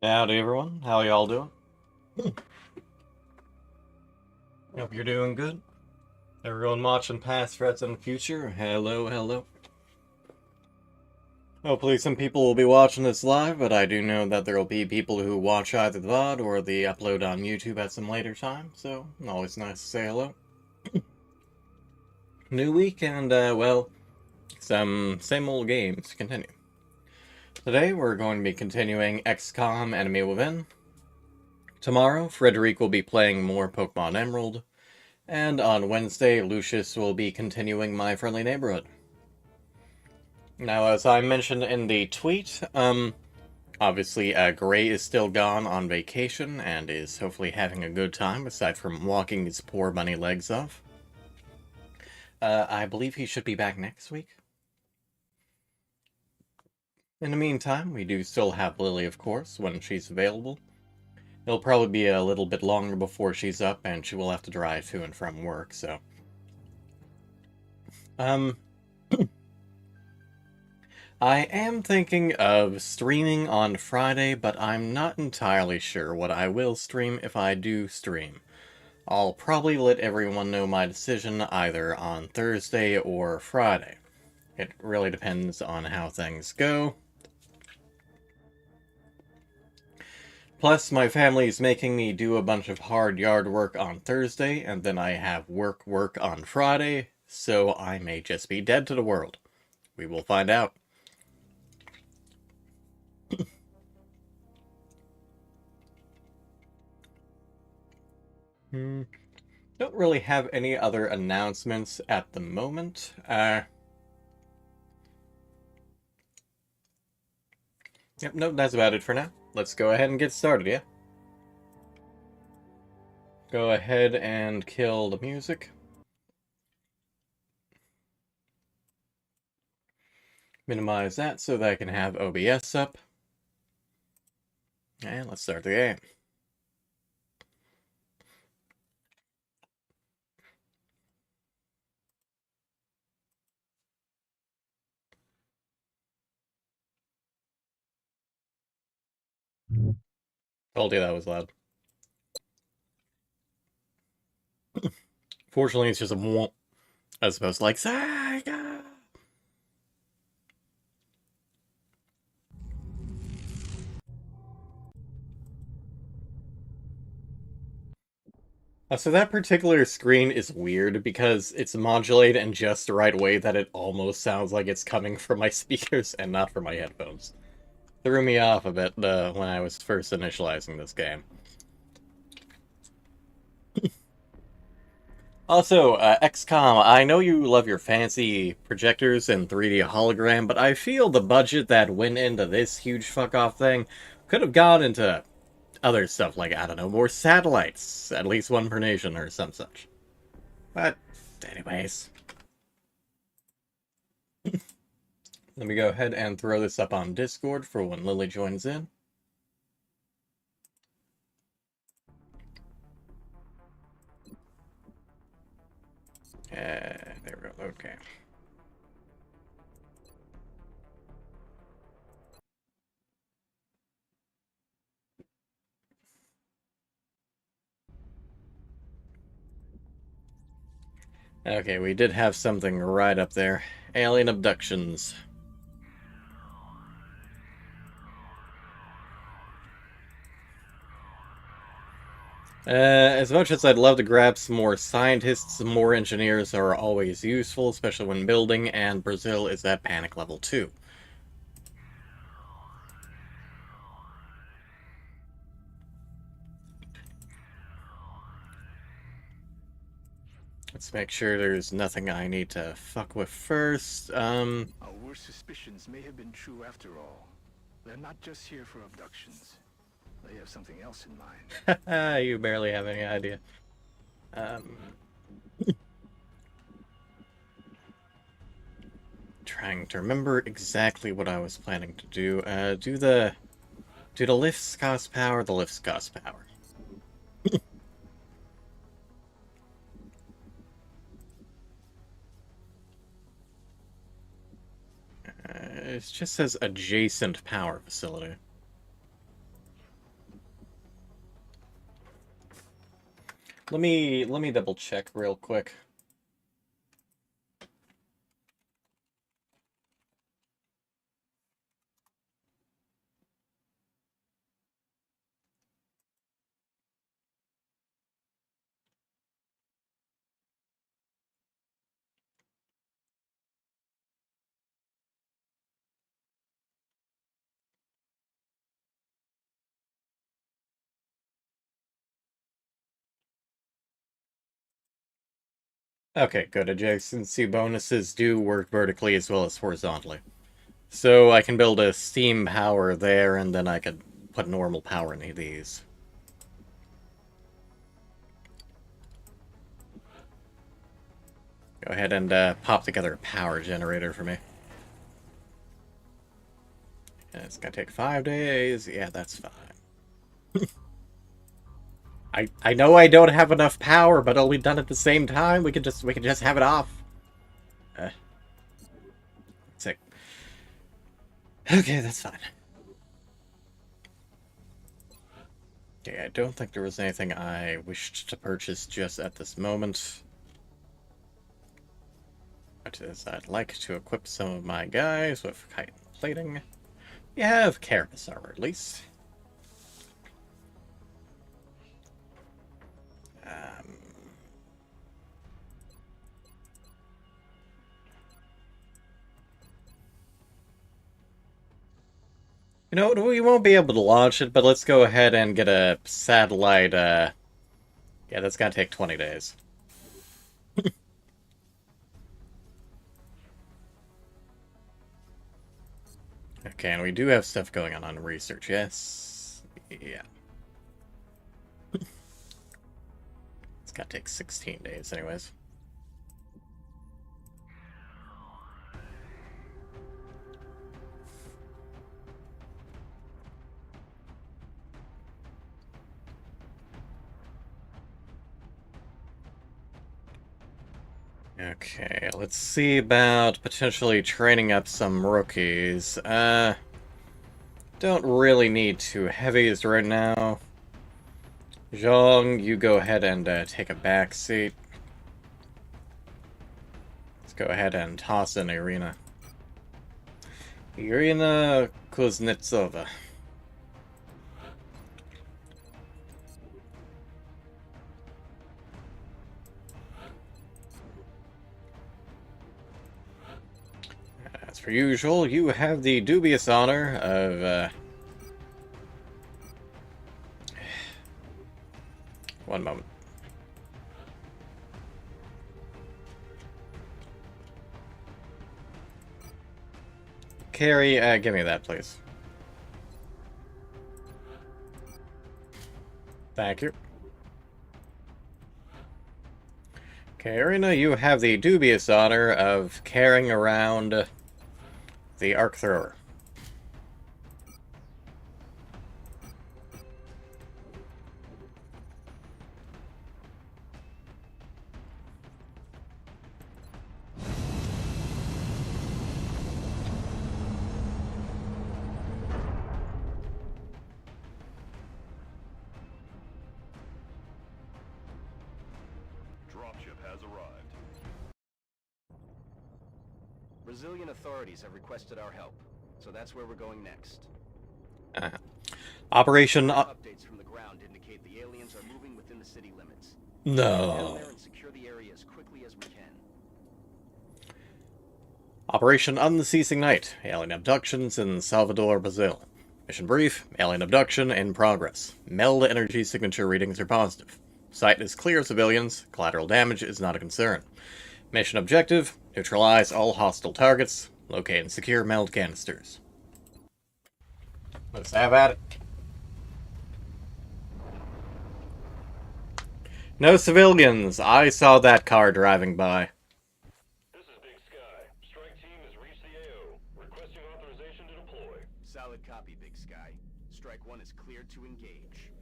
Howdy everyone, how y'all doing? Hope you're doing good. Everyone watching past threats in the future, hello. Hopefully some people will be watching this live, but I do know that there will be people who watch either the VOD or the upload on YouTube at some later time, so always nice to say hello. New week and, well, some same old games to continue. Today we're going to be continuing XCOM Enemy Within. Tomorrow, Frederic will be playing more Pokemon Emerald. And on Wednesday, Lucius will be continuing My Friendly Neighborhood. Now, as I mentioned in the tweet, obviously, Gray is still gone on vacation and is hopefully having a good time, aside from walking his poor bunny legs off. I believe he should be back next week. In the meantime, we do still have Lily, of course, when she's available. It'll probably be a little bit longer before she's up, and she will have to drive to and from work, so... I am thinking of streaming on Friday, but I'm not entirely sure what I will stream if I do stream. I'll probably let everyone know my decision either on Thursday or Friday. It really depends on how things go. Plus, my family's making me do a bunch of hard yard work on Thursday, and then I have work on Friday, so I may just be dead to the world. We will find out. Don't really have any other announcements at the moment. Yep, nope, that's about it for now. Let's go ahead and get started, yeah? Go ahead and kill the music. Minimize that so that I can have OBS up. And let's start the game. Told you that was loud. Fortunately, it's just a womp as opposed to like, Sega! So that particular screen is weird because it's modulated in just the right way that it almost sounds like it's coming from my speakers and not from my headphones. Threw me off a bit when I was first initializing this game. Also, XCOM, I know you love your fancy projectors and 3D hologram, but I feel the budget that went into this huge fuck-off thing could have gone into other stuff like, I don't know, more satellites, at least one per nation or some such. But, anyways. Let me go ahead and throw this up on Discord for when Lily joins in. There we go, okay. Okay, we did have something right up there. Alien abductions. As much as I'd love to grab some more scientists, some more engineers are always useful, especially when building, and Brazil is at panic level 2. Let's make sure there's nothing I need to fuck with first. Our worst suspicions may have been true after all. They're not just here for abductions. They have something else in mind. You barely have any idea. Trying to remember exactly what I was planning to do. Do the lifts cost power? The lifts cost power. It just says adjacent power facility. Let me double check real quick. Okay, good. Adjacency bonuses do work vertically as well as horizontally. So I can build a steam power there, and then I could put normal power into these. Go ahead and pop together a power generator for me. And it's gonna take 5 days. Yeah, that's fine. I know I don't have enough power, but all we done at the same time. We can just have it off. Sick. Okay, that's fine. Okay, I don't think there was anything I wished to purchase just at this moment. But is I'd like to equip some of my guys with chitin plating. You have Carapace armor, at least. You know, we won't be able to launch it, but let's go ahead and get a satellite, Yeah, that's gonna take 20 days. Okay, and we do have stuff going on research, yes? Yeah. It's gonna take 16 days anyways. Okay, let's see about potentially training up some rookies. Don't really need two heavies right now. Zhong, you go ahead and take a back seat. Let's go ahead and toss in Irina. Irina Kuznetsova. As per usual, you have the dubious honor of, one moment. Carrie, give me that, please. Thank you. Okay, Irina, you have the dubious honor of carrying around the Arc Thrower. Dropship has arrived. Brazilian authorities have requested our help, so that's where we're going next. Operation... Updates from the ground indicate the aliens are moving within the city limits. No. Down there and secure the area as quickly as we can. Operation Unceasing Night. Alien abductions in Salvador, Brazil. Mission brief. Alien abduction in progress. Meld energy signature readings are positive. Site is clear of civilians. Collateral damage is not a concern. Mission objective. Neutralize all hostile targets. Locate and secure meld canisters. Let's have at it. No civilians. I saw that car driving by. This is Big Sky. Strike team has reached the AO. Requesting authorization to deploy. Solid copy, Big Sky. Strike 1 is cleared to engage.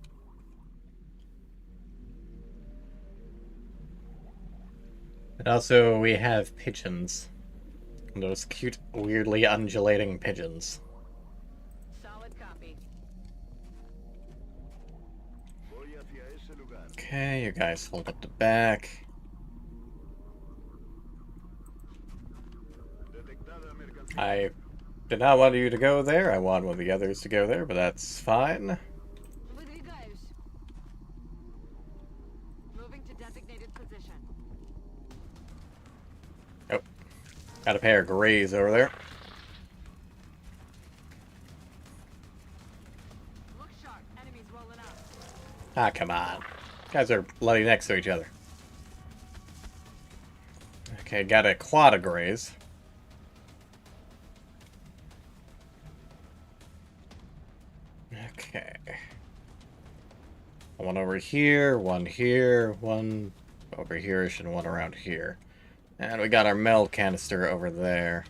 And also, we have pigeons. Those cute, weirdly undulating pigeons. Solid copy. Voy a Okay, you guys hold up the back. I did not want you to go there. I want one of the others to go there, but that's fine. Выдвигаюсь. Moving to designated position. Oh, got a pair of grays over there. Look sharp. Enemies rolling up. Ah, come on. Guys are bloody next to each other. Okay, got a quad of grays. Okay. One over here, one over here-ish, and one around here. And we got our meld canister over there.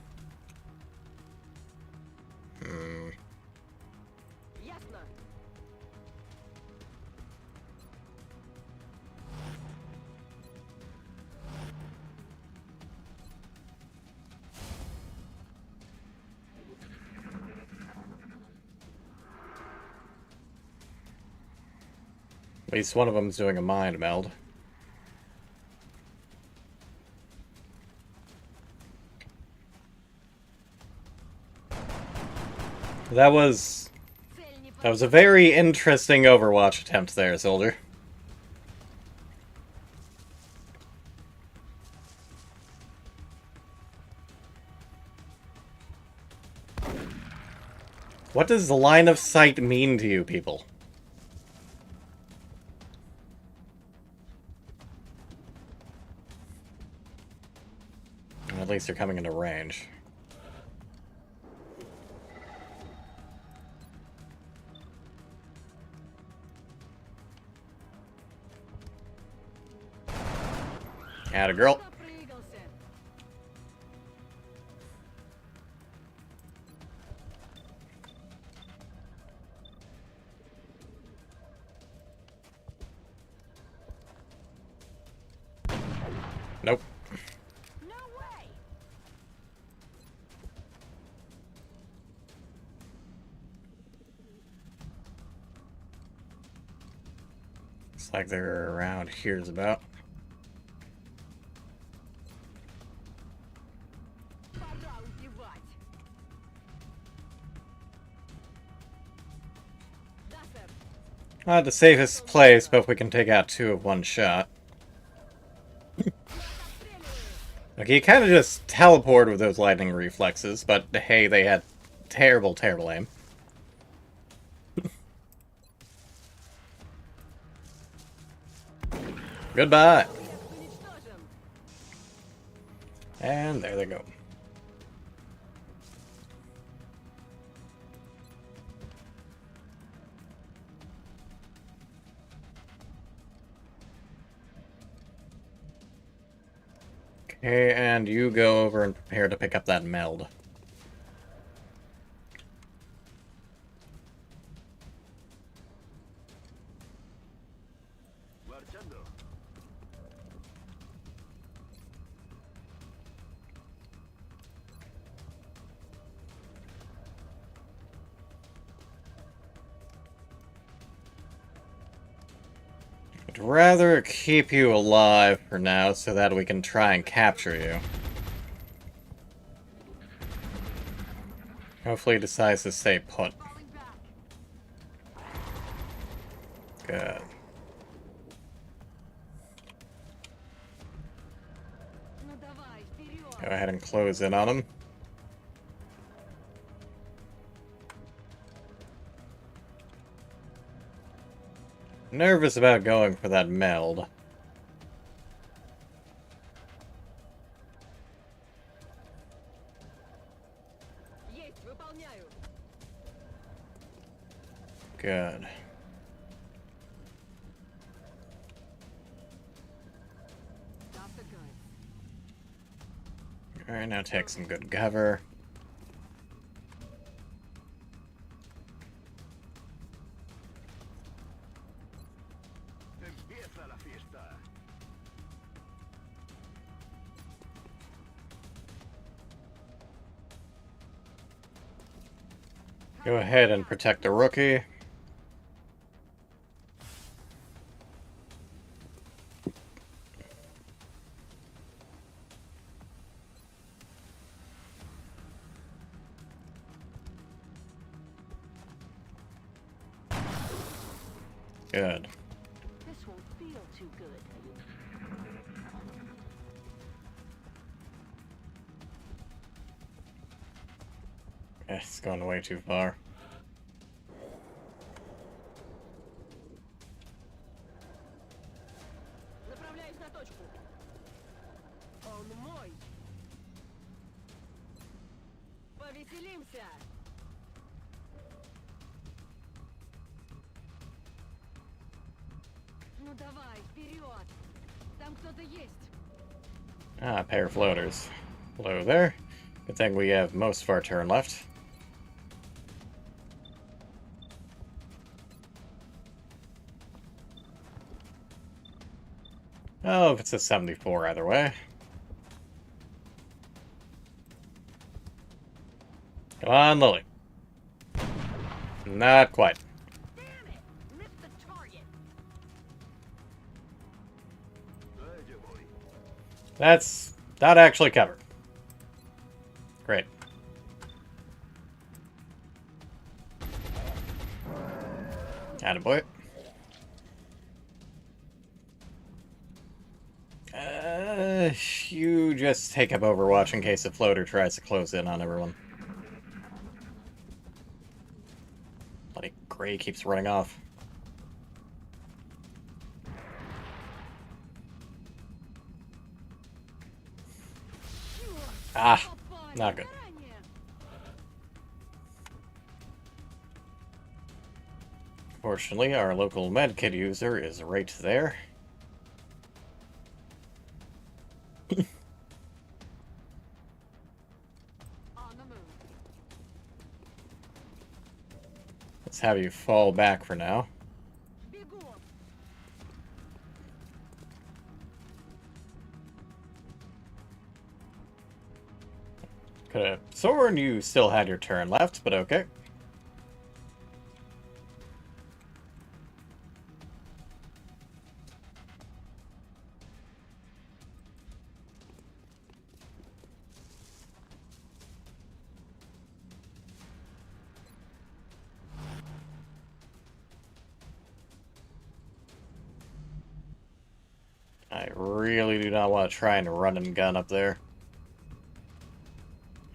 Ясно. At least one of them's doing a mind meld. That was a very interesting Overwatch attempt there, soldier. What does line of sight mean to you people? At least they're coming into range. Atta girl. Напрыгался. Nope. No way. Looks like they're around here's about. Пора убивать. Да, сэр. Not the safest place, but we can take out two of one shot. Okay, you kind of just teleported with those lightning reflexes, but hey, they had terrible, terrible aim. Goodbye. Уничтожен. And there they go. Okay, and you go over and prepare to pick up that meld. I'd rather keep you alive for now so that we can try and capture you. Hopefully he decides to stay put. Falling back. Good. Ну давай, вперед. Go ahead and close in on him. Nervous about going for that meld. Есть, выполняю. Good. Got the goods. Alright, now take some good cover. Empieza la fiesta. Go ahead and protect the rookie. Good. This won't feel too good. It's going way too far. Направляюсь на точку. Он мой. Повеселимся. Ну давай, вперед. Там кто-то есть. Ah, pair of floaters. Hello there. Good thing we have most of our turn left. Oh, if it's a 74 either way. Come on, Lily. Not quite. Damn it! Missed the target. That's not actually covered. Great. Attaboy. You just take up Overwatch in case a floater tries to close in on everyone. Bloody Gray keeps running off. Ah, Попали not good. заранее. Fortunately, our local medkit user is right there. On the move. Let's have you fall back for now. Бегу. Could have sworn you still had your turn left, but okay. I really do not want to try and run and gun up there.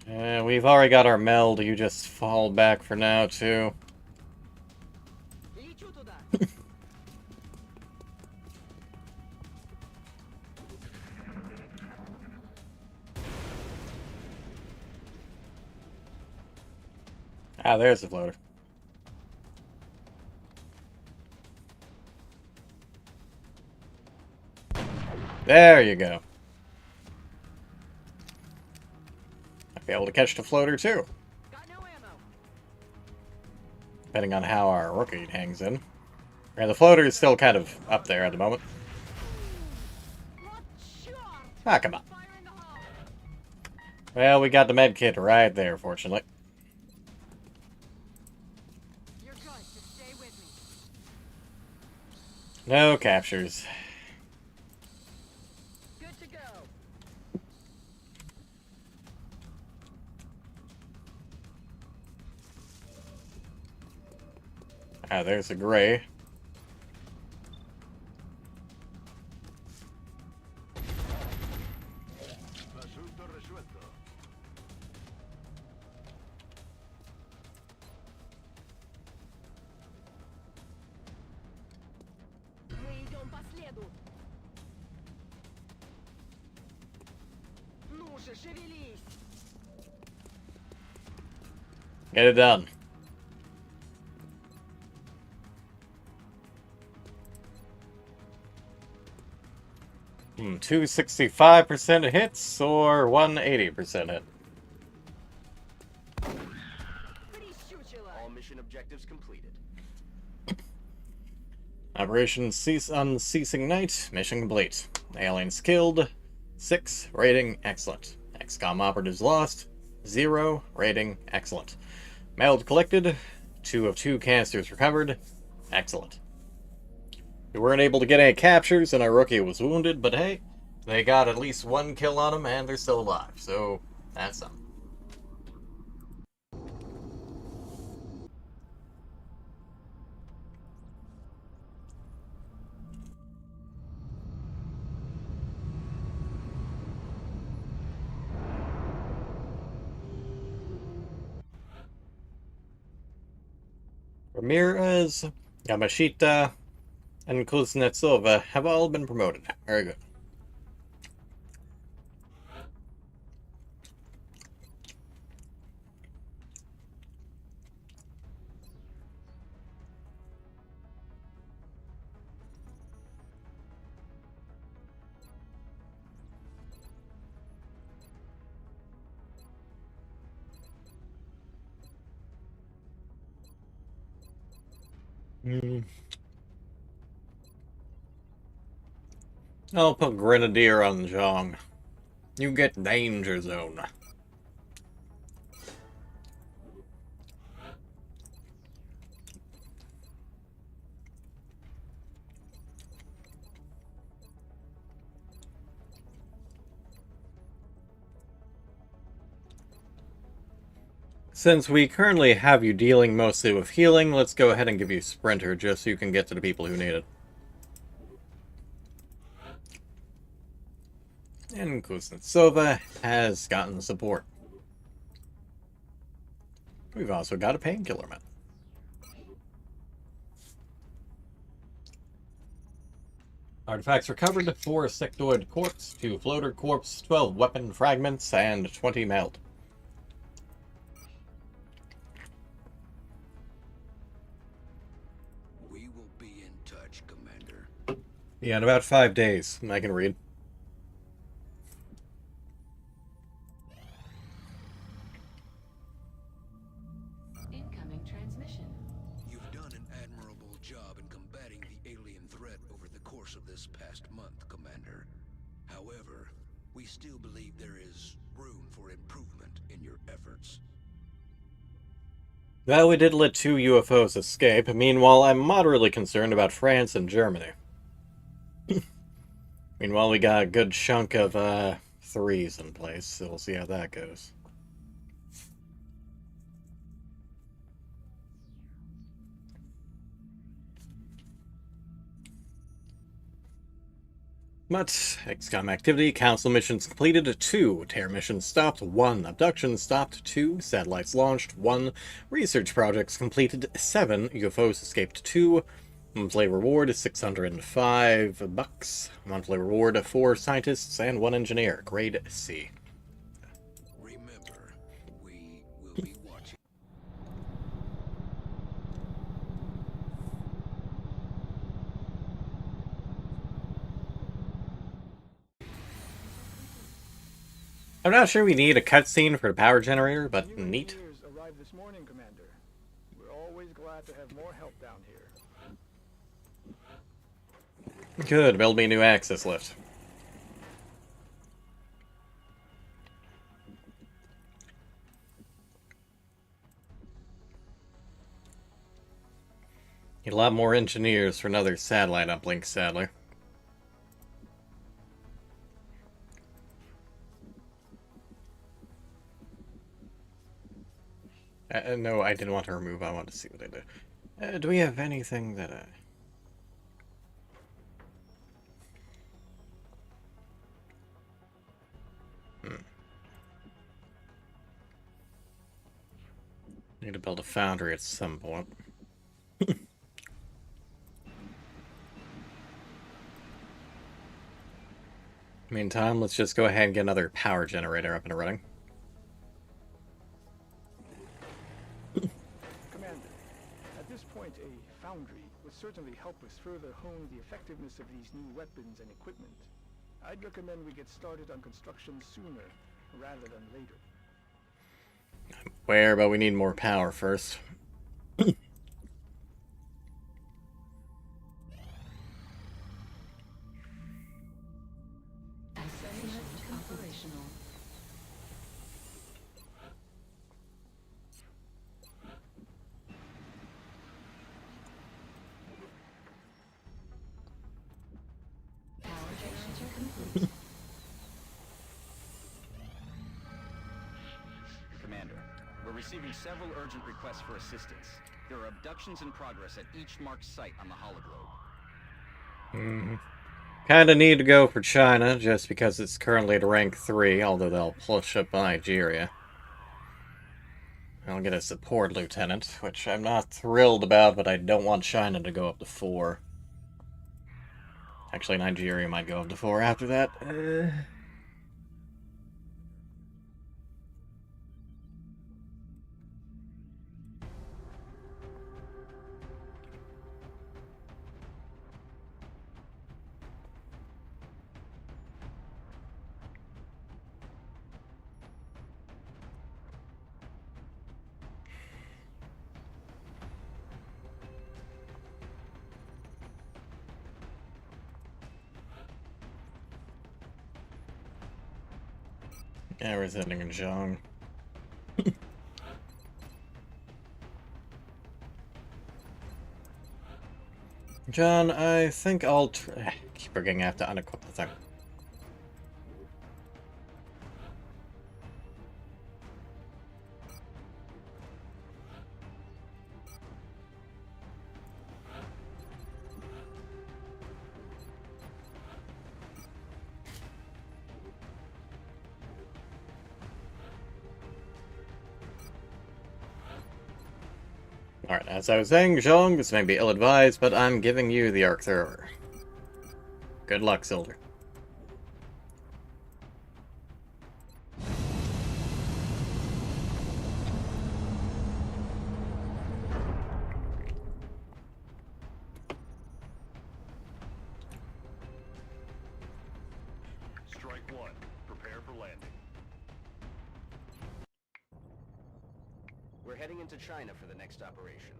We've already got our meld. You just fall back for now, too. Лечу туда. Ah, there's the floater. There you go. I'd be able to catch the floater, too. Got no ammo. Depending on how our rookie hangs in. And the floater is still kind of up there at the moment. Вот черт! Ah, come on. Fire in the hole. Well, we got the med kit right there, fortunately. You're good. Just stay with me. No captures. Good to go. Ah, there's a gray. Мы идем по следу. Ну же, шевелись. Get it done. Hmm, 265% hits or 180% hit? Прищучило. All mission objectives completed. Operation Unceasing Night, mission complete. Aliens killed, 6, rating excellent. XCOM operatives lost, 0, rating excellent. Meld collected, 2 of 2 canisters recovered, excellent. We weren't able to get any captures and our rookie was wounded, but hey, they got at least 1 kill on him and they're still alive, so that's something. Ramirez, Yamashita, and Kuznetsova have all been promoted. Very good. I'll put Grenadier on Zhong. You get Danger Zone. Since we currently have you dealing mostly with healing, let's go ahead and give you Sprinter just so you can get to the people who need it. And Kuznetsova has gotten support. We've also got a painkiller man. Artifacts recovered: 4 sectoid corpse, 2 floater corpse, 12 weapon fragments, and 20 meld. We will be in touch, Commander. Yeah, in about 5 days. I can read. Incoming transmission. You've done an admirable job in combating the alien threat over the course of this past month, Commander. However, we still believe there is room for improvement in your efforts. Well, we did let 2 UFOs escape. Meanwhile, I'm moderately concerned about France and Germany. Meanwhile, we got a good chunk of 3s in place, so we'll see how that goes. But XCOM activity: council missions completed 2, terror missions stopped 1, abductions stopped 2, satellites launched 1, research projects completed 7, UFOs escaped 2, monthly reward $605, monthly reward 4 scientists and 1 engineer, grade C. Remember, we will be watching. I'm not sure we need a cutscene for the power generator, but New neat. engineers arrived this morning, Commander. We're always glad to have more help down here. Good, build me a new access lift. Need a lot more engineers for another satellite uplink, sadly. No, I didn't want to remove, I wanted to see what they do. Do we have anything that... Need to build a foundry at some point. Meantime, let's just go ahead and get another power generator up and running. Commander, at this point, a foundry would certainly help us further hone the effectiveness of these new weapons and equipment. I'd recommend we get started on construction sooner rather than later. Where, but we need more power first. Assessment operational. Power generator complete. Commander, we're receiving several urgent requests for assistance. There are abductions in progress at each marked site on the hologlobe. Kinda need to go for China, just because it's currently at rank 3, although they'll push up Nigeria. I'll get a support lieutenant, which I'm not thrilled about, but I don't want China to go up to 4. Actually, Nigeria might go up to 4 after that. Yeah, we're sending in Zhang. John, I think I'll keep forgetting I have to unequip the thing. Alright, as I was saying, Zhong, this may be ill-advised, but I'm giving you the Arc Thrower. Good luck, soldier. Strike 1. Prepare for landing. We're heading into China for the next operation.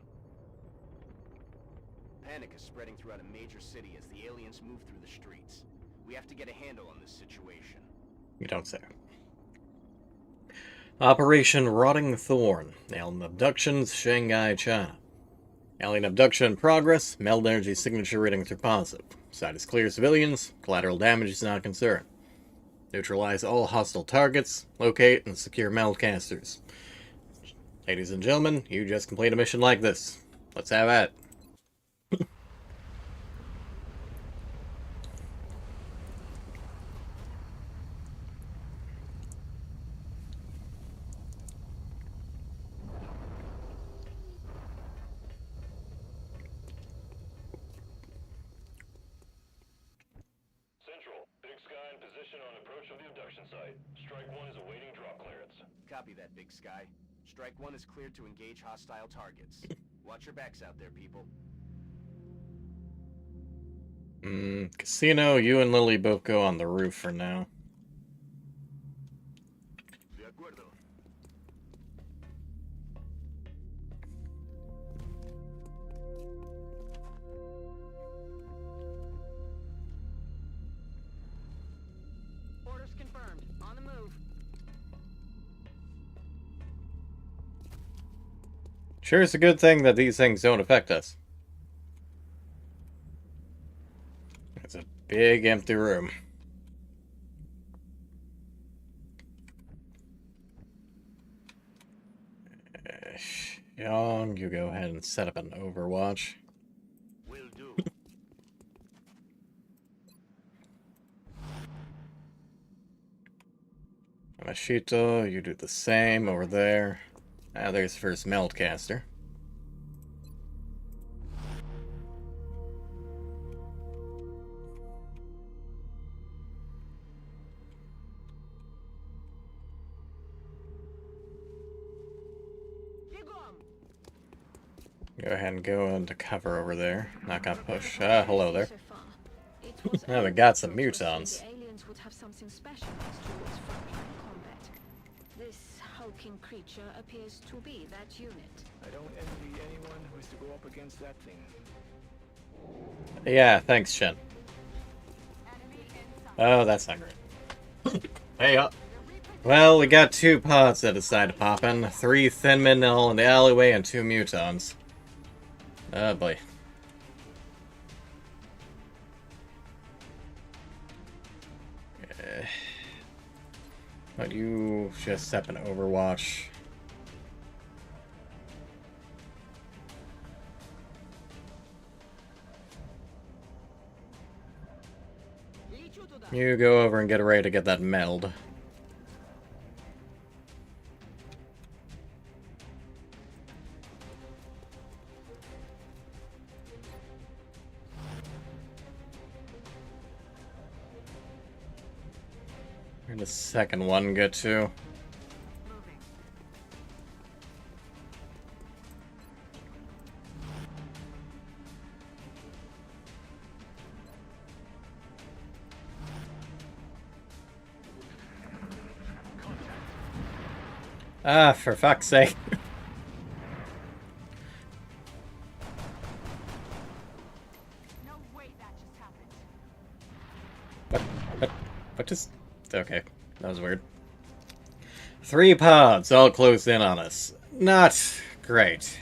Panic is spreading throughout a major city as the aliens move through the streets. We have to get a handle on this situation. You don't say. Operation Rotting Thorn. Alien abductions, Shanghai, China. Alien abduction in progress. Meld energy signature readings are positive. Site is clear civilians. Collateral damage is not a concern. Neutralize all hostile targets. Locate and secure meld casters. Ladies and gentlemen, you just complete a mission like this. Let's have at it. Central, Big Sky in position on approach of the abduction site. Strike 1 is awaiting drop clearance. Copy that, Big Sky. Strike 1 is cleared to engage hostile targets. Watch your backs out there, people. Casino, you and Lily both go on the roof for now. De acuerdo. Orders confirmed. On the move. Sure, it's a good thing that these things don't affect us. It's a big empty room. Young, you go ahead and set up an Overwatch. Will do. Machito, you do the same over there. Ah, there's first Meldcaster. Go ahead and go into cover over there. Not gonna push. Hello there. Now we got some mutons. The aliens would have something specialized towards frontline combat. This hulking creature appears to be that unit. I don't envy anyone who has to go up against that thing. Yeah, thanks, Shen. Oh, that's not great. Hey up. Well, we got 2 pods that decide to pop in. 3 thin men all in the alleyway and 2 mutons. Oh boy. But you just set up an Overwatch. You go over and get ready to get that meld. Where'd the second one get to? Ah, for fuck's sake. No way that just happened. What just... Okay, that was weird. 3 pods all closed in on us. Not great.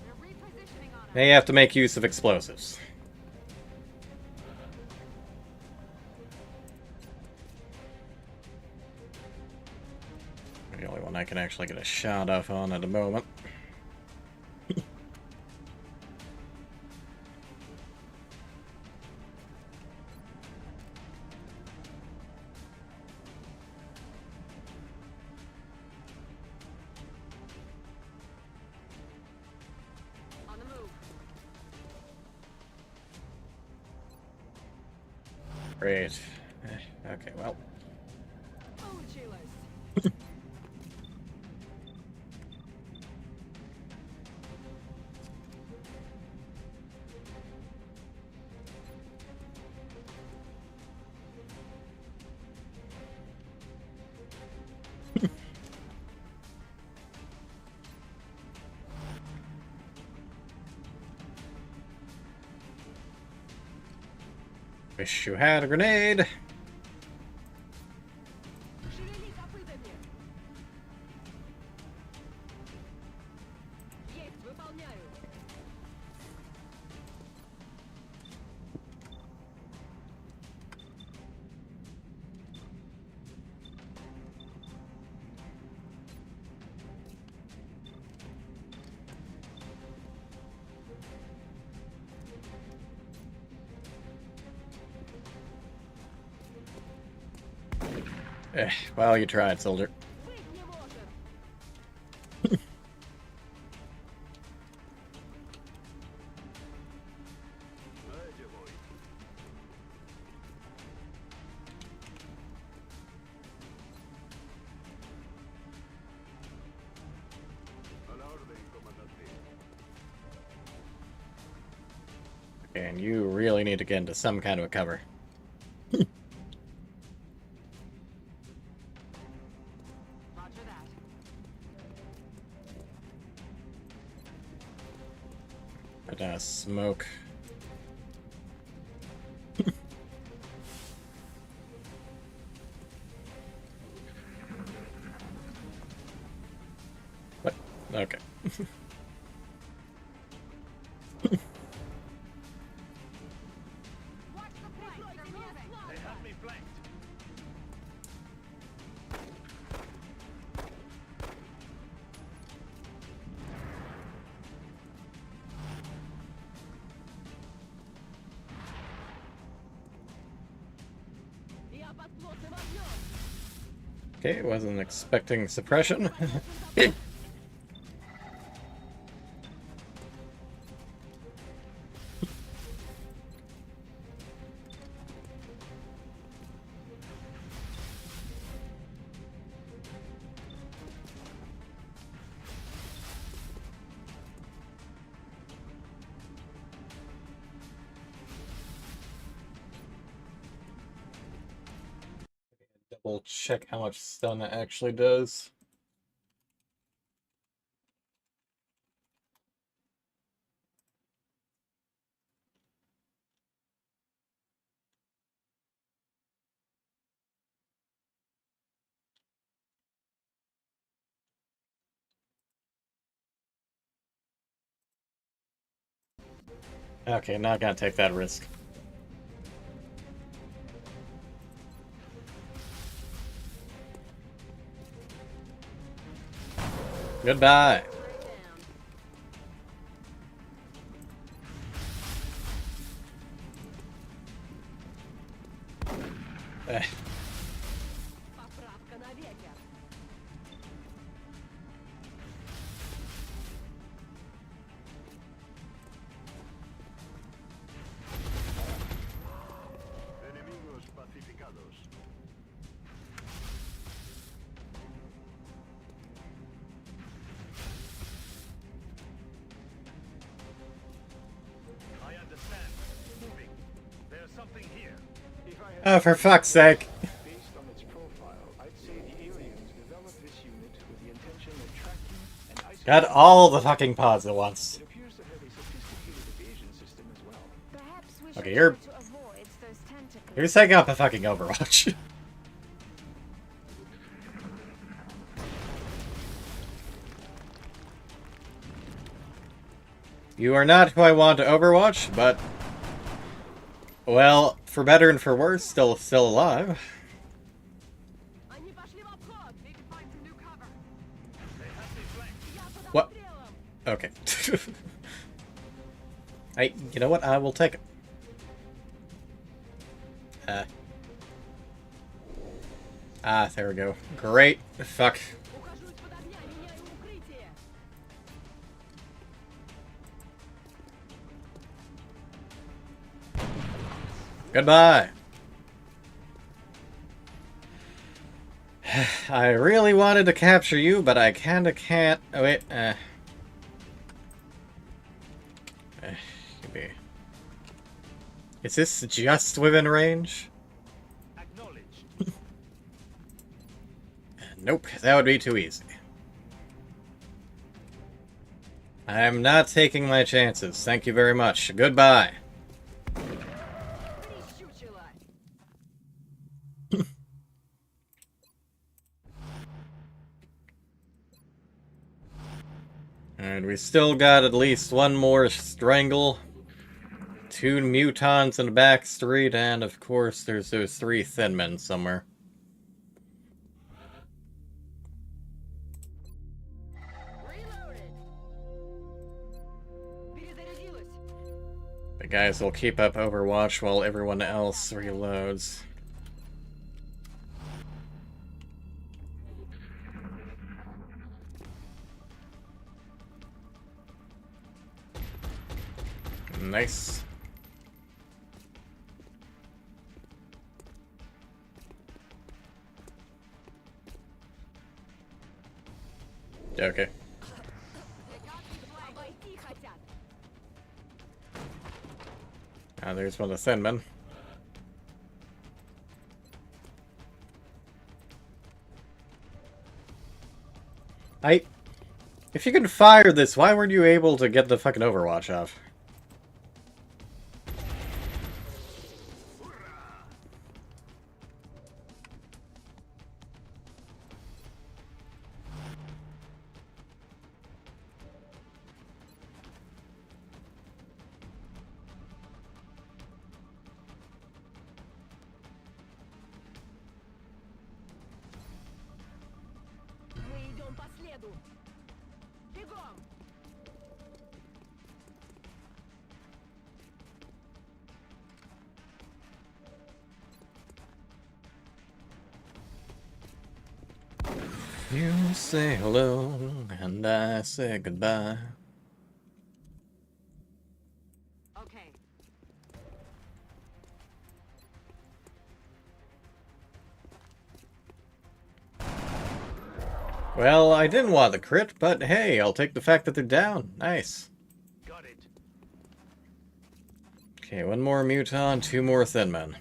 They're repositioning on us. They have to make use of explosives. The only one I can actually get a shot off on at the moment. On the move. Great. Okay, well. Oh, Chilas. Wish you had a grenade. Шевелись, опытами. Есть, выполняю. Well, you tried, soldier. Быть не может. Okay, and you really need to get into some kind of a cover. Roger that. But smoke. What? Okay. Watch the flank. They're moving. They have me flanked. Я под плотным огнем. Okay, wasn't expecting suppression. Double check how much stun it actually does. Okay, not gonna take that risk. Goodbye. Eh, Поправка на ветер. Enemigos pacificados. Oh, for fuck's sake. Based on its profile, I'd say the aliens developed this unit with the intention of tracking and isolating. Got all the fucking pods at once. It appears to have a sophisticated evasion system as well. Perhaps we Okay, should you're- try to avoid those tentacles. You're taking up a fucking Overwatch. You are not who I want to Overwatch, but... Well, for better and for worse, still alive. Они пошли в обход. We can find some new cover. What? Okay. Hey, you know what? I will take it. There we go. Great. Fuck. Ухожу из-под огня, меняю укрытие. Goodbye. I really wanted to capture you, but I kinda can't. Oh, wait. Maybe. Is this just within range? Acknowledged. Nope, that would be too easy. I'm not taking my chances. Thank you very much. Goodbye. Прищучила. And we still got at least one more strangle. 2 mutons in the back street, and of course there's those 3 thin men somewhere. Reloaded. Перезарядилась. The guys will keep up Overwatch while everyone else reloads. Nice. Okay. Обойти хотят. There's one of the thin men. If you can fire this, why weren't you able to get the fucking Overwatch off? Мы идем по следу. Бегом. You say hello, and I say goodbye. Okay. Well, I didn't want the crit, but hey, I'll take the fact that they're down. Nice. Got it. Okay, 1 more muton, 2 more thin men.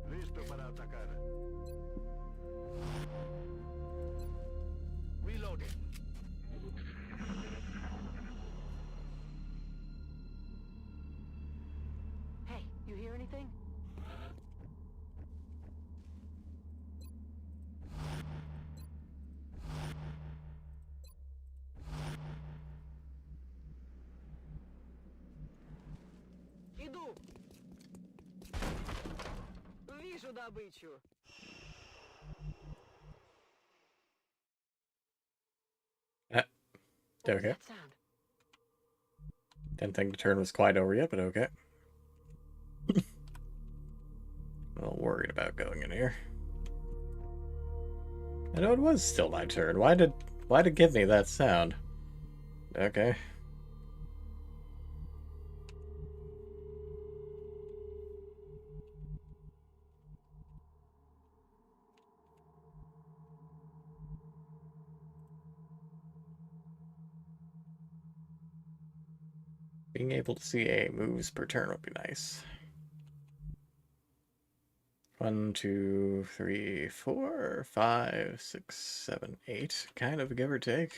Listo para atacar. Reloading. Hey, you hear anything? Иду. Вижу добычу. What was Okay. that sound? Didn't think the turn was quite over yet, but okay. A little worried about going in here. I know it was still my turn. Why did it give me that sound? Okay. Being able to see a moves per turn would be nice. 1, 2, 3, 4, 5, 6, 7, 8. Kind of give or take.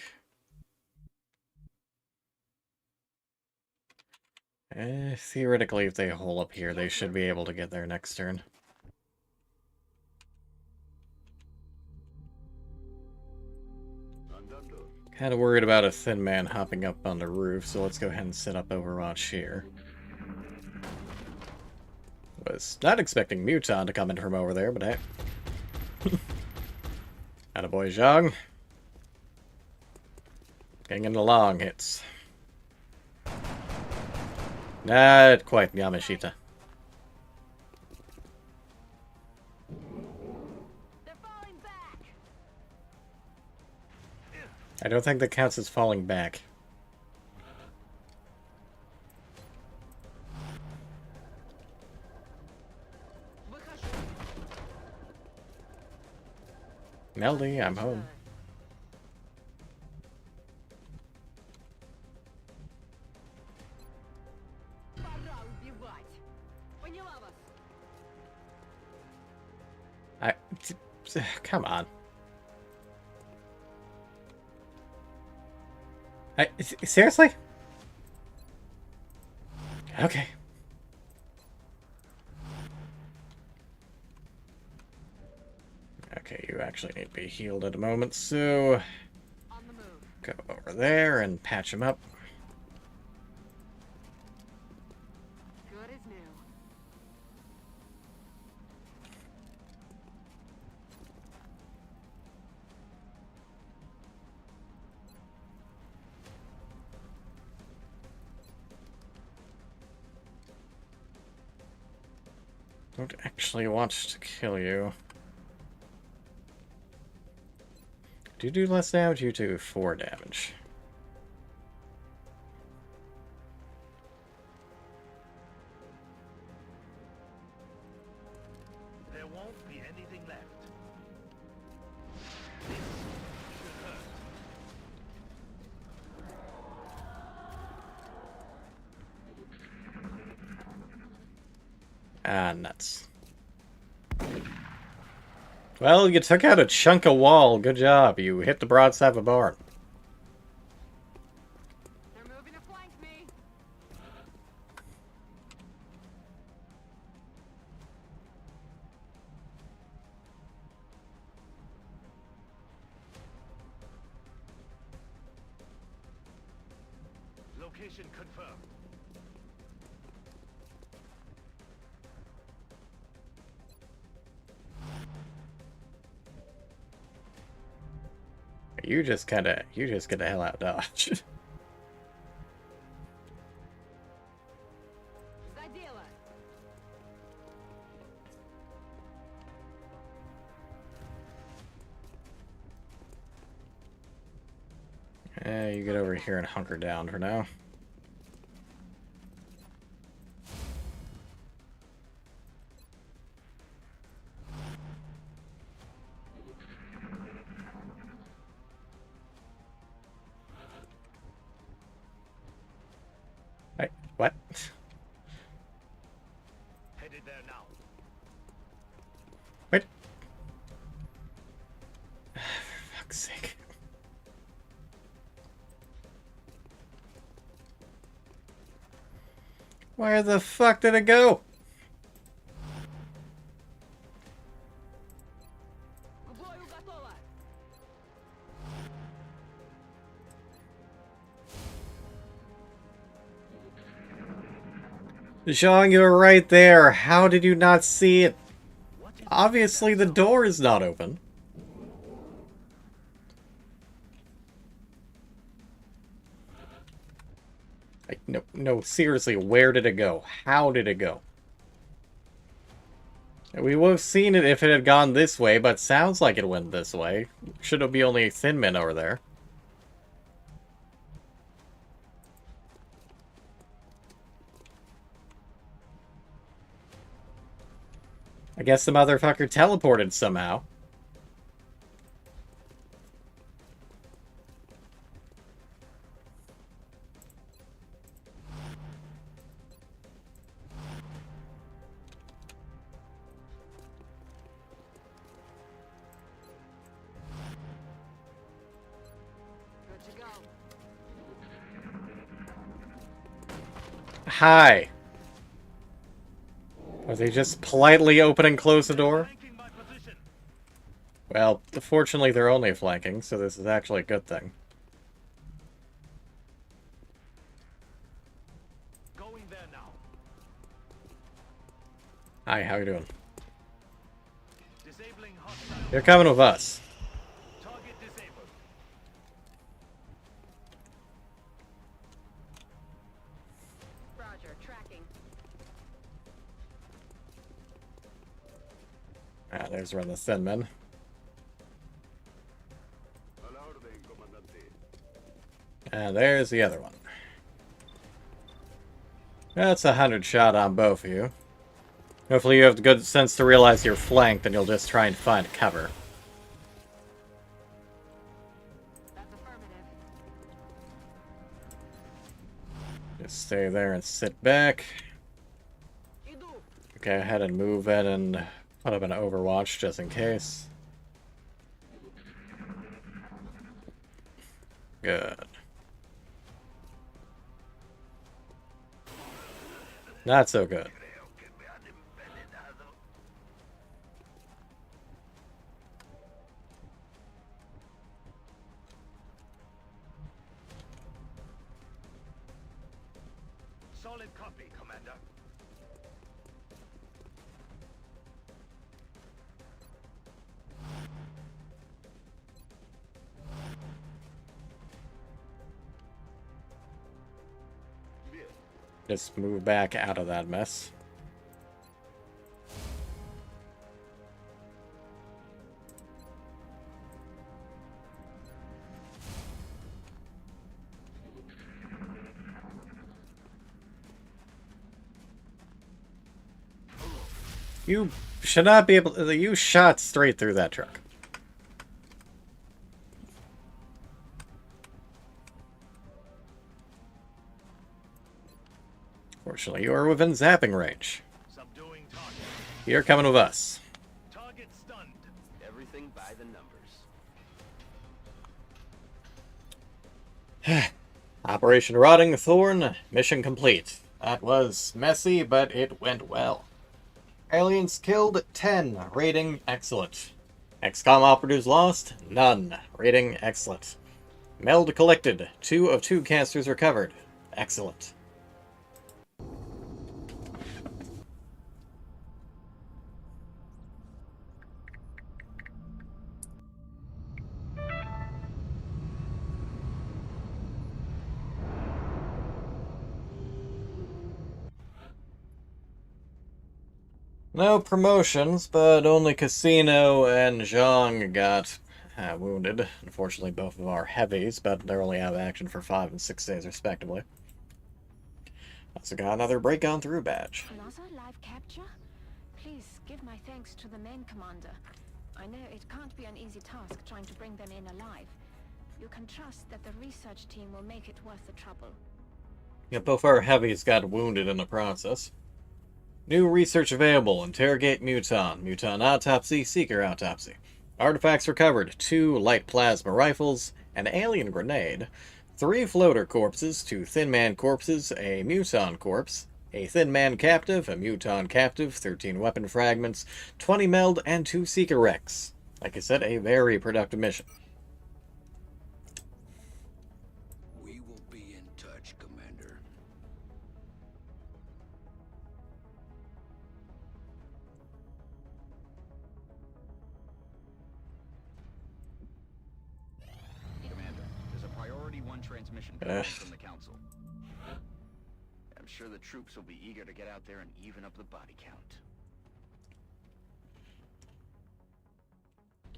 Theoretically, if they hole up here, they should be able to get there next turn. Kind of worried about a thin man hopping up on the roof, so let's go ahead and set up Overwatch here. Was not expecting Muton to come in from over there, but hey. Attaboy, Zhang. Getting into long hits. Not quite Yamashita. They're falling back. I don't think that counts as falling back. Melody, I'm home. Come on. Seriously? Okay. Okay, you actually need to be healed at the moment, so go over there and patch him up. Good as new. Don't actually want to kill you. Do you do less damage? You do 4 damage. There won't be anything left. Ah, nuts. Well, you took out a chunk of wall. Good job. You hit the broadside of a barn. They're moving to flank me. Location confirmed. You just get the hell out of Dodge. Задела. You get over here and hunker down for now. Wait, what? Headed there now. Wait. For fuck's sake. Where the fuck did it go? К бою готово. Zhang, you were right there. How did you not see it? Obviously, the door is not open. No, seriously, where did it go? How did it go? We would have seen it if it had gone this way, but sounds like it went this way. Should have been only thin men over there. I guess the motherfucker teleported somehow. Hi. Are they just politely open and close the door? Well, fortunately they're only flanking, so this is actually a good thing. Going there now. Hi, how you doing? Disabling hostile. You're coming with us. Target disabled. Roger, tracking. Ah, there's where the thin men. And there's the other one. That's 100 shot on both of you. Hopefully you have the good sense to realize you're flanked and you'll just try and find cover. That's affirmative. Just stay there and sit back. Okay, ahead and move in and put up an overwatch just in case. Good. Not so good. Solid copy, Commander. Just move back out of that mess. You should not be able to... You shot straight through that truck. Fortunately, you are within zapping range. Subduing target. You're coming with us. Target stunned. Everything by the numbers. Operation Rotting Thorn, mission complete. That was messy, but it went well. Aliens killed, 10. Rating, excellent. XCOM operatives lost, none. Rating, excellent. Meld collected, 2 of 2 canisters recovered. Excellent. No promotions, but only Casino and Zhang got wounded. Unfortunately, both of our heavies, but they're only out of action for 5 and 6 days, respectively. Also got another Break On Through badge. Another live capture? Please give my thanks to the main commander. I know it can't be an easy task trying to bring them in alive. You can trust that the research team will make it worth the trouble. Yeah, both our heavies got wounded in the process. New research available. Interrogate Muton. Muton autopsy. Seeker autopsy. Artifacts recovered. 2 light plasma rifles. An alien grenade. 3 floater corpses. 2 Thin Man corpses. A Muton corpse. A Thin Man captive. A Muton captive. 13 weapon fragments. 20 meld. And 2 Seeker wrecks. Like I said, a very productive mission. We will be in touch, Commander. Commander, there's a Priority 1 transmission coming in from the Council. I'm sure the troops will be eager to get out there and even up the body count.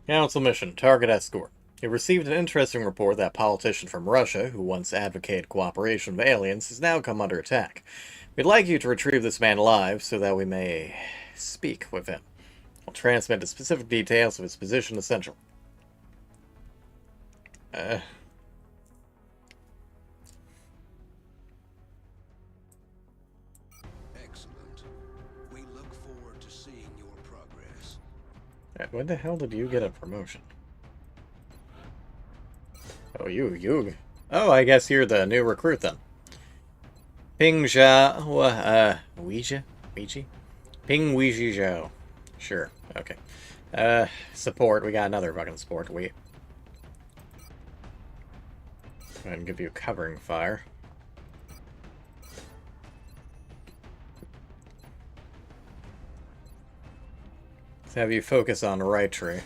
Council mission. Target escort. You received an interesting report that a politician from Russia, who once advocated cooperation with aliens, has now come under attack. We'd like you to retrieve this man alive so that we may speak with him. We'll transmit the specific details of his position to Central. Excellent. We look forward to seeing your progress. When the hell did you get a promotion? Oh, you. Oh, I guess you're the new recruit then. Ping Zhao, Ouija? Ouija? Ping Ouija Zhao. Sure, okay. Support, we got another fucking support. Go ahead and give you covering fire. Let's have you focus on right tree.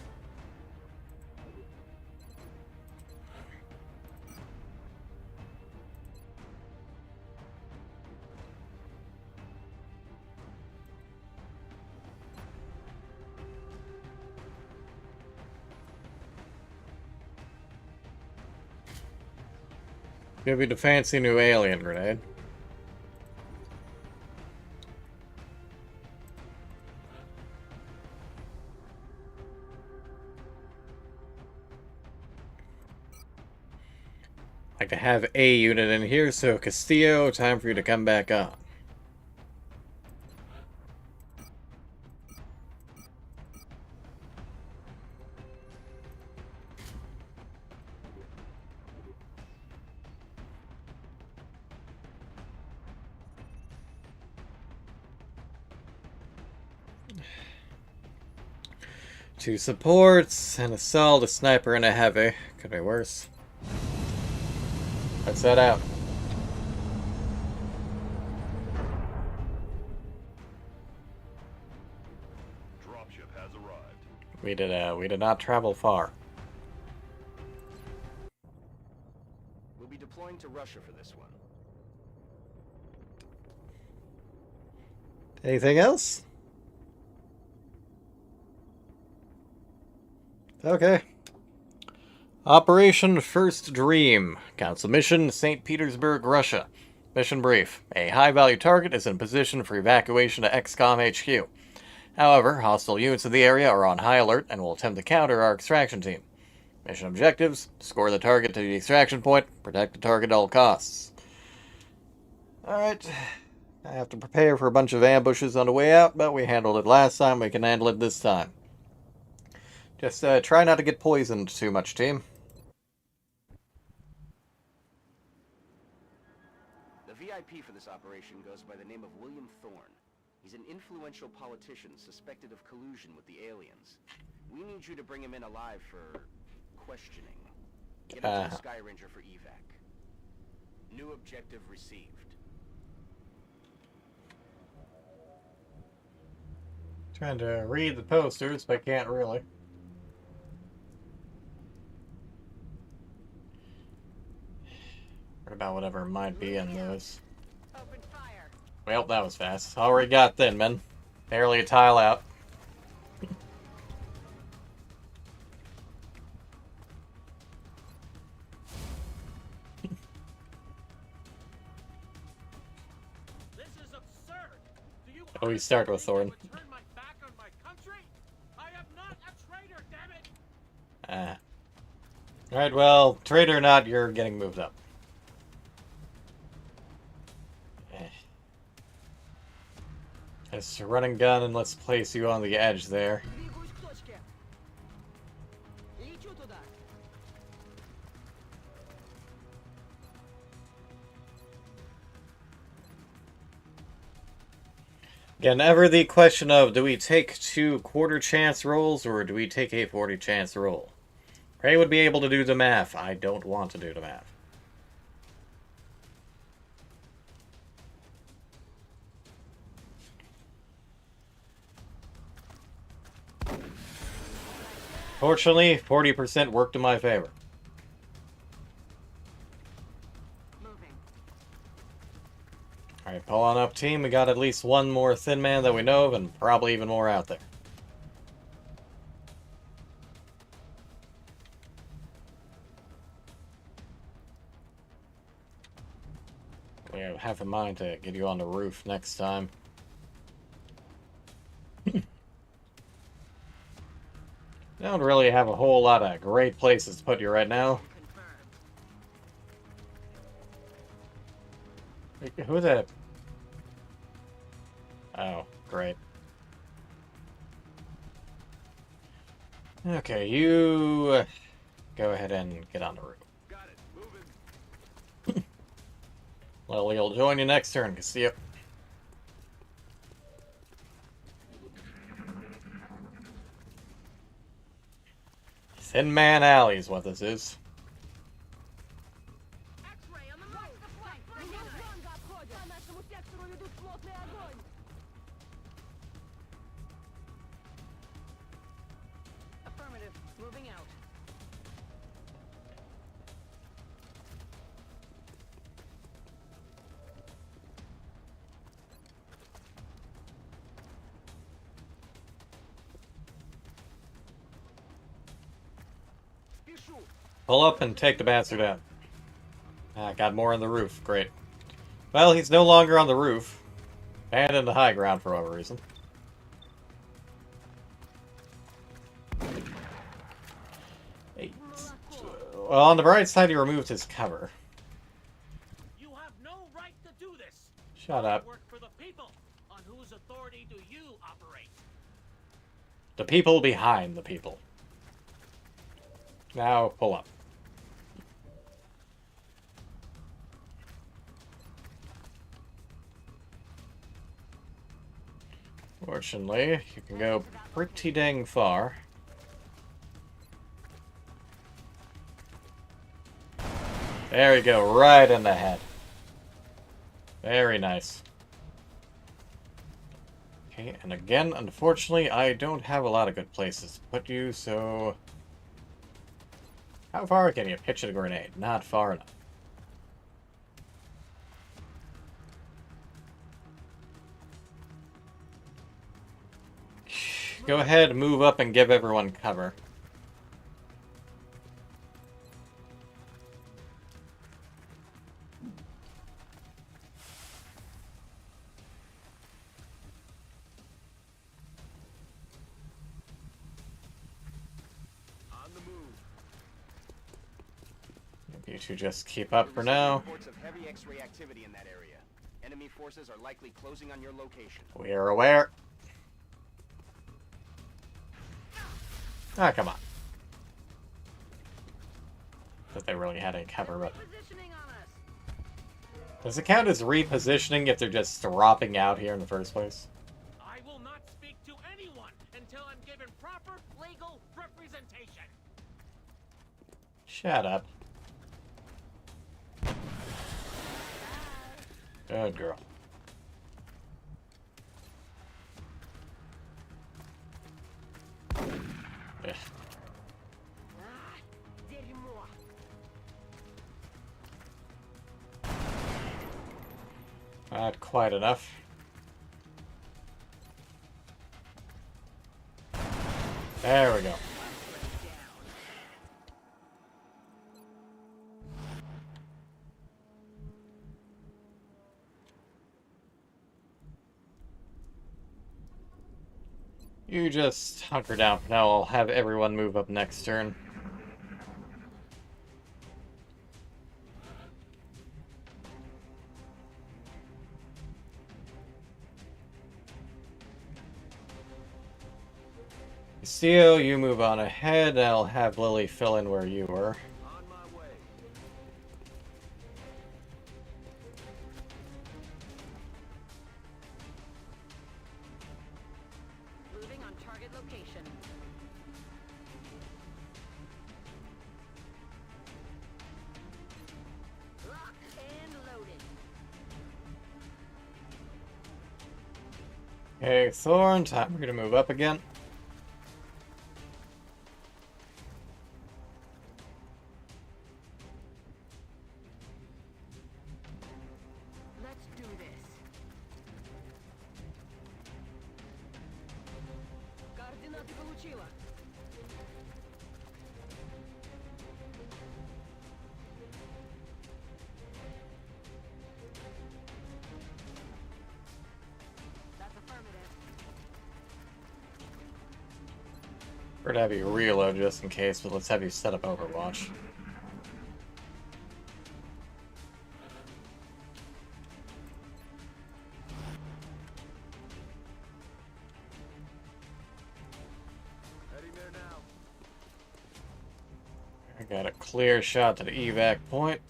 Give you the fancy new alien grenade. Like to have a unit in here, so Castillo, time for you to come back on. Two supports, an assault, a sniper, and a heavy. Could be worse. Let's head out. Dropship has arrived. We did not travel far. We'll be deploying to Russia for this one. Anything else? Okay. Operation First Dream. Council mission, St. Petersburg, Russia. Mission brief. A high-value target is in position for evacuation to XCOM HQ. However, hostile units in the area are on high alert and will attempt to counter our extraction team. Mission objectives: score the target to the extraction point, protect the target at all costs. Alright. I have to prepare for a bunch of ambushes on the way out, but we handled it last time, we can handle it this time. Just try not to get poisoned too much, team. The VIP for this operation goes by the name of William Thorne. He's an influential politician suspected of collusion with the aliens. We need you to bring him in alive for questioning. Get him to the Sky Ranger for evac. New objective received. Trying to read the posters, but can't really. What about whatever might be in those? Open fire. Well, that was fast. Already got thin, men. Barely a tile out. This is absurd. Do you Oh, we start with Thorn. turn my back on my country? I am not a traitor, damn it. Alright, well, traitor or not, you're getting moved up. It's a running gun, and let's place you on the edge there. Again, ever the question of, do we take 2 quarter chance rolls, or do we take a 40 chance roll? Ray would be able to do the math. I don't want to do the math. Fortunately, 40% worked in my favor. Moving. Alright, pull on up, team. We got at least one more thin man that we know of, and probably even more out there. We have half in mind to get you on the roof next time. Don't really have a whole lot of great places to put you right now. Who the... Oh, great. Okay, you... go ahead and get on the roof. Got it. Moving. Lily will join you next turn. See you. Thin Man Alley is what this is. Affirmative. Moving out. Pull up and take the bastard out. Ah, got more on the roof. Great. Well, he's no longer on the roof. And in the high ground for whatever reason. Eight. Well, on the bright side, he removed his cover. You have no right to do this. Shut up. Work for the people. On whose authority do you operate? The people behind the people. Now, pull up. Fortunately, you can go pretty dang far. There we go, right in the head. Very nice. Okay, and again, unfortunately, I don't have a lot of good places to put you, so... How far can you pitch a grenade? Not far enough. Go ahead, move up and give everyone cover. On the move. You two just keep up for now. Reports of heavy X-ray activity in that area. Enemy forces are likely closing on your location. We are aware. Ah, come on. That they really had any cover, but... Does it count as repositioning if they're just dropping out here in the first place? I will not speak to anyone until I'm given proper legal representation. Shut up. Good girl. Ugh. Not quite enough. There we go. You just hunker down for now. I'll have everyone move up next turn. Castillo, you move on ahead. I'll have Lily fill in where you were. On my way. Moving on target location. Locked and loaded. Okay, Thorn, time for you to move up again. Let's do this. Координаты получила. That's affirmative. We're gonna have you reload just in case, but let's have you set up Overwatch. Heading there now. I got a clear shot to the evac point.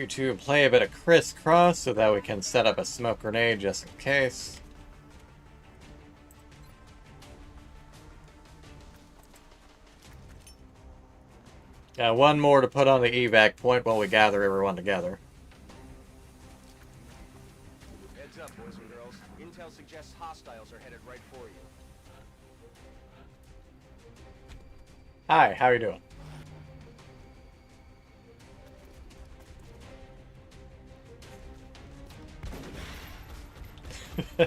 You two play a bit of crisscross so that we can set up a smoke grenade just in case. Got one more to put on the evac point while we gather everyone together. Heads up, boys and girls. Intel suggests hostiles are headed right for you. Hi, how are you doing?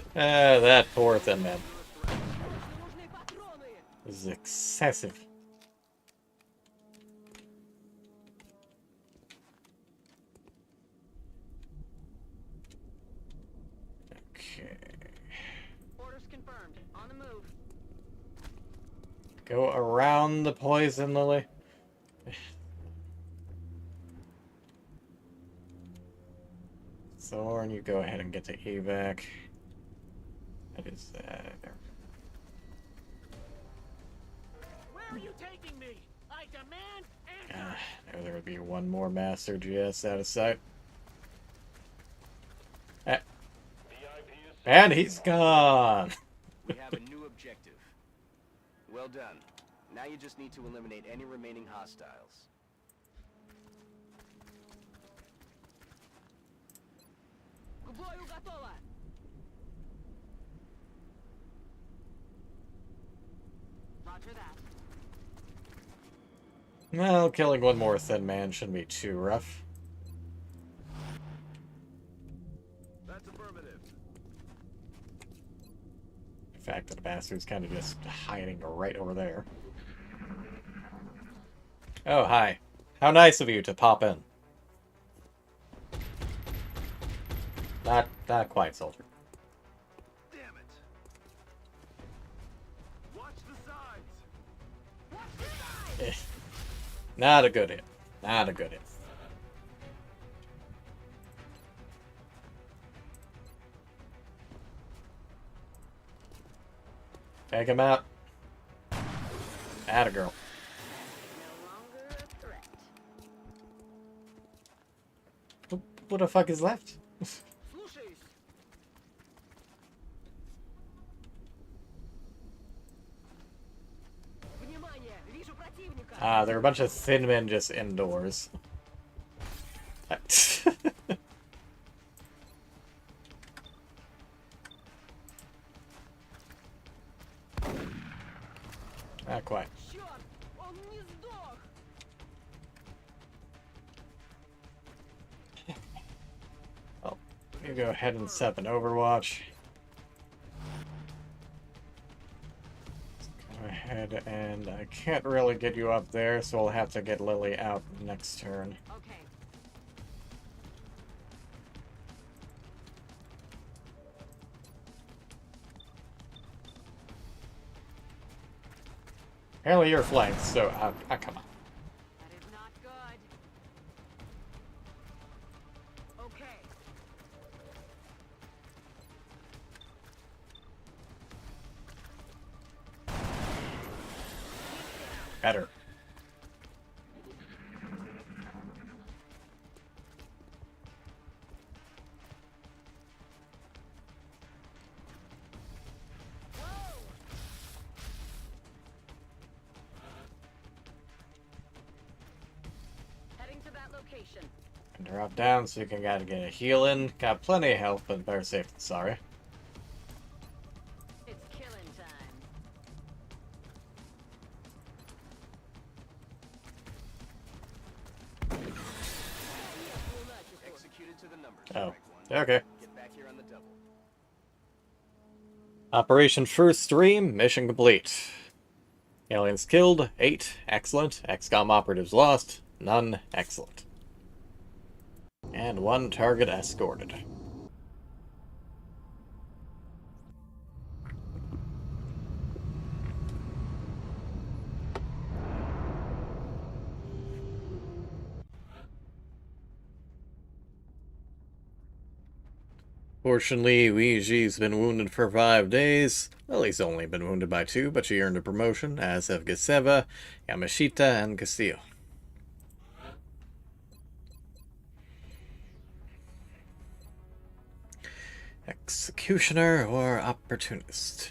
That poor thin man. This is excessive. Okay. Orders confirmed. On the move. Go around the poison lily. Thorn, you go ahead and get to evac. That is there. Where are you taking me? I demand answers. There would be one more Master GS out of sight. And he's gone! We have a new objective. Well done. Now you just need to eliminate any remaining hostiles. Roger that. Well, killing one more thin man shouldn't be too rough. That's affirmative. The fact that the bastard's kind of just hiding right over there. Oh, hi. How nice of you to pop in. Not quite, soldier. Damn it. Watch the sides. Not a good hit. Not a good hit. Take him out. Atta girl. No longer a threat. What the fuck is left? There are a bunch of thin men just indoors. Not quite. Well, you go ahead and set up an Overwatch. Go ahead, and I can't really get you up there, so we'll have to get Lily out next turn. Okay. Apparently you're flanked, so come on. That is not good. Okay. Better. Heading to that location. And drop down so you can gotta get a heal in. Got plenty of health, but better safe than sorry. It's killing time. Executed to the number. Oh, Strike one. okay. Get back here on the double. Operation First Stream, mission complete. Aliens killed, 8, excellent. XCOM operatives lost, none, excellent. And 1 target escorted. Fortunately, Ouiji's been wounded for 5 days. Lily's only been wounded by 2, but she earned a promotion, as have Giseva, Yamashita, and Castillo. Executioner or opportunist?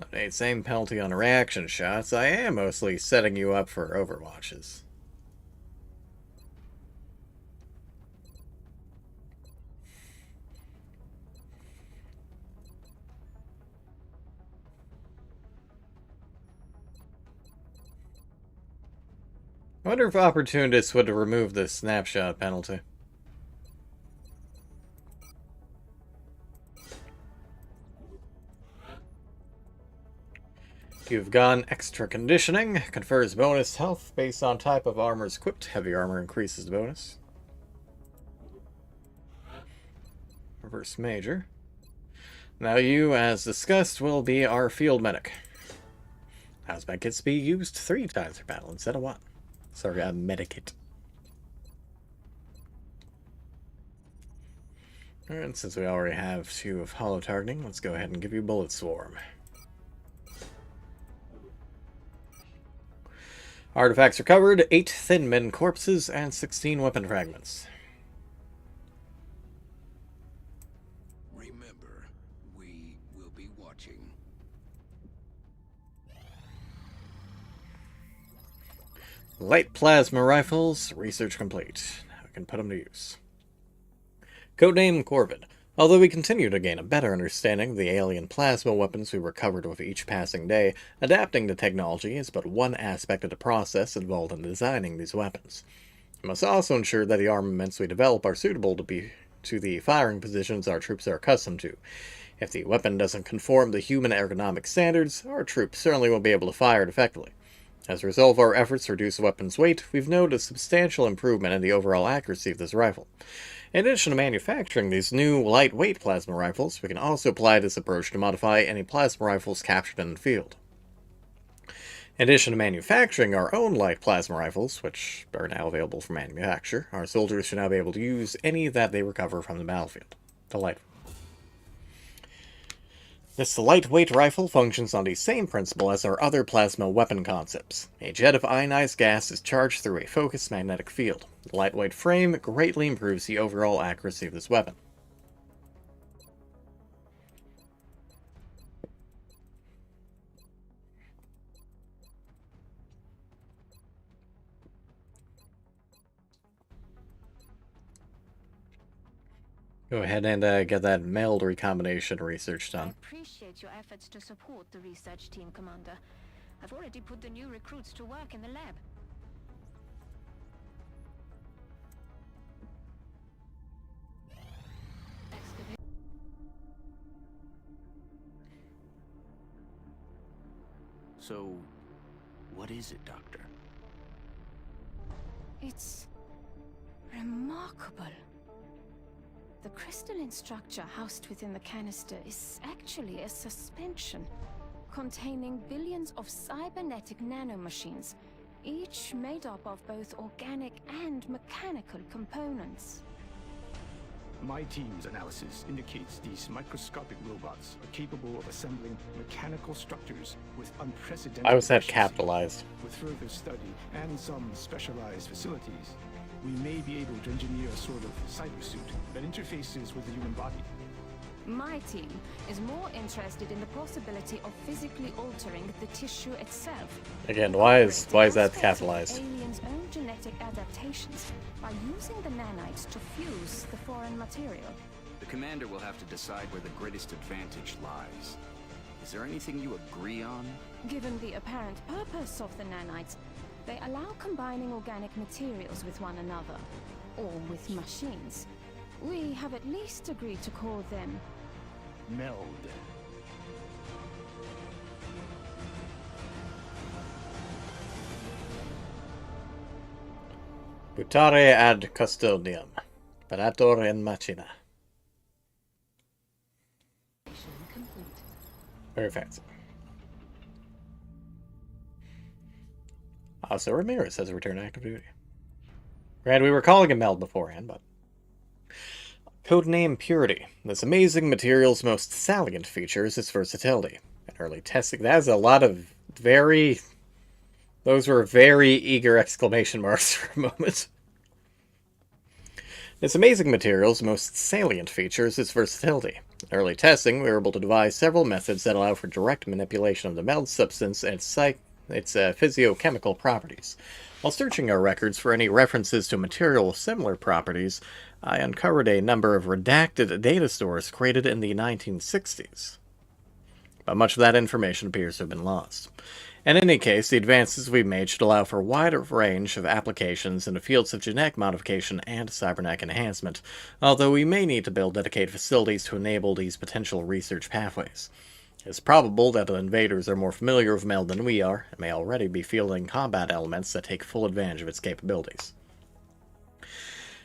Okay, same penalty on reaction shots. I am mostly setting you up for overwatches. I wonder if opportunists would remove the snapshot penalty. You've gone extra conditioning. Confers bonus health based on type of armors equipped. Heavy armor increases the bonus. Reverse major. Now you, as discussed, will be our field medic. Hazmat kits be used 3 times per battle instead of 1. Sorry, a medikit. Alright, since we already have 2 of hollow targeting, let's go ahead and give you Bullet Swarm. Artifacts recovered, 8 Thin Men corpses, and 16 weapon fragments. Remember, we will be watching. Light plasma rifles, research complete. Now we can put them to use. Codename Corvid. Although we continue to gain a better understanding of the alien plasma weapons we recovered with each passing day, adapting to technology is but one aspect of the process involved in designing these weapons. We must also ensure that the armaments we develop are suitable to the firing positions our troops are accustomed to. If the weapon doesn't conform to human ergonomic standards, our troops certainly won't be able to fire it effectively. As a result of our efforts to reduce the weapon's weight, we've noted a substantial improvement in the overall accuracy of this rifle. In addition to manufacturing these new lightweight plasma rifles, we can also apply this approach to modify any plasma rifles captured in the field. In addition to manufacturing our own light plasma rifles, which are now available for manufacture, our soldiers should now be able to use any that they recover from the battlefield. This lightweight rifle functions on the same principle as our other plasma weapon concepts. A jet of ionized gas is charged through a focused magnetic field. The lightweight frame greatly improves the overall accuracy of this weapon. Go ahead and get that meld recombination research done. I appreciate your efforts to support the research team, Commander. I've already put the new recruits to work in the lab. So, what is it, Doctor? It's remarkable. The crystalline structure housed within the canister is actually a suspension containing billions of cybernetic nanomachines, each made up of both organic and mechanical components. My team's analysis indicates these microscopic robots are capable of assembling mechanical structures with unprecedented I was that efficiency. capitalized. With further study and some specialized facilities, we may be able to engineer a sort of cybersuit that interfaces with the human body. My team is more interested in the possibility of physically altering the tissue itself. Again, why is that Aspects of capitalized? Aliens' own genetic adaptations by using the nanites to fuse the foreign material. The Commander will have to decide where the greatest advantage lies. Is there anything you agree on? Given the apparent purpose of the nanites, they allow combining organic materials with one another, or with machines. We have at least agreed to call them Meld. Butare ad custodium. Parator in machina. Very fancy. Also, Ramirez has returned to active duty. Granted, we were calling him Meld beforehand, but... Codename Purity. This amazing material's most salient feature is its versatility. In early testing, that has a lot of very... Those were very eager exclamation marks for a moment. This amazing material's most salient feature is its versatility. In early testing, we were able to devise several methods that allow for direct manipulation of the meld substance and its physiochemical properties. While searching our records for any references to material with similar properties, I uncovered a number of redacted data stores created in the 1960s. But much of that information appears to have been lost. In any case, the advances we've made should allow for a wider range of applications in the fields of genetic modification and cybernetic enhancement, although we may need to build dedicated facilities to enable these potential research pathways. It's probable that the invaders are more familiar with MELD than we are, and may already be fielding combat elements that take full advantage of its capabilities.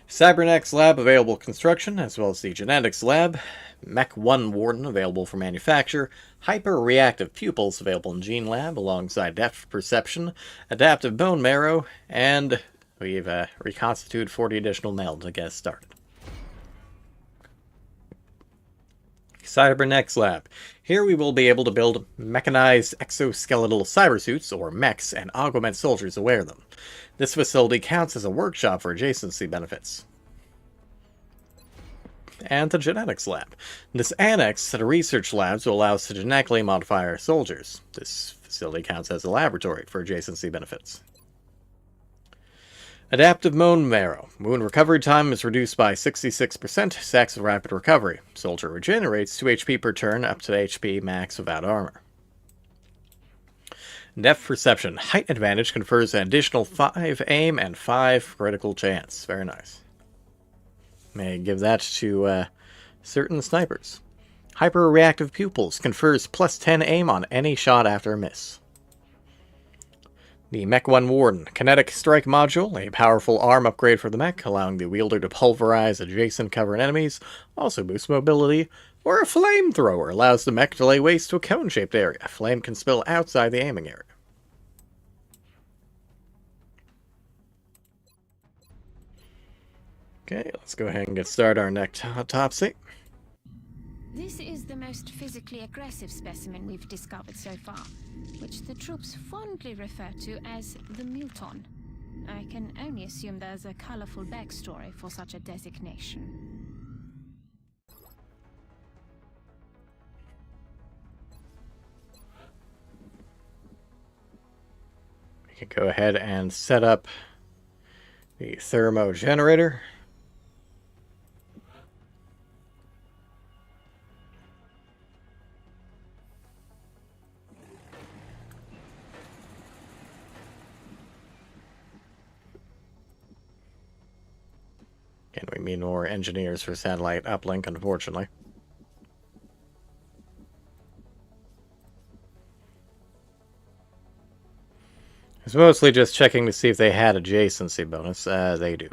Cybernetics Lab available for construction, as well as the Genetics Lab, Mech 1 Warden available for manufacture, hyper-reactive pupils available in Gene Lab, alongside depth perception, adaptive bone marrow, and we've reconstituted 40 additional MELD to get us started. Cybernetics Lab. Here we will be able to build mechanized exoskeletal cybersuits, or mechs, and augment soldiers to wear them. This facility counts as a workshop for adjacency benefits. And the Genetics Lab. This annex to the research labs will allow us to genetically modify our soldiers. This facility counts as a laboratory for adjacency benefits. Adaptive bone marrow. Wound recovery time is reduced by 66%, stacks of rapid recovery. Soldier regenerates 2 HP per turn, up to HP max without armor. Depth perception. Height advantage confers an additional 5 aim and 5 critical chance. Very nice. May give that to certain snipers. Hyper-reactive pupils confers plus 10 aim on any shot after a miss. The Mech 1 Warden. Kinetic Strike Module, a powerful arm upgrade for the mech, allowing the wielder to pulverize adjacent cover enemies, also boosts mobility. Or a flamethrower allows the mech to lay waste to a cone-shaped area. Flame can spill outside the aiming area. Okay, let's go ahead and get started our next autopsy. This is the most physically aggressive specimen we've discovered so far, which the troops fondly refer to as the Muton. I can only assume there's a colorful backstory for such a designation. We can go ahead and set up the thermo generator. Again, we need more engineers for satellite uplink, unfortunately. It's mostly just checking to see if they had adjacency bonus. They do.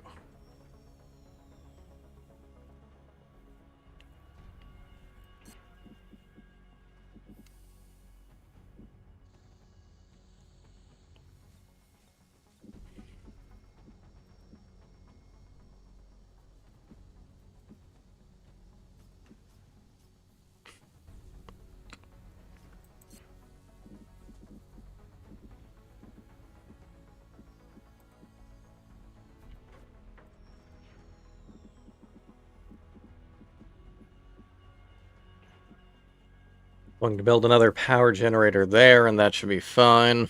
Going to build another power generator there, and that should be fine.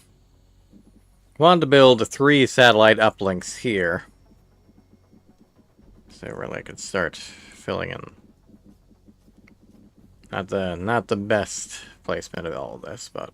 Wanted to build 3 satellite uplinks here, so really I could start filling in. Not the best placement of all of this, but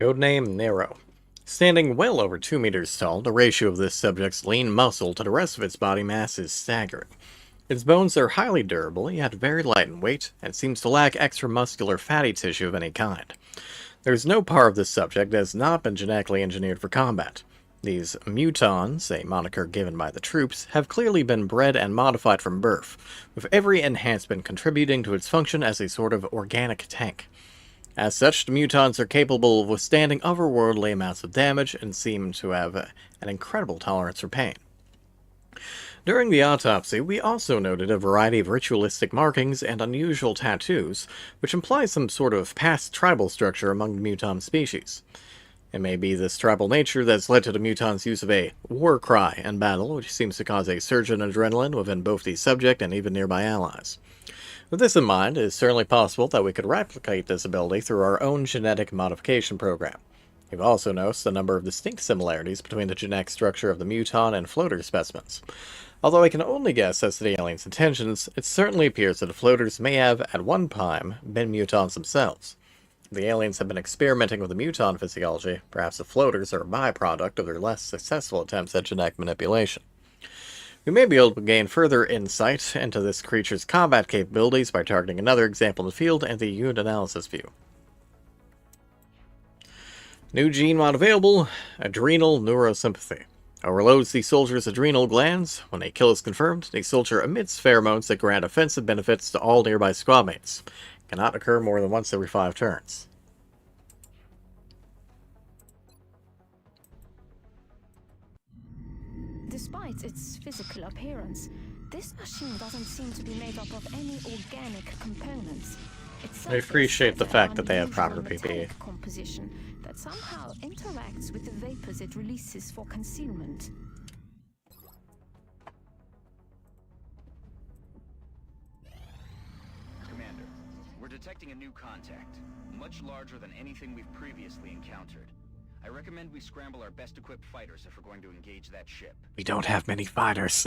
codename Nero. Standing well over 2 meters tall, the ratio of this subject's lean muscle to the rest of its body mass is staggering. Its bones are highly durable, yet very light in weight, and seems to lack extramuscular fatty tissue of any kind. There is no part of this subject that has not been genetically engineered for combat. These mutons, a moniker given by the troops, have clearly been bred and modified from birth, with every enhancement contributing to its function as a sort of organic tank. As such, the mutons are capable of withstanding otherworldly amounts of damage and seem to have an incredible tolerance for pain. During the autopsy, we also noted a variety of ritualistic markings and unusual tattoos, which imply some sort of past tribal structure among the muton species. It may be this tribal nature that's led to the mutons' use of a war cry in battle, which seems to cause a surge in adrenaline within both the subject and even nearby allies. With this in mind, it is certainly possible that we could replicate this ability through our own genetic modification program. We've also noticed a number of distinct similarities between the genetic structure of the muton and floater specimens. Although I can only guess as to the aliens' intentions, it certainly appears that the floaters may have, at one time, been mutons themselves. If the aliens have been experimenting with the muton physiology, perhaps the floaters are a byproduct of their less successful attempts at genetic manipulation. We may be able to gain further insight into this creature's combat capabilities by targeting another example in the field and the unit analysis view. New gene mod available, adrenal neurosympathy. Overloads the soldier's adrenal glands. When a kill is confirmed, the soldier emits pheromones that grant offensive benefits to all nearby squadmates. Cannot occur more than once every 5 turns. Despite its physical appearance, this machine doesn't seem to be made up of any organic components. I appreciate the fact that they have proper PPE. Composition that somehow interacts with the vapors it releases for concealment. Commander, we're detecting a new contact, much larger than anything we've previously encountered. I recommend we scramble our best-equipped fighters if we're going to engage that ship. We don't have many fighters.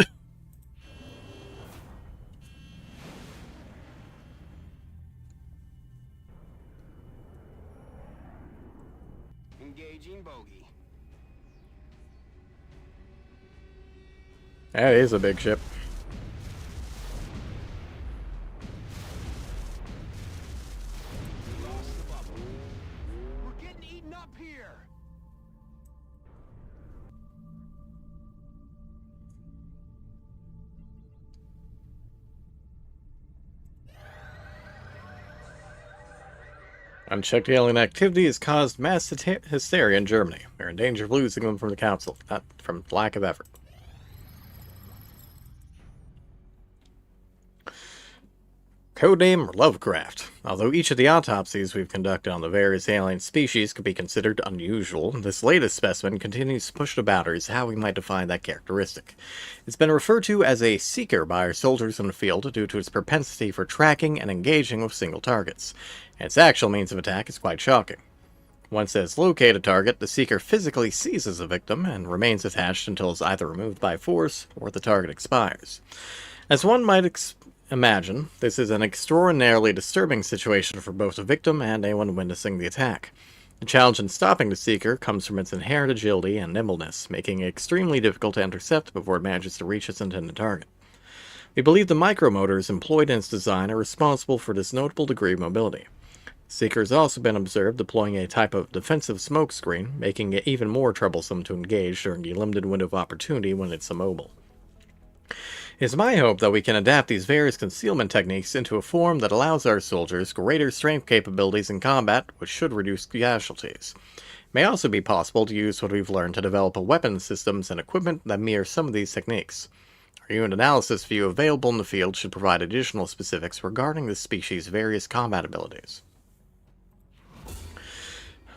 Engaging bogey. That is a big ship. We lost the bubble. We're getting eaten up here. Unchecked alien activity has caused mass hysteria in Germany. We're in danger of losing them from the Council, not from lack of effort. Codename Lovecraft. Although each of the autopsies we've conducted on the various alien species could be considered unusual, this latest specimen continues to push the boundaries how we might define that characteristic. It's been referred to as a seeker by our soldiers in the field due to its propensity for tracking and engaging with single targets. Its actual means of attack is quite shocking. Once it has located a target, the seeker physically seizes a victim and remains attached until it's either removed by force or the target expires. As one might imagine, this is an extraordinarily disturbing situation for both the victim and anyone witnessing the attack. The challenge in stopping the seeker comes from its inherent agility and nimbleness, making it extremely difficult to intercept before it manages to reach its intended target. We believe the micromotors employed in its design are responsible for this notable degree of mobility. Seeker has also been observed deploying a type of defensive smokescreen, making it even more troublesome to engage during the limited window of opportunity when it's immobile. It is my hope that we can adapt these various concealment techniques into a form that allows our soldiers greater strength capabilities in combat, which should reduce casualties. It may also be possible to use what we've learned to develop weapon systems and equipment that mirror some of these techniques. Our unit analysis view available in the field should provide additional specifics regarding this species' various combat abilities.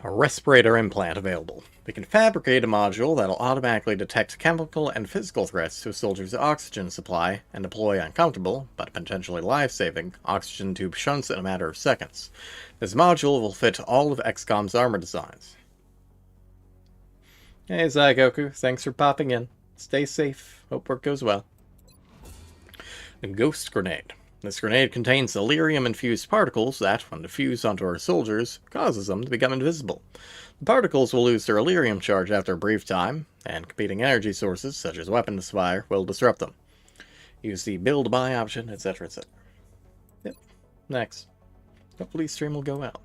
A respirator implant available. We can fabricate a module that will automatically detect chemical and physical threats to a soldier's oxygen supply and deploy uncomfortable, but potentially life-saving, oxygen tube shunts in a matter of seconds. This module will fit all of XCOM's armor designs. Hey Zygoku, thanks for popping in. Stay safe. Hope work goes well. A Ghost Grenade. This grenade contains Elerium-infused particles that, when diffused onto our soldiers, causes them to become invisible. The particles will lose their Elerium charge after a brief time, and competing energy sources, such as weapons fire, will disrupt them. Use the build buy option, etc., etc. Yep. Next. Hopefully stream will go out.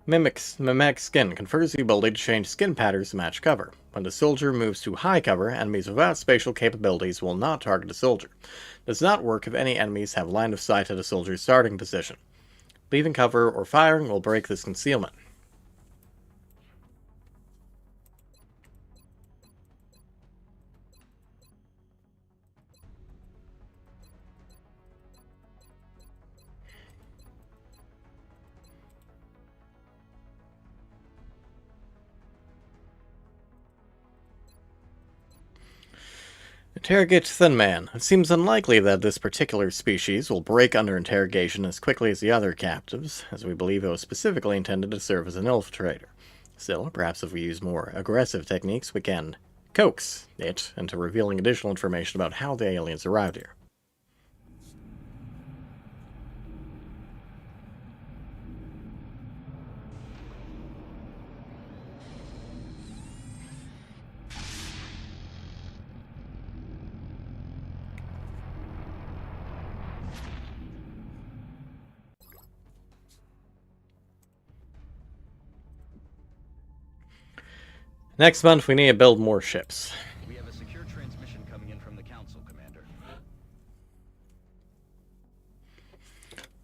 Mimic skin confers the ability to change skin patterns to match cover. When the soldier moves to high cover, enemies without spatial capabilities will not target the soldier. Does not work if any enemies have line of sight at the soldier's starting position. Leaving cover or firing will break this concealment. Interrogate Thin Man. It seems unlikely that this particular species will break under interrogation as quickly as the other captives, as we believe it was specifically intended to serve as an infiltrator. Still, perhaps if we use more aggressive techniques, we can coax it into revealing additional information about how the aliens arrived here. Next month, we need to build more ships. We have a secure transmission coming in from the Council, Commander.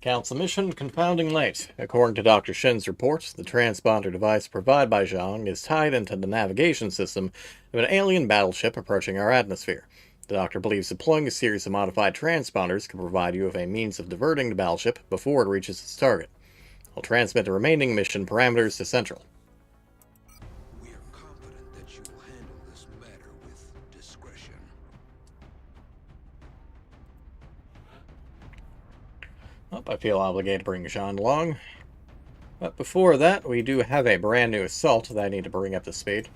Council mission, confounding late. According to Dr. Shen's report, the transponder device provided by Zhang is tied into the navigation system of an alien battleship approaching our atmosphere. The Doctor believes deploying a series of modified transponders can provide you with a means of diverting the battleship before it reaches its target. I'll transmit the remaining mission parameters to Central. We are confident that you will handle this matter with discretion. Well, I feel obligated to bring Jean along. But before that, we do have a brand new assault that I need to bring up to speed.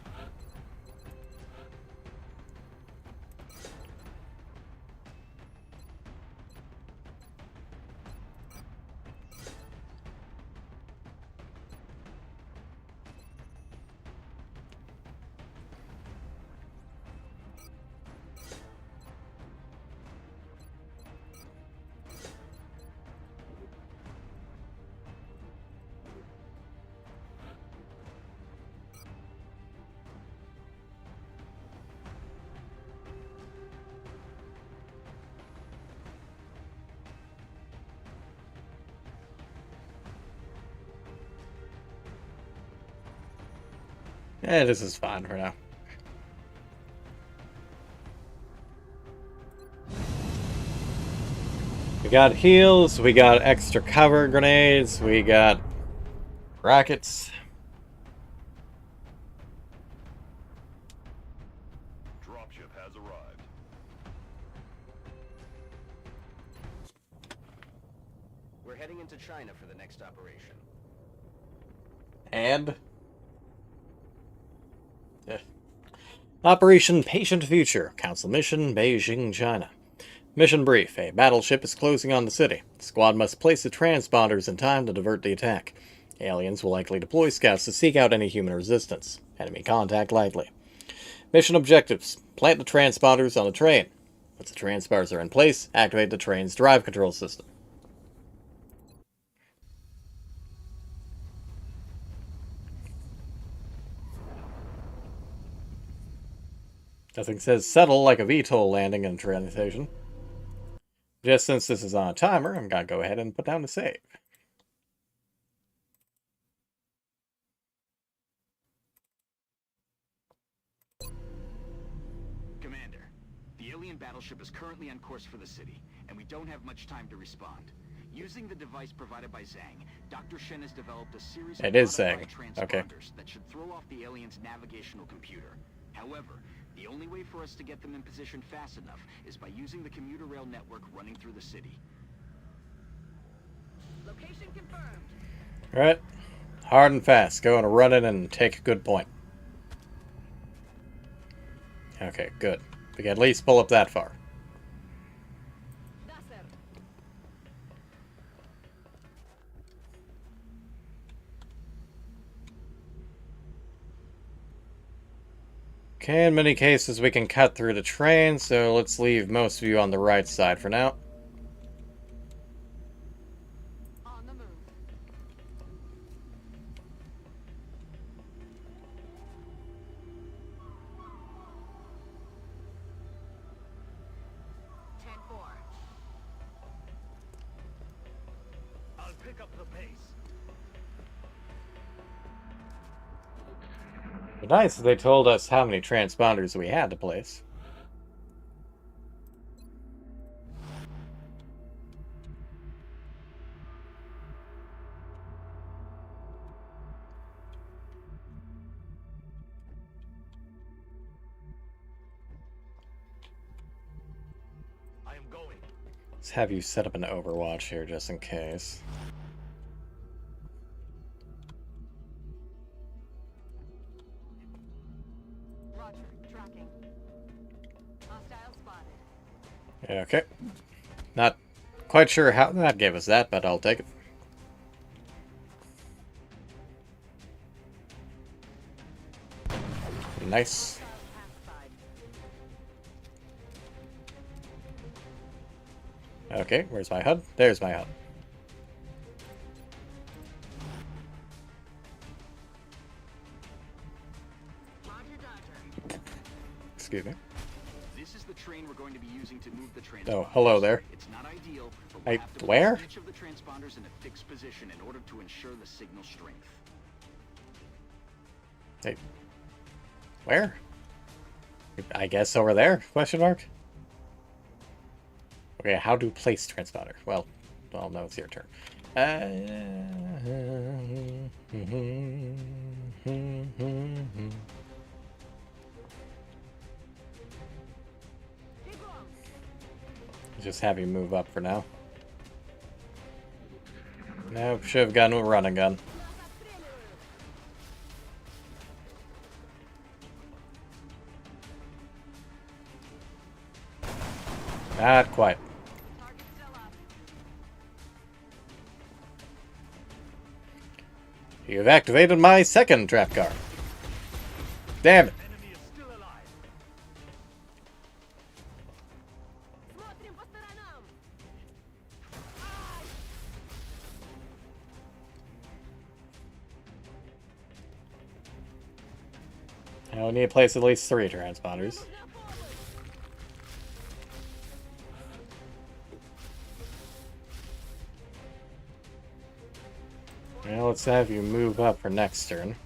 Yeah, this is fine for now. We got heals, we got extra cover grenades, we got rockets. Dropship has arrived. We're heading into China for the next operation. And Operation Patient Future, Council Mission, Beijing, China. Mission brief. A battleship is closing on the city. The squad must place the transponders in time to divert the attack. Aliens will likely deploy scouts to seek out any human resistance. Enemy contact likely. Mission objectives. Plant the transponders on the train. Once the transponders are in place, activate the train's drive control system. Nothing says settle like a VTOL landing in a train station. Just since this is on a timer, I'm going to go ahead and put down the save. Commander, the alien battleship is currently on course for the city, and we don't have much time to respond. Using the device provided by Zhang, Dr. Shen has developed a series of modified transponders that should throw off the alien's navigational computer. However, the only way for us to get them in position fast enough is by using the commuter rail network running through the city. Location confirmed. Alright. Hard and fast. Go and run it and take a good point. Okay, good. We can at least pull up that far. Okay, in many cases we can cut through the train, so let's leave most of you on the right side for now. On the move. 10-4. I'll pick up the pace. But nice that they told us how many transponders we had to place. I am going. Let's have you set up an Overwatch here just in case. Roger. Tracking. Hostile spotted. Okay. Not quite sure how that gave us that, but I'll take it. Nice. Okay, where's my HUD? There's my HUD. Excuse me. This is the train we're going to be using to move the transponders. Oh, hello there. It's not ideal, but Hey, we'll have to where? place each of the transponders in a fixed position in order to ensure the signal strength. Hey. Where? I guess over there? Question mark? Okay, how to place transponder? Well, no, it's your turn. Just have you move up for now. Nope, should have gotten a running gun. Not quite. Target still up. You've activated my second trap car. Damn it. Enemy is still alive. Смотрим по сторонам. I need to place at least 3 transponders. Well, let's have you move up for next turn.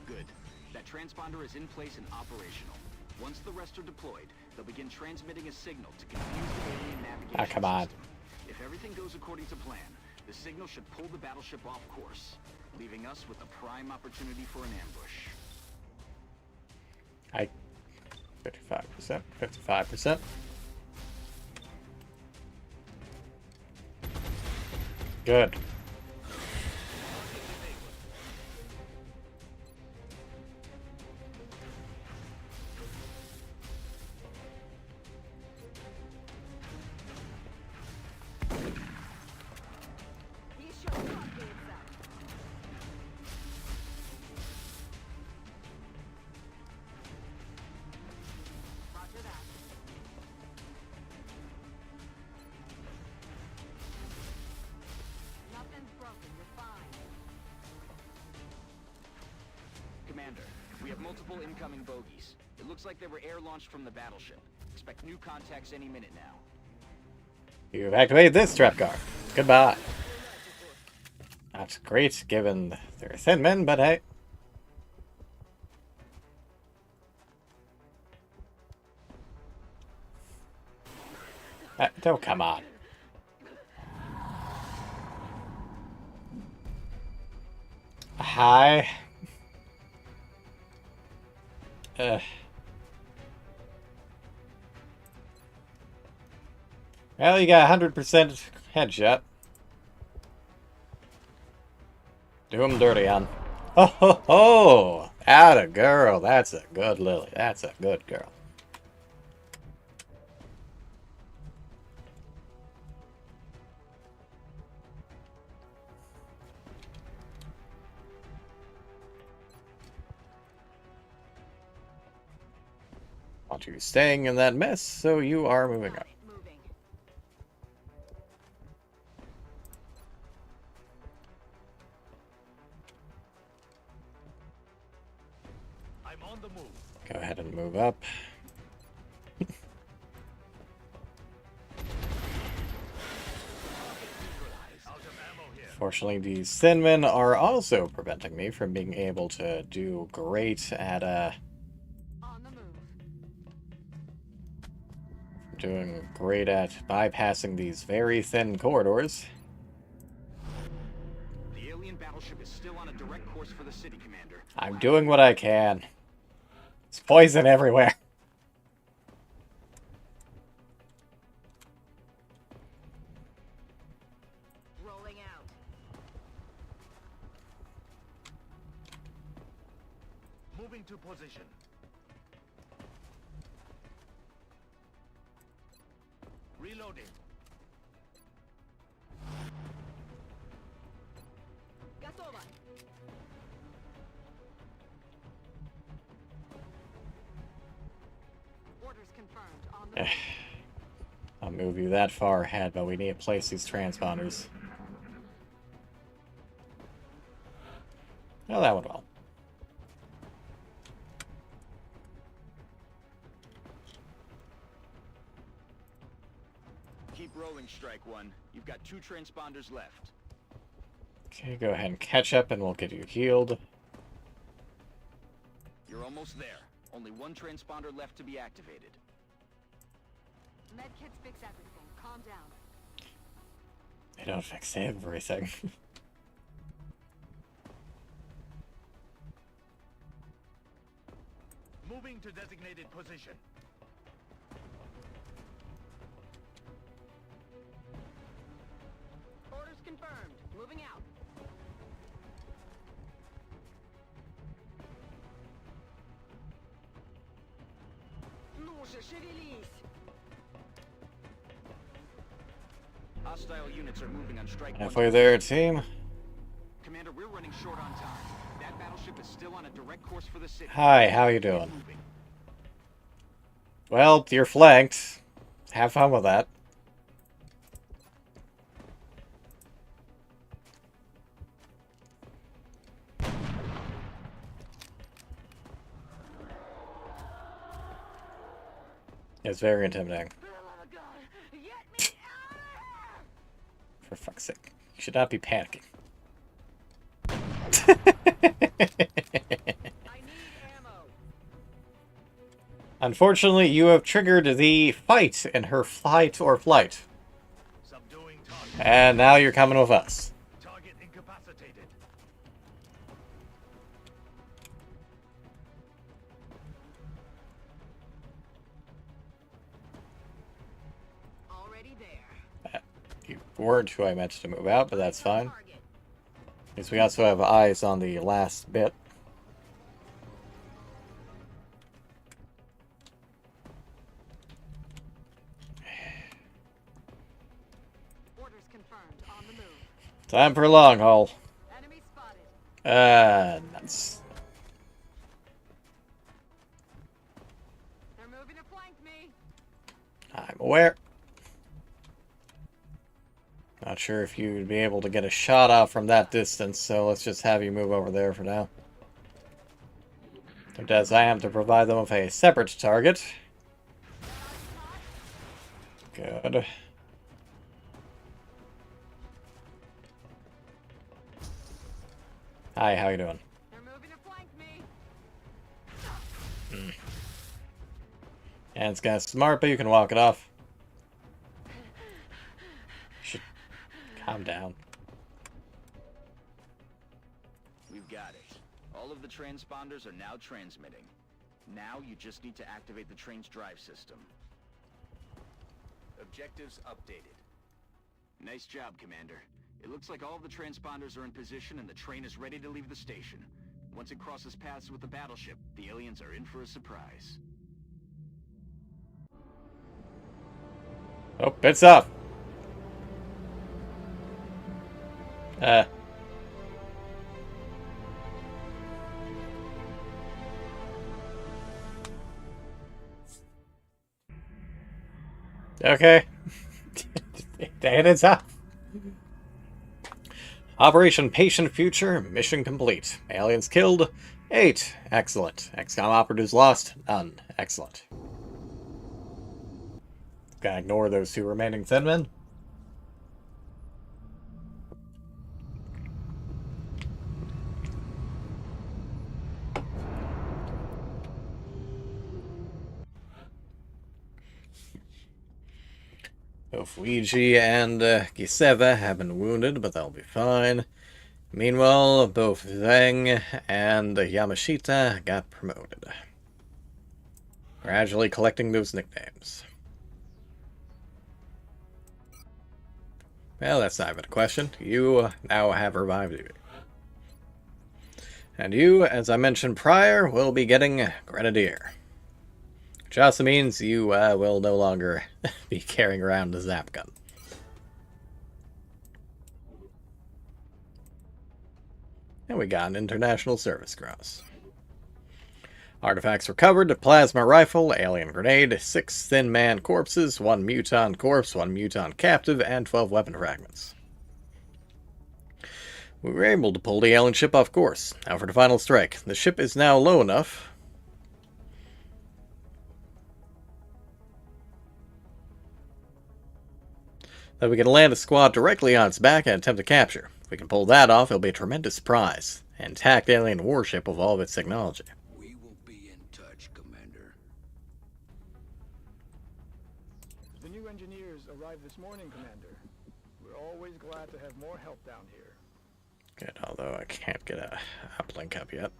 Good. That transponder is in place and operational. Once the rest are deployed, they'll begin transmitting a signal to confuse the alien navigation come on. system. If everything goes according to plan, the signal should pull the battleship off course, leaving us with a prime opportunity for an ambush. 55%, 55%. Good. Еще трогается. Roger that. Nothing's broken. You're fine. Commander, we have multiple incoming bogies. It looks like they were air-launched from the battleship. Expect new contacts any minute now. You've activated this trap car. Goodbye. That's great, given they're thin men, but hey. Oh, come on. Hi. Well, you got 100% headshot. Do him dirty, on. Oh ho ho! Atta girl. That's a good Lily. That's a good girl. want you staying in that mess, so you are moving up. I'm on the move. Go ahead and move up. Fortunately, these thin men are also preventing me from being able to do great at, doing great at bypassing these very thin corridors. The alien battleship is still on a direct course for the city, Commander. I'm doing what I can. There's poison everywhere. Rolling out. Moving to position. Reloading. Готово. Orders confirmed. On the move. I'll move you that far ahead, but we need to place these transponders. Oh, that went well. Keep rolling, Strike One. You've got 2 transponders left. Okay, go ahead and catch up and we'll get you healed. You're almost there. Only 1 transponder left to be activated. Medkits fix everything. Calm down. They don't fix everything. Moving to designated position. Orders confirmed. Moving out. Ну же, шевелись! Hostile units are moving on Strike One. Halfway there, team. Commander, we're running short on time. That battleship is still on a direct course for the city. Hi, how you doing? Well, you're flanked. Have fun with that. It's very intimidating. For fuck's sake. You should not be panicking. Unfortunately, you have triggered the fight in her fight or flight. Subduing target. And now you're coming with us. Target incapacitated. Already there. You weren't who I meant to move out, but that's fine. Because we also have eyes on the last bit. Orders confirmed. On the move. Time for a long haul. Enemy spotted. Nuts. They're moving to flank me. I'm aware. Not sure if you'd be able to get a shot off from that distance, so let's just have you move over there for now. And as I am to provide them with a separate target. Good. Hi, how you doing? They're moving to flank me. And it's kind of smart, but you can walk it off. Should calm down. We've got it. All of the transponders are now transmitting. Now you just need to activate the train's drive system. Objectives updated. Nice job, Commander. It looks like all of the transponders are in position and the train is ready to leave the station. Once it crosses paths with the battleship, the aliens are in for a surprise. Oh, it's off. Okay. And it's up. Operation Patient Future, mission complete. Aliens killed, 8. Excellent. XCOM operatives lost, none. Excellent. Gotta ignore those 2 remaining Thin Men. Both Luigi and Giseva have been wounded, but they'll be fine. Meanwhile, both Zheng and Yamashita got promoted. Gradually collecting those nicknames. Well, that's not even a question. You now have revived duty. And you, as I mentioned prior, will be getting Grenadier. Which also means you will no longer be carrying around the zap gun. And we got an International Service Cross. Artifacts recovered, a plasma rifle, alien grenade, 6 Thin Man corpses, 1 Muton corpse, 1 Muton captive, and 12 weapon fragments. We were able to pull the alien ship off course. Now for the final strike. The ship is now low enough that we can land a squad directly on its back and attempt to capture. If we can pull that off, it'll be a tremendous prize. An intact alien warship with all of its technology. We will be in touch, Commander. The new engineers arrived this morning, Commander. We're always glad to have more help down here. Good, although I can't get a uplink up yet.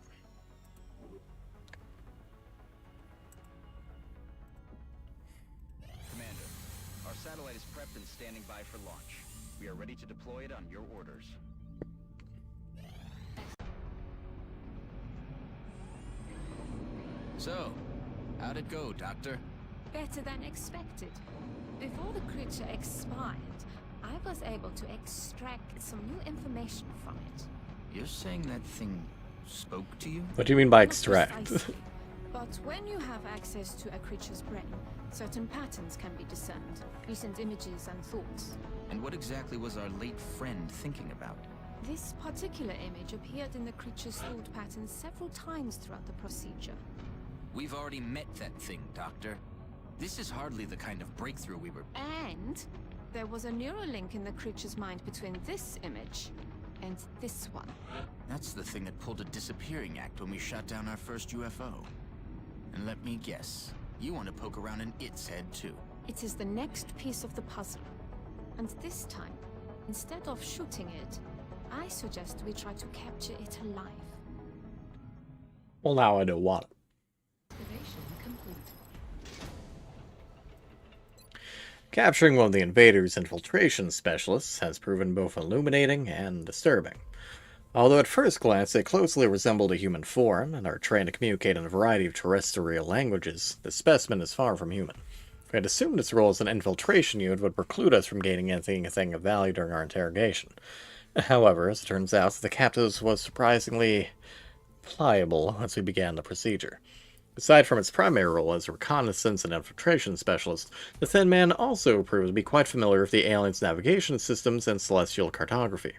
Commander, our satellite is prepped and standing by for launch. We are ready to deploy it on your orders. So, how'd it go, Doctor? Better than expected. Before the creature expired, I was able to extract some new information from it. You're saying that thing spoke to you? What do you mean by Not extract? precisely, but when you have access to a creature's brain, certain patterns can be discerned, recent images and thoughts. And what exactly was our late friend thinking about? This particular image appeared in the creature's thought patterns several times throughout the procedure. We've already met that thing, Doctor. This is hardly the kind of breakthrough we were... And there was a neural link in the creature's mind between this image and this one. That's the thing that pulled a disappearing act when we shot down our first UFO. And let me guess, you want to poke around in its head too. It is the next piece of the puzzle. And this time, instead of shooting it, I suggest we try to capture it alive. Well, now I don't want it. Activation complete. Capturing one of the invader's infiltration specialists has proven both illuminating and disturbing. Although at first glance they closely resembled a human form and are trained to communicate in a variety of terrestrial languages, the specimen is far from human. We had assumed its role as an infiltration unit would preclude us from gaining anything of value during our interrogation. However, as it turns out, the captive was surprisingly pliable once we began the procedure. Aside from its primary role as a reconnaissance and infiltration specialist, the Thin Man also proved to be quite familiar with the aliens' navigation systems and celestial cartography.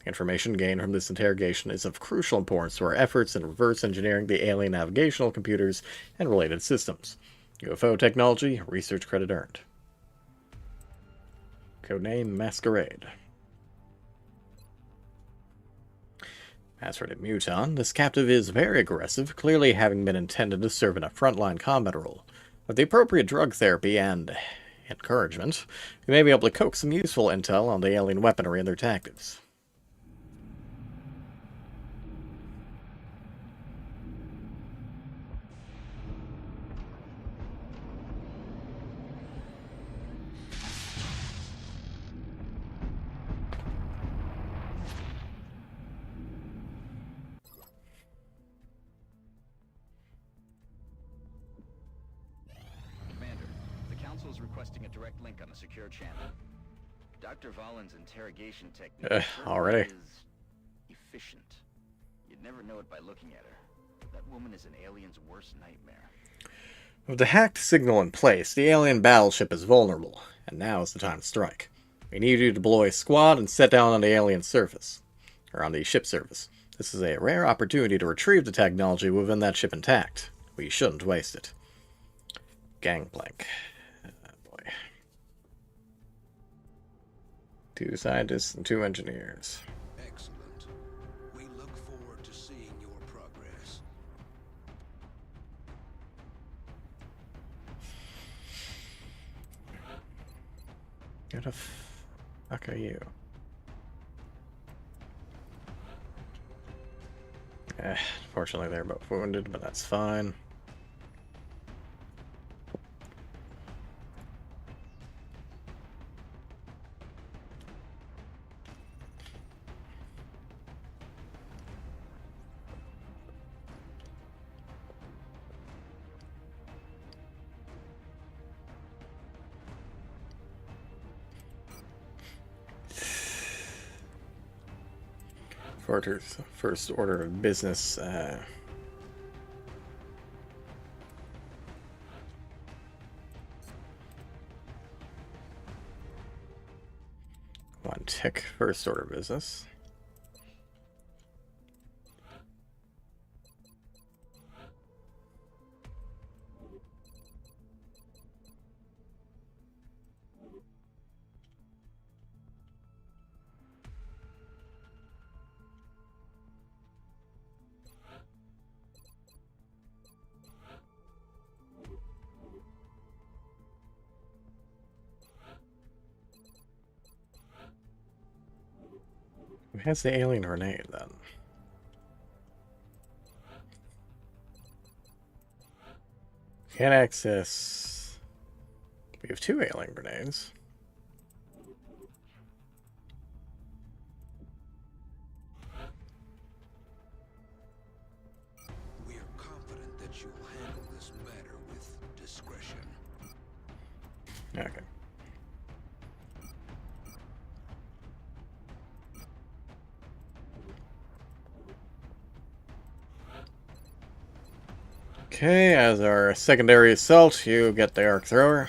Information gained from this interrogation is of crucial importance to our efforts in reverse engineering the alien navigational computers and related systems. UFO technology, research credit earned. Codename Masquerade. As for the Muton, this captive is very aggressive, clearly having been intended to serve in a frontline combat role. With the appropriate drug therapy and encouragement, we may be able to coax some useful intel on the alien weaponry and their tactics. Requesting a direct link on a secure channel. Dr. Valen's interrogation technique already is efficient. You'd never know it by looking at her. That woman is an alien's worst nightmare. With the hacked signal in place, the alien battleship is vulnerable, and now is the time to strike. We need you to deploy a squad and set down on the alien surface, or on the ship surface. This is a rare opportunity to retrieve the technology within that ship intact. We shouldn't waste it. Gangplank. Boy. 2 scientists and 2 engineers. Excellent. We look forward to seeing your progress. Who the fuck are you? Fortunately they're both wounded, but that's fine. First order of business. One tick. First order of business. Who has the alien grenade then? Can't access. We have 2 alien grenades. We are confident that you'll handle this matter with discretion. Okay. Okay, as our secondary assault, you get the arc thrower.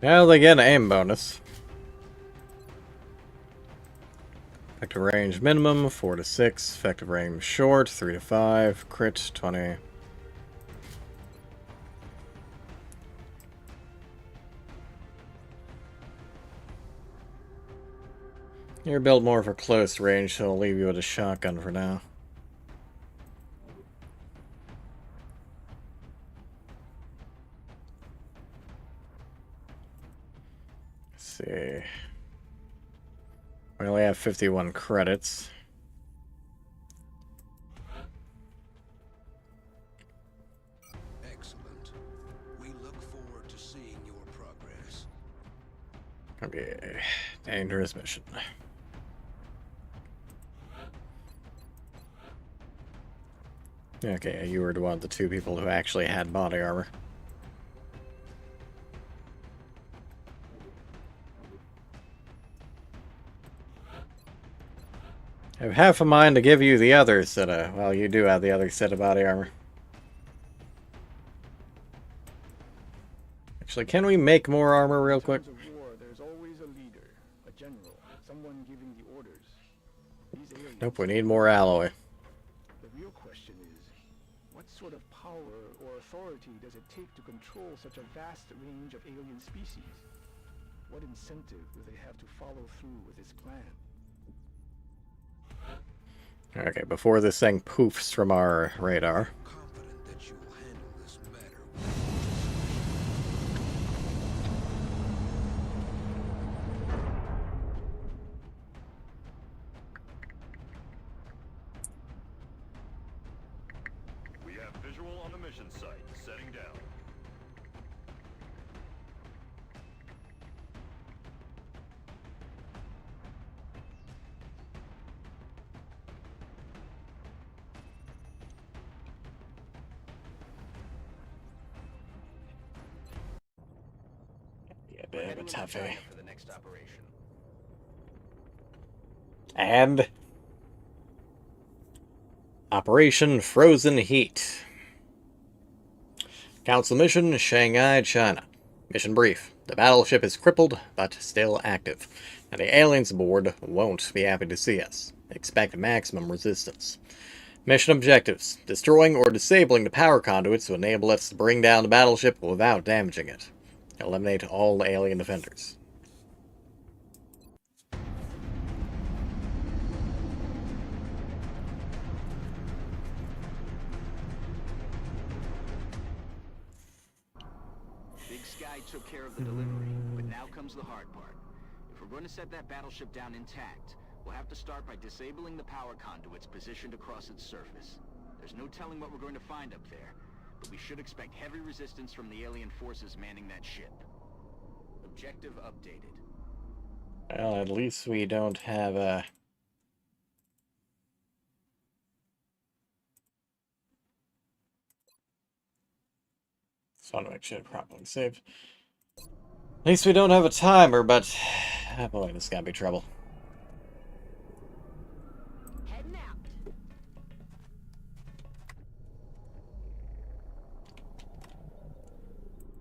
Now they get an aim bonus. Effective range minimum 4 to 6. Effective range short 3 to 5. Crit 20. You're built more for close range, so I'll leave you with a shotgun for now. See. We only have 51 credits. Excellent. We look forward to seeing your progress. Okay. Dangerous mission. Okay, you were one of the 2 people who actually had body armor. I have half a mind to give you the other set of... Well, you do have the other set of body armor. Actually, can we make more armor real quick? In times of war, there's always a leader, a general, someone giving the orders. These aliens, Nope, we need more alloy. the real question is, what sort of power or authority does it take to control such a vast range of alien species? What incentive do they have to follow through with this plan? Okay, before this thing poofs from our radar. Confident that you'll handle this matter. We have visual on the mission site. Setting down. Toughie. For the next operation. And Operation Frozen Heat. Council mission, Shanghai, China. Mission brief. The battleship is crippled, but still active, and the aliens aboard won't be happy to see us. Expect maximum resistance. Mission objectives. Destroying or disabling the power conduits to enable us to bring down the battleship without damaging it. Eliminate all alien defenders. Big Sky took care of the delivery, but now comes the hard part. If we're going to set that battleship down intact, we'll have to start by disabling the power conduits positioned across its surface. There's no telling what we're going to find up there, but we should expect heavy resistance from the alien forces manning that ship. Objective updated. Well, at least we don't have a... Just want to make sure it's properly saved. At least we don't have a timer, but... Oh boy, this is gonna be trouble. Heading out.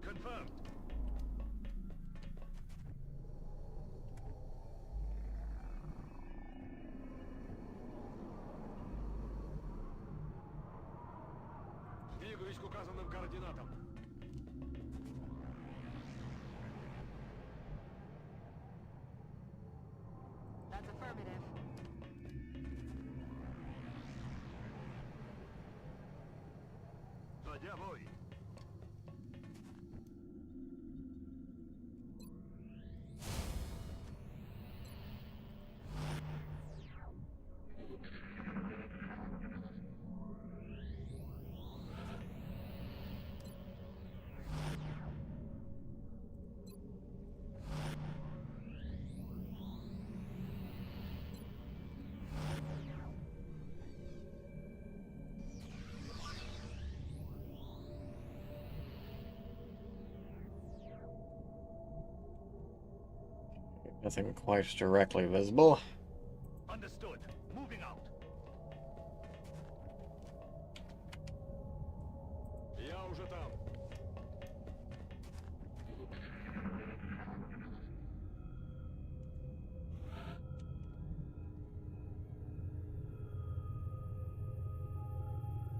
Confirmed. Двигаюсь к указанным координатам. That's affirmative. Надя бой. Nothing quite directly visible. Understood. Moving out. Я уже там.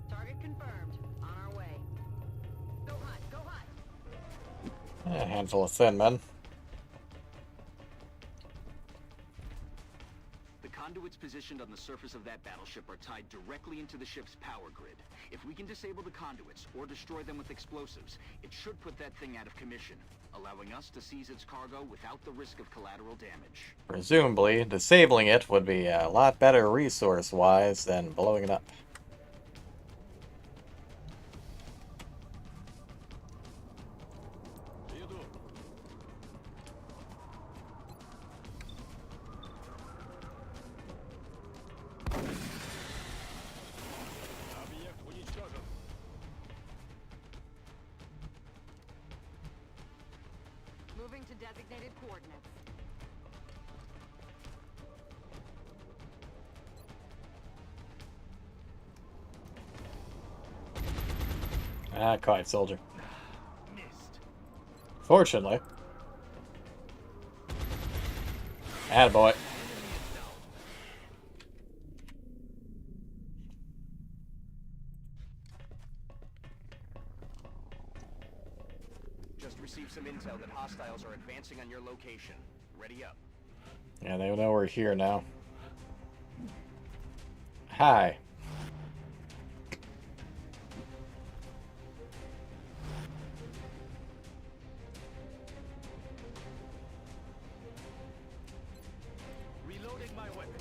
Target confirmed. On our way. Go hot, go hot. A handful of thin men. The conduits positioned on the surface of that battleship are tied directly into the ship's power grid. If we can disable the conduits or destroy them with explosives, it should put that thing out of commission, allowing us to seize its cargo without the risk of collateral damage. Presumably, disabling it would be a lot better resource-wise than blowing it up. Иду. Объект уничтожен. Moving to designated coordinates. Ah, quiet soldier. Missed. Fortunately. Attaboy. Just received some intel that hostiles are advancing on your location. Ready up. Yeah, they know we're here now. Hi. Reloading my weapon.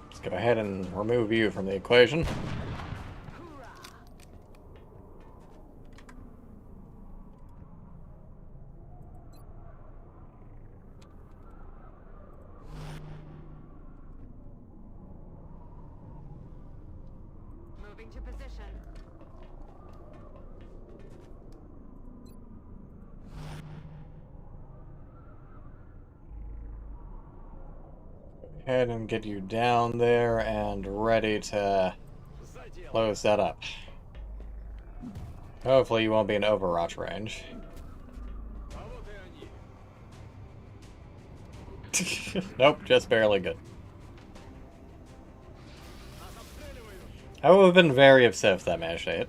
Let's go ahead and remove you from the equation. Moving to position. ahead and get you down there and ready to close that up. Hopefully you won't be in Overwatch range. Nope, just barely good. I would have been very upset if that managed to hit.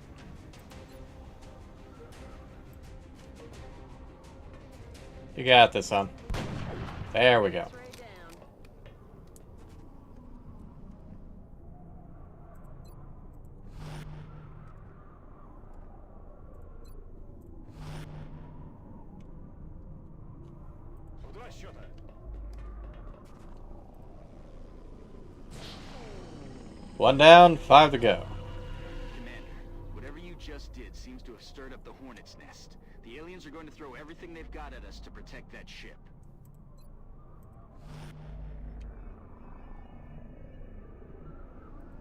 You got this, son. There we go. One down, 5 to go. Commander, whatever you just did seems to have stirred up the Hornet's nest. The aliens are going to throw everything they've got at us to protect that ship.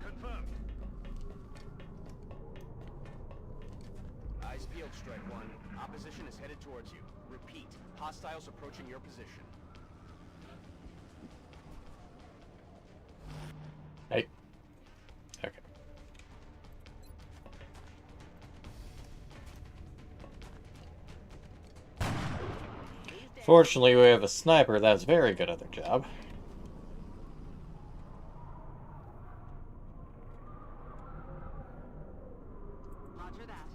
Confirmed. Eyes peeled, Strike One. Opposition is headed towards you. Repeat, hostiles approaching your position. Hey. Okay. Fortunately, we have a sniper that's very good at their job. Roger that.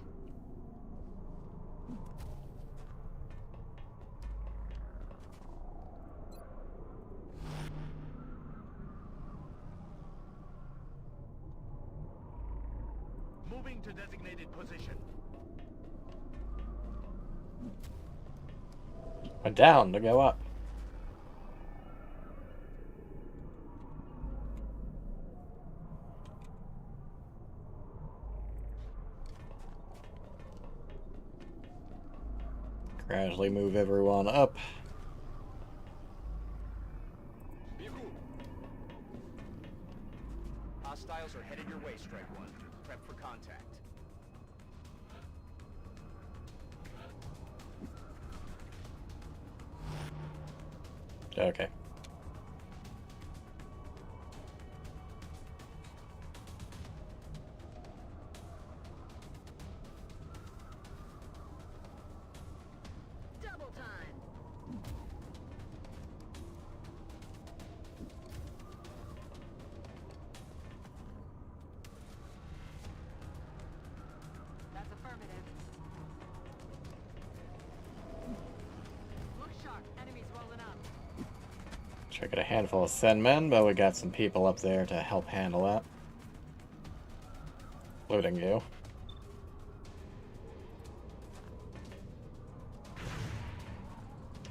Moving to designated position. Went down to go up. Gradually move everyone up. Hostiles are headed your way, Strike One. Prep for contact. Okay. Double time. That's affirmative. Look sharp. Enemies rolling up. Try to get a handful of Sen men, but we got some people up there to help handle that. Including you.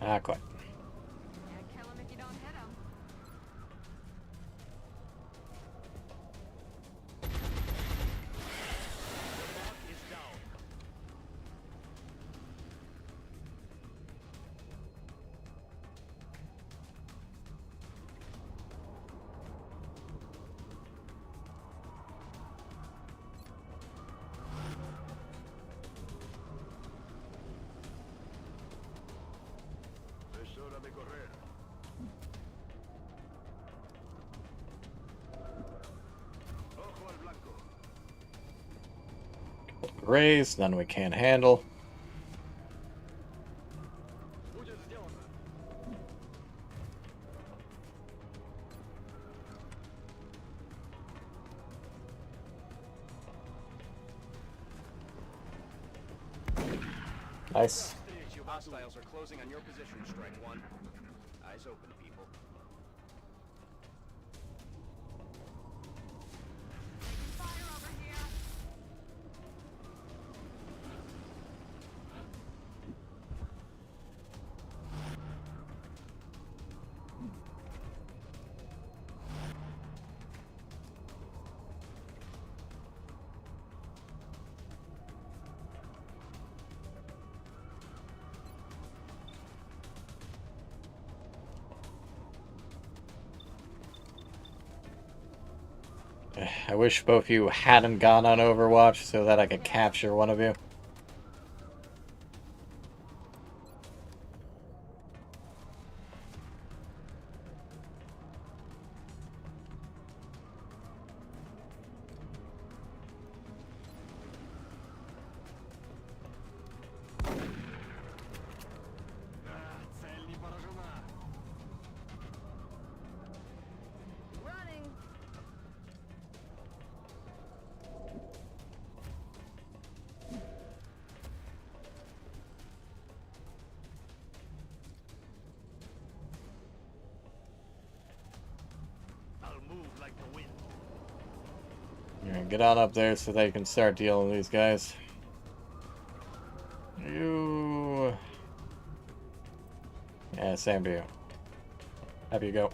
Not quite. Can't kill 'em if you don't hit 'em. Is down. Es hora de correr. Ojo al blanco. Raise, none we can't handle. Будет сделано. Nice. Hostiles are closing on your position, Strike One. Eyes open, people. Fire over here. I wish both of you hadn't gone on Overwatch so that I could capture one of you. get on up there so they can start dealing with these guys. You... Yeah, same to you. Have you go.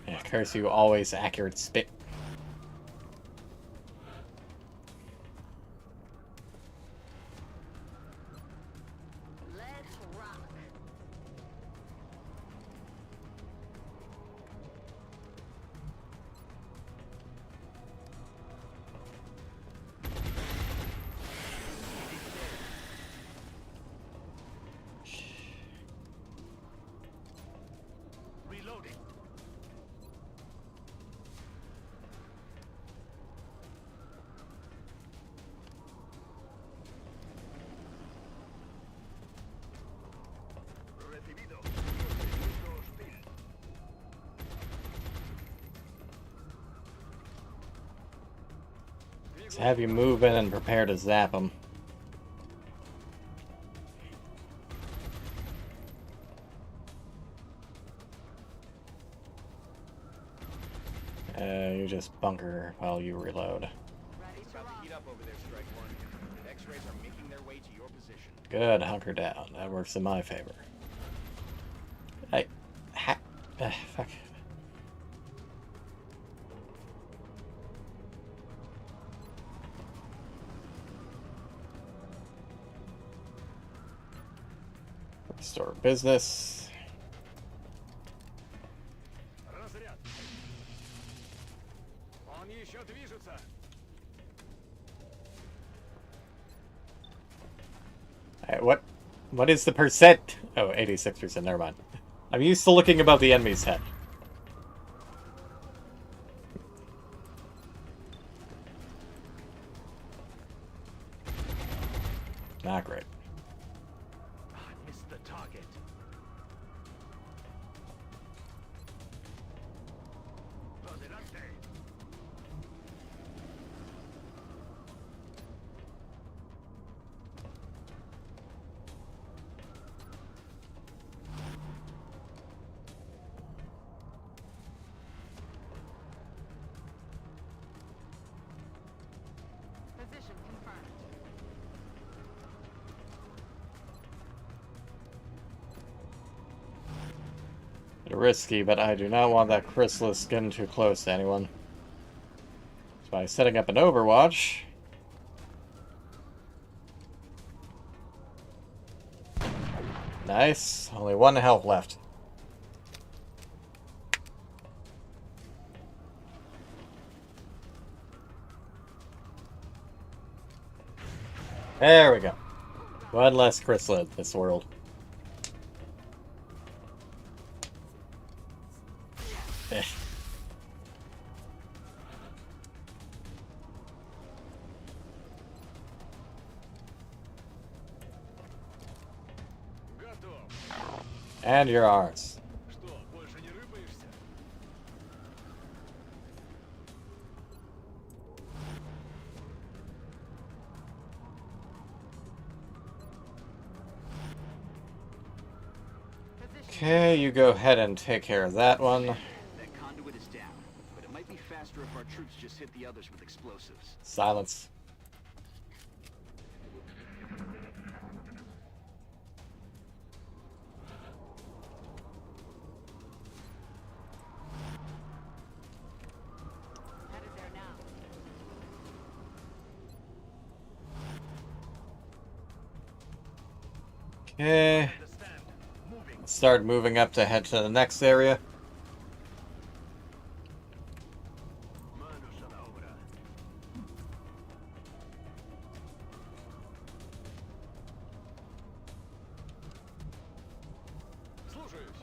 Yeah, curse you, always accurate spit. Let's rock. Reloading. Recibido. Let's have you move in and prepare to zap them. You just bunker while you reload. Ready It's to about to rock. heat up over there, Strike One. X-rays are making their way to your position. Good, hunker down. That works in my favor. Hey, fuck. Restore business. Разряд. Он еще движется. Alright, what is the percent? Oh, 86%, never mind. I'm used to looking above the enemy's head. Not great. I missed the target. Adelante. Position confirmed. Risky, but I do not want that chrysalis getting too close to anyone. So by setting up an overwatch... Nice. Only one health left. There we go. One less chrysalid this world. Eh. Готов. And you're ours. Что, больше не рыпаешься? Okay, you go ahead and take care of that one. That conduit is down, but it might be faster if our troops just hit the others with explosives. Silence. Headed there now. Okay. Understand. Moving. Start moving up to head to the next area. Manos a la obra. Слушаюсь.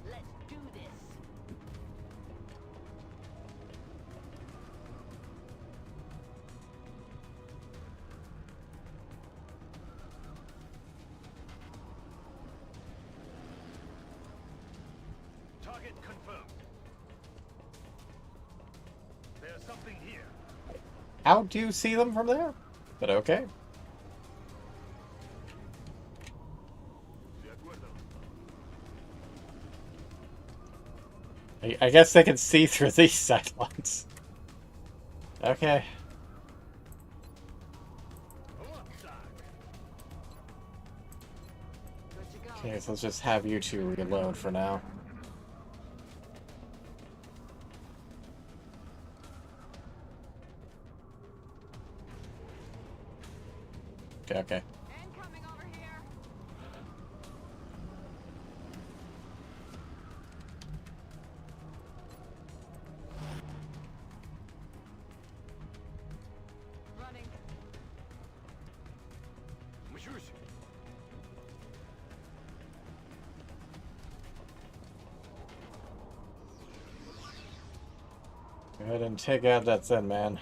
Let's do this. something here. How do you see them from there? But okay. I guess they can see through these sightlines. Okay. Okay, so let's just have you two reload for now. Okay. Incoming over here. Running. Go ahead and take out that Thin Man.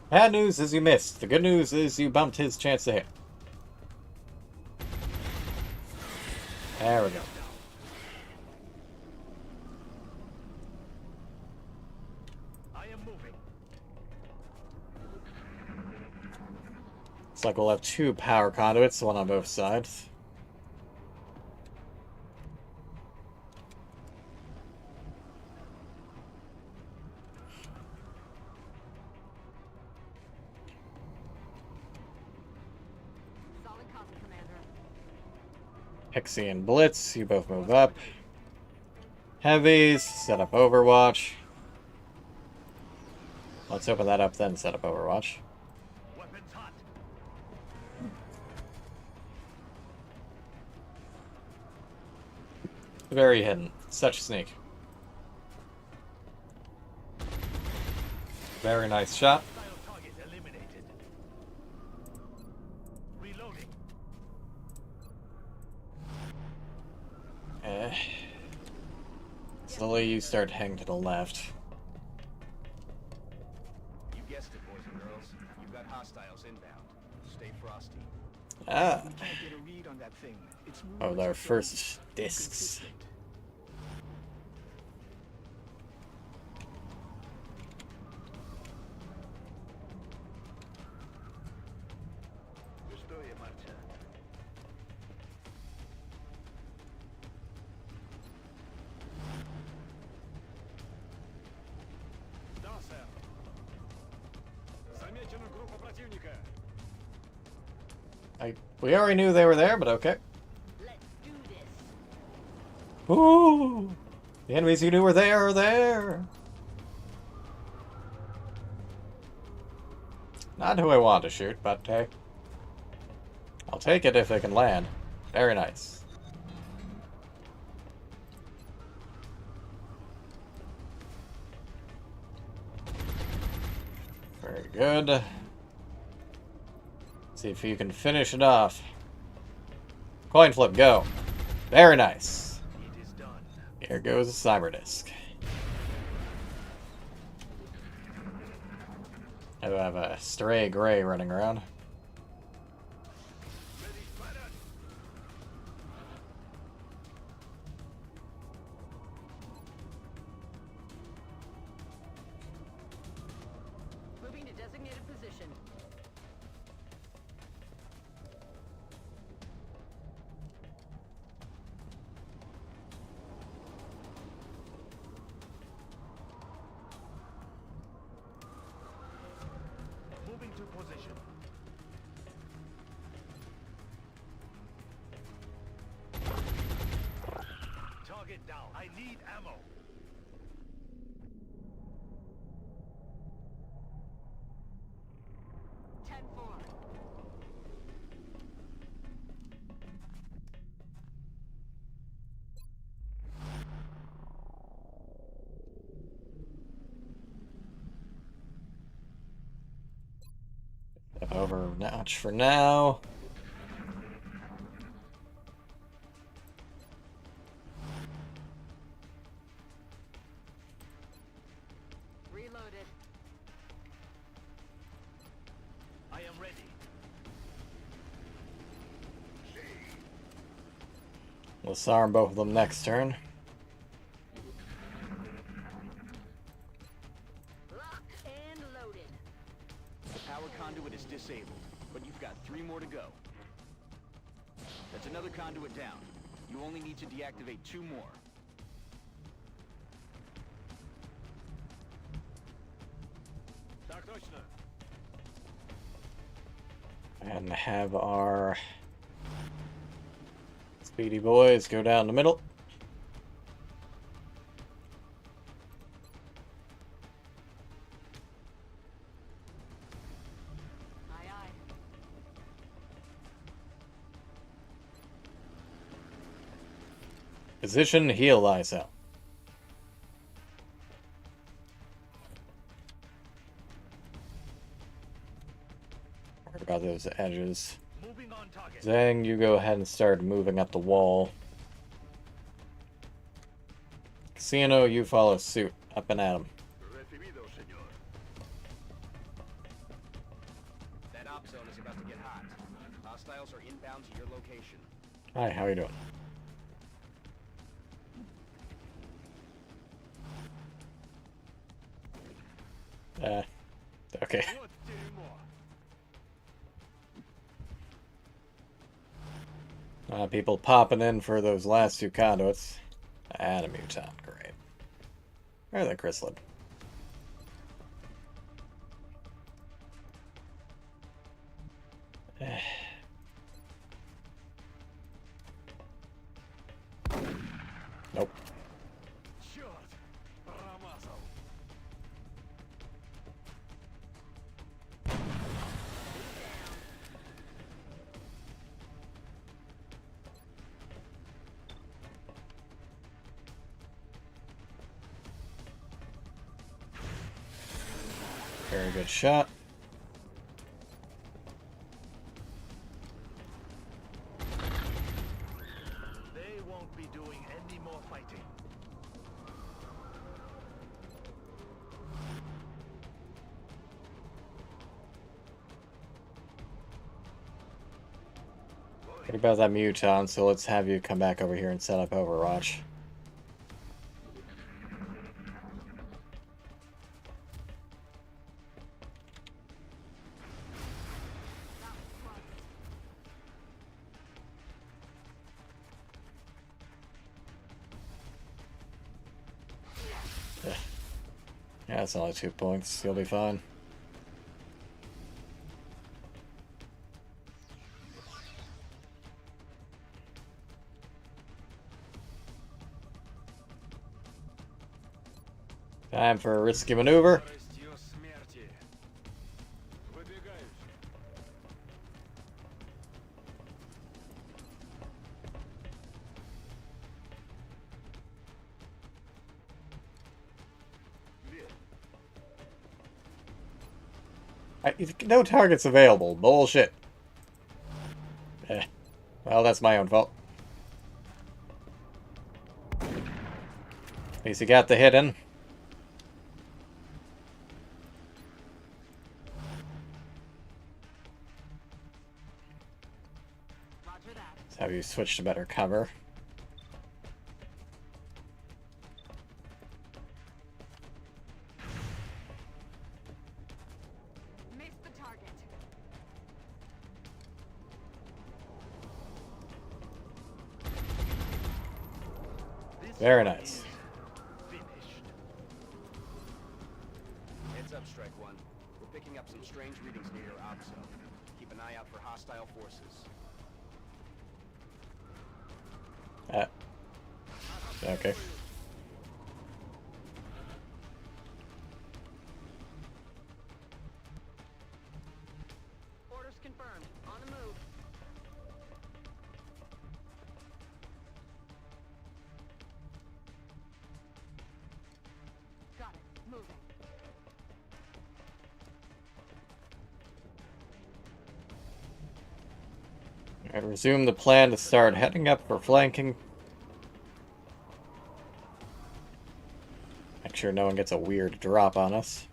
Bad news is you missed. The good news is you bumped his chance to hit. There we go. I am moving. Looks like we'll have two power conduits, one on both sides. Solid copy, Commander. Pixie and Blitz, you both move up. Heavies, set up Overwatch. Let's open that up, then set up Overwatch. Weapons hot. Very hidden. Such a sneak. Very nice shot. Hostile target eliminated. Reloading. Slowly you start heading to the left. You guessed it, boys and girls. You've got hostiles inbound. Stay frosty. Ah. We can't get a read on that thing. Its Oh, movements their are first very discs. inconsistent. We already knew they were there, but okay. Let's do this. Ooh! The enemies you knew were there are there! Not who I want to shoot, but hey. I'll take it if they can land. Very nice. Very good. See if you can finish it off. Coin flip, go. Very nice. It is done. Here goes a Cyberdisk. I have a stray gray running around. Moving to designated position. Moving to position. Target down. I need ammo. Overwatch for now. Reloaded. I am ready. Let's arm both of them next turn. Locked and loaded. The power conduit is disabled, but you've got 3 more to go. That's another conduit down. You only need to deactivate 2 more. And have our speedy boys go down the middle. Aye, aye. Position, heal thyself. Worried about those edges. Zhang, you go ahead and start moving up the wall. Casino, you follow suit. Up and at him. That op zone is about to get hot. Hostiles are inbound to your location. Hi, how you doing? Okay. People popping in for those last 2 conduits. And a mutant, great. Or the chrysalid. Nope. Very good shot. They won't be doing any more fighting. What about that mutant? So let's have you come back over here and set up Overwatch. Yeah, it's only 2 points. You'll be fine. Time for a risky maneuver. No targets available. Bullshit. Well, that's my own fault. At least he got the hit in. Let's have you switch to better cover. Very nice. Heads up, Strike One. We're picking up some strange readings near your op zone. Keep an eye out for hostile forces. Okay. Orders confirmed. On the move. Got it. Moving. Alright, resume the plan to start heading up for flanking. Make sure no one gets a weird drop on us.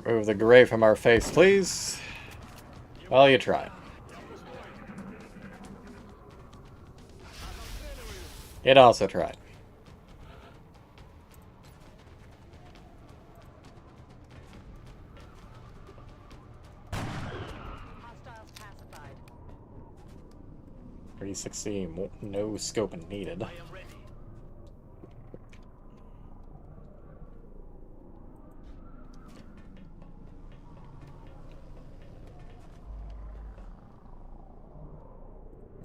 Remove the gray from our face, please. Well, you tried. It also tried. Hostiles pacified. 360, no scoping needed.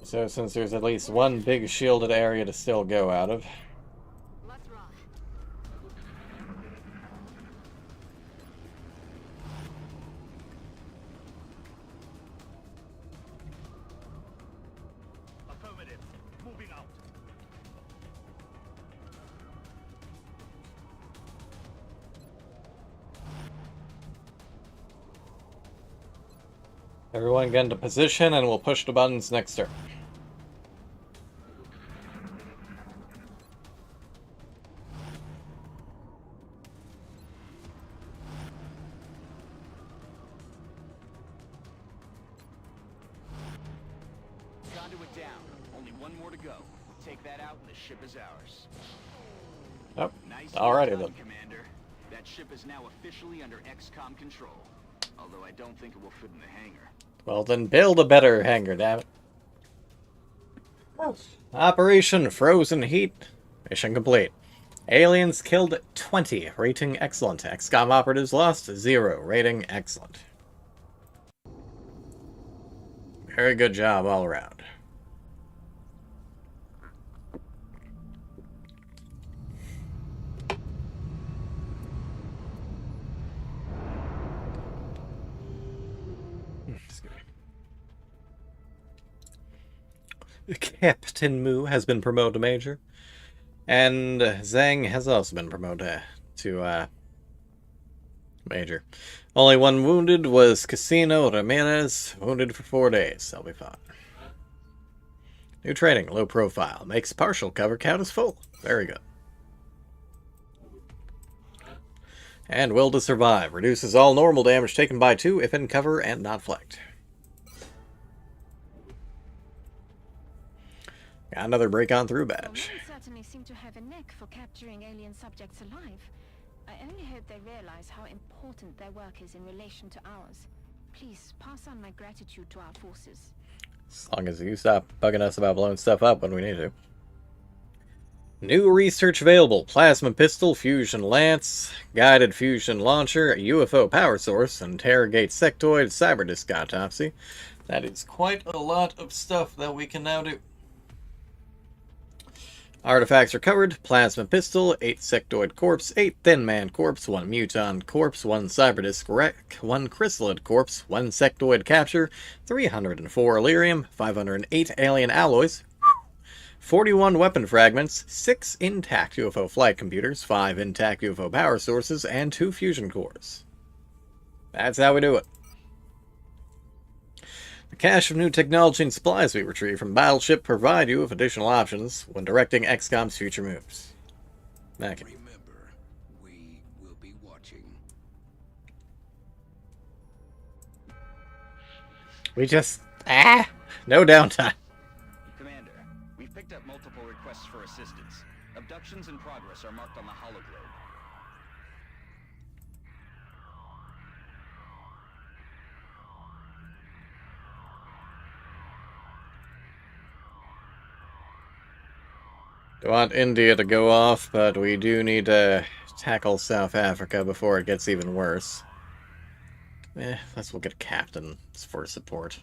So since there's at least one big shielded area to still go out of. Let's rock. Affirmative. Moving out. Everyone get into position and we'll push the buttons next turn. Conduit down. Only one more to go. Take that out and the ship is ours. Yep. Nice Alrighty done, then. Commander. That ship is now officially under XCOM control. Although I don't think it will fit in the hangar. Well then build a better hangar, damn it. Operation Frozen Heat. Mission complete. Aliens killed 20. Rating excellent. XCOM operatives lost 0. Rating excellent. Very good job all around. Captain Mu has been promoted to Major. And Zhang has also been promoted to Major. Only one wounded was Casino Ramirez, wounded for 4 days. They'll be fine. New training, low profile. Makes partial cover count as full. Very good. And will to survive. Reduces all normal damage taken by 2 if in cover and not flanked. Got another break on through badge. Well, men certainly seem to have a knack for capturing alien subjects alive. I only hope they realize how important their work is in relation to ours. Please pass on my gratitude to our forces. As long as you stop bugging us about blowing stuff up when we need to. New research available. Plasma pistol, fusion lance, guided fusion launcher, UFO power source, interrogate sectoid, cyber disk autopsy. That is quite a lot of stuff that we can now do. Artifacts recovered. Plasma pistol, 8 sectoid corpse, 8 thin man corpse, 1 muton corpse, 1 cyberdisk wreck, 1 chrysalid corpse, 1 sectoid capture, 304 Illyrium, 508 alien alloys, 41 weapon fragments, 6 intact UFO flight computers, 5 intact UFO power sources, and 2 fusion cores. That's how we do it. The cache of new technology and supplies we retrieve from Battleship provide you with additional options when directing XCOM's future moves. Thank you. Remember, we will be watching. We just... no downtime. Commander, we've picked up multiple requests for assistance. Abductions in progress are marked on the hologlobe. I want India to go off, but we do need to tackle South Africa before it gets even worse. Let's look at Captain for support.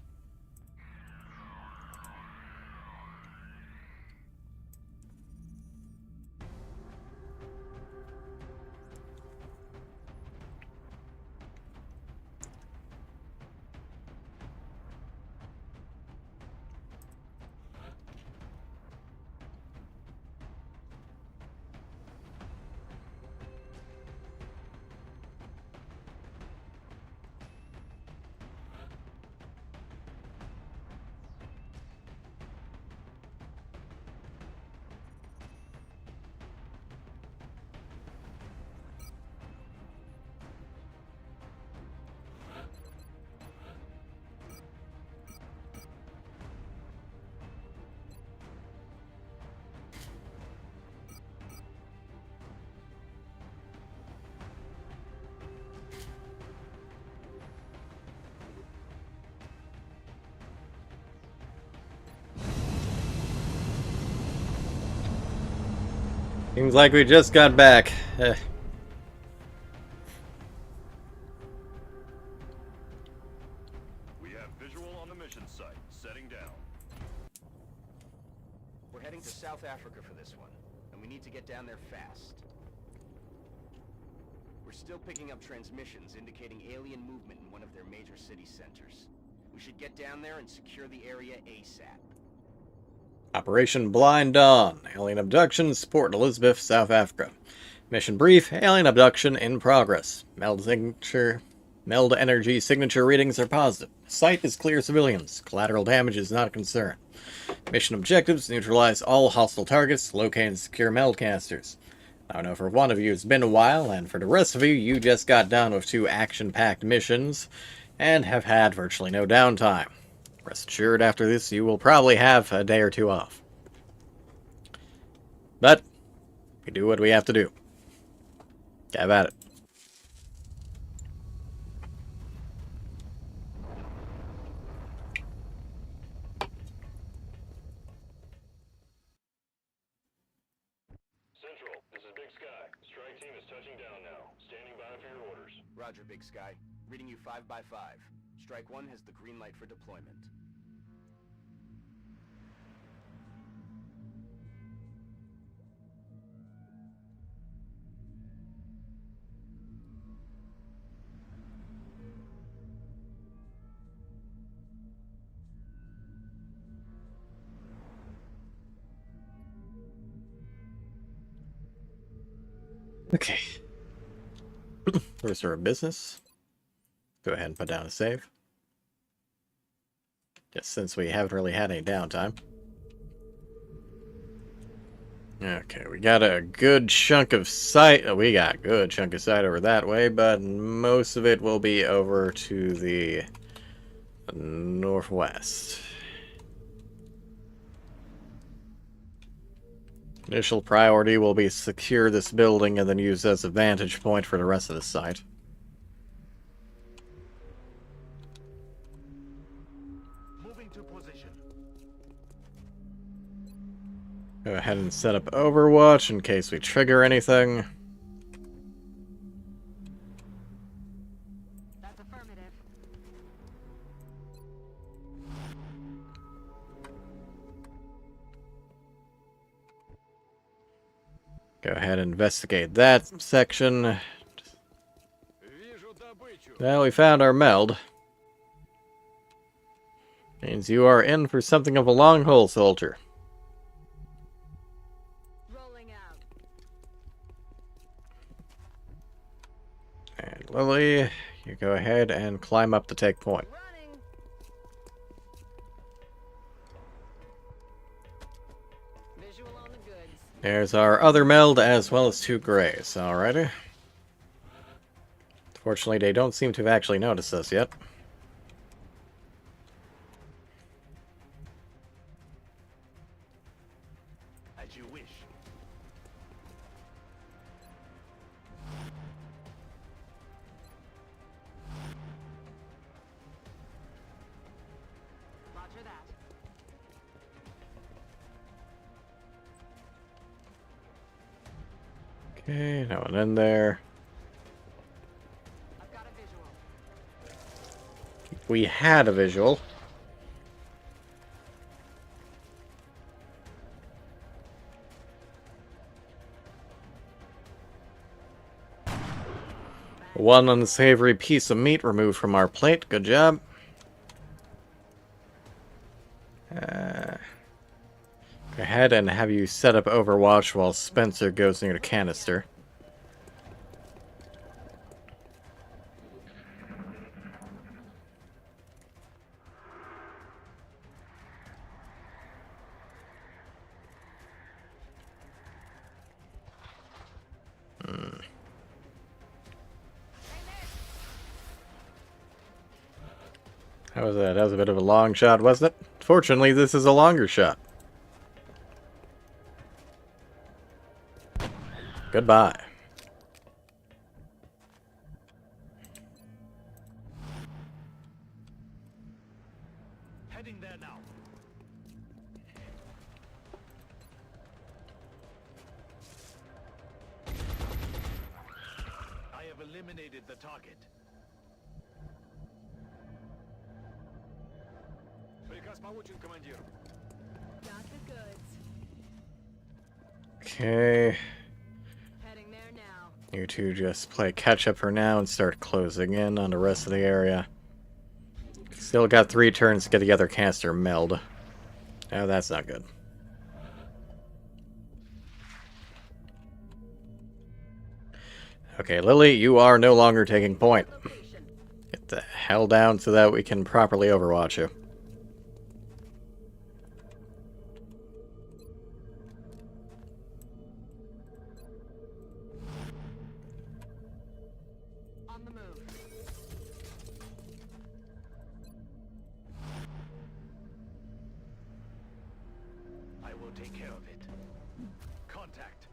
Seems like we just got back. We have visual on the mission site. Setting down. We're heading to South Africa for this one, and we need to get down there fast. We're still picking up transmissions indicating alien movement in one of their major city centers. We should get down there and secure the area ASAP. Operation Blind Dawn. Alien abduction, Port Elizabeth, South Africa. Mission brief, alien abduction in progress. Meld energy signature readings are positive. Site is clear civilians. Collateral damage is not a concern. Mission objectives, neutralize all hostile targets, locate and secure meldcasters. I know for one of you it's been a while, and for the rest of you, you just got done with 2 action-packed missions, and have had virtually no downtime. Rest assured, after this, you will probably have a day or 2 off. But, we do what we have to do. Have at it. Central, this is Big Sky. Strike team is touching down now. Standing by for your orders. Roger, Big Sky. Reading you 5 by 5. Strike 1 has the green light for deployment. Okay. First order of business. Go ahead and put down a save. Just since we haven't really had any downtime. Okay, we got a good chunk of site. We got a good chunk of site over that way, but most of it will be over to the northwest. Initial priority will be secure this building and then use as a vantage point for the rest of the site. Moving to position. Go ahead and set up Overwatch in case we trigger anything. That's affirmative. Go ahead and investigate that section. Well, we found our meld. Means you are in for something of a long haul, soldier. Rolling out. And Lily, you go ahead and climb up to take point. Running. Visual on the goods. There's our other meld as well as 2 grays. Alrighty. Fortunately, they don't seem to have actually noticed us yet. As you wish. Roger that. Okay, no one in there. I've got a visual. We had a visual. One unsavory piece of meat removed from our plate. Good job. Go ahead and have you set up Overwatch while Spencer goes near the canister. How was that? That was a bit of a long shot, wasn't it? Fortunately, this is a longer shot. Goodbye. Heading there now. eliminated the target. Приказ получен, командир. Got the goods. Okay. Heading there now. You two just play catch up for now and start closing in on the rest of the area. Still got 3 turns to get the other canister meld. Oh, that's not good. Okay, Lily, you are no longer taking point. Location. Get the hell down so that we can properly overwatch you. On the move. I will take care of it. Contact.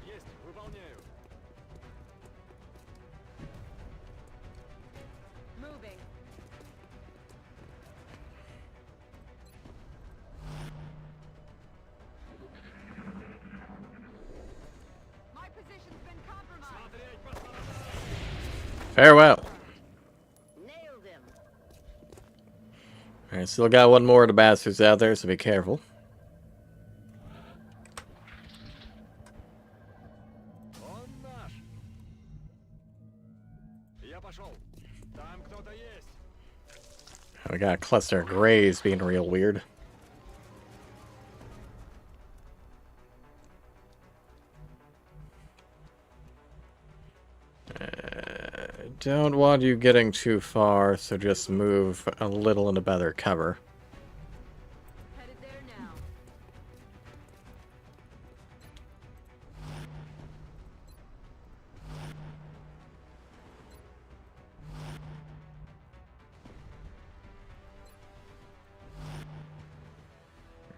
Есть, выполняю. Moving. My position's been compromised. Смотреть по сторонам. Farewell. Nailed him. Alright, still got one more of the bastards out there, so be careful. Он наш. Я пошел. Там кто-то есть. We got a cluster of grays being real weird. Don't want you getting too far, so just move a little into better cover. Headed there now.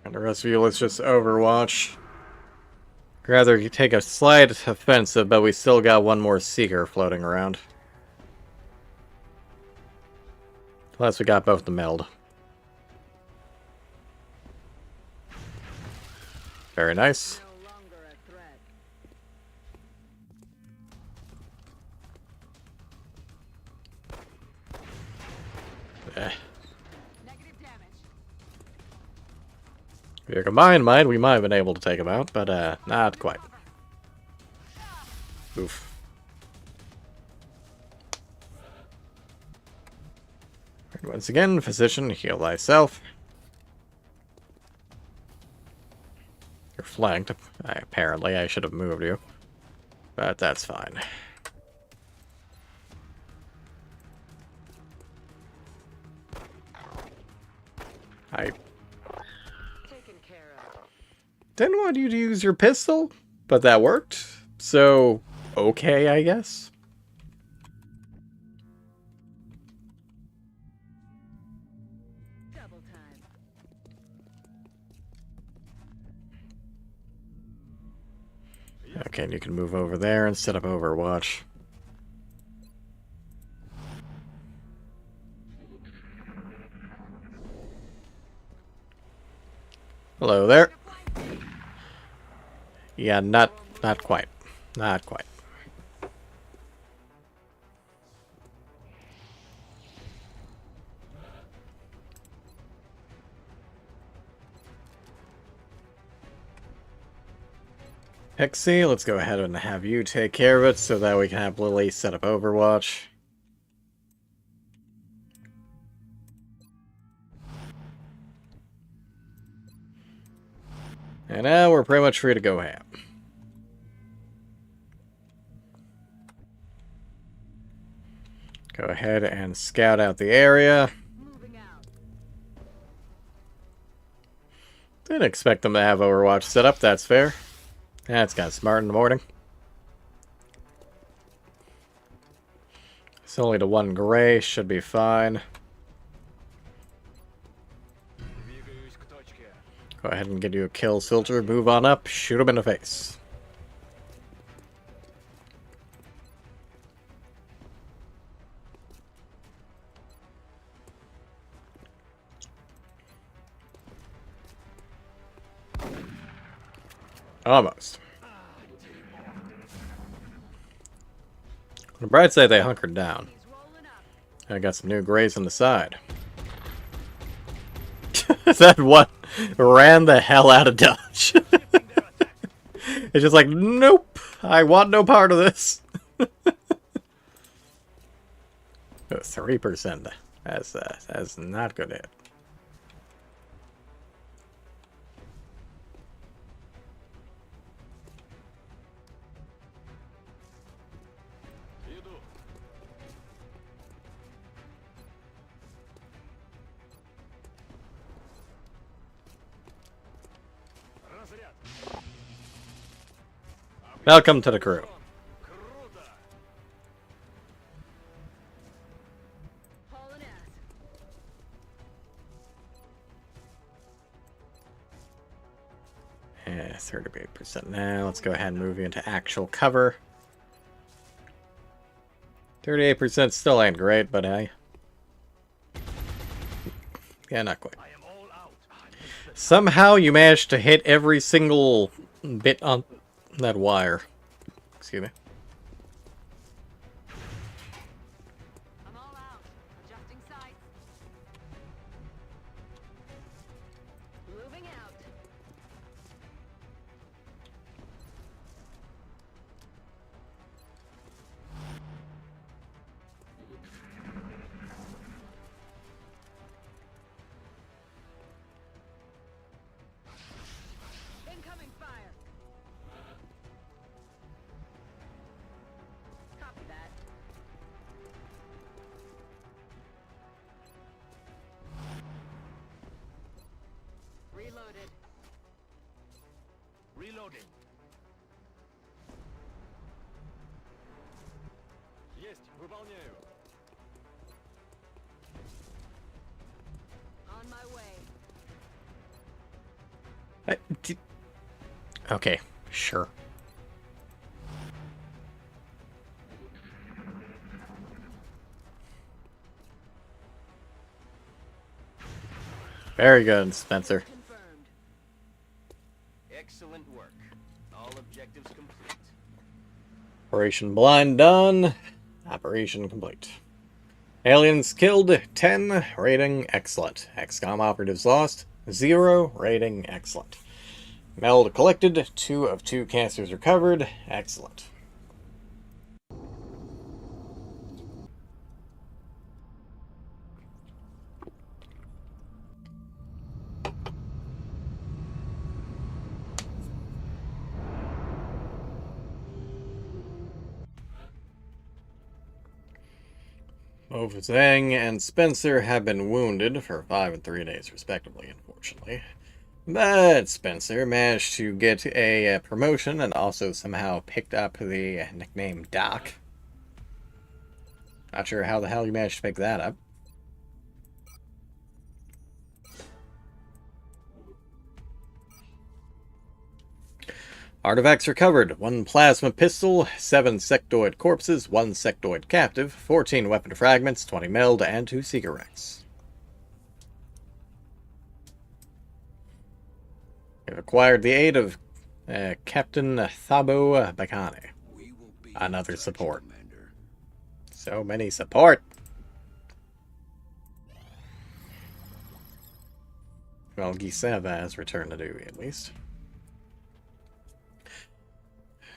And the rest of you, let's just overwatch. Rather, you take a slight offensive, but we still got one more Seeker floating around. Plus, we got both the meld. Very nice. No longer a threat. Negative damage. With your combined might, we might have been able to take him out, but not quite. Oof. And once again, physician, heal thyself. You're flanked. Apparently, I should have moved you. But that's fine. I Taken care of. didn't want you to use your pistol, but that worked. So, okay, I guess. Double time. Okay, and you can move over there and set up Overwatch. Hello there. Yeah, not quite. Not quite. Pixie, let's go ahead and have you take care of it so that we can have Lily set up Overwatch. And now we're pretty much free to go ham. Go ahead and scout out the area. Moving out. Didn't expect them to have Overwatch set up, that's fair. That's kind of smart in the morning. It's only the one gray, should be fine. Двигаюсь к точке. Go ahead and get you a kill, Soldier. Move on up, shoot him in the face. Almost. On the bright side, they hunkered down. He's rolling up. I got some new grays on the side. That one ran the hell out of Dodge. It's just like, nope, I want no part of this. 3%. That's not good hit. Welcome to the crew. Hauling ass. Yeah, 38% now. Let's go ahead and move into actual cover. 38% still ain't great, but hey. Yeah, not quite. Somehow you managed to hit every single bit on that wire. Excuse me. I'm all out. Adjusting sights. Moving out. Incoming fire. Copy that. Reloaded. Reloading. Есть, выполняю. On my way. Okay, sure. Very good, Spencer. Confirmed. Excellent work. All objectives complete. Operation Blind done. Operation complete. Aliens killed, 10. Rating excellent. XCOM operatives lost, 0. Rating excellent. Meld collected, 2 of 2 canisters recovered, excellent. Both Zhang and Spencer have been wounded for 5 and 3 days, respectively, unfortunately. But Spencer managed to get a promotion and also somehow picked up the nickname Doc. Not sure how the hell you managed to pick that up. Artifacts recovered: 1 plasma pistol, 7 sectoid corpses, 1 sectoid captive, 14 weapon fragments, 20 meld, and 2 seeker wrecks. We've acquired the aid of Captain Thabo Bakane. We will be Another in touch, support. Commander. So many support. Well, Giseva has returned to duty, at least.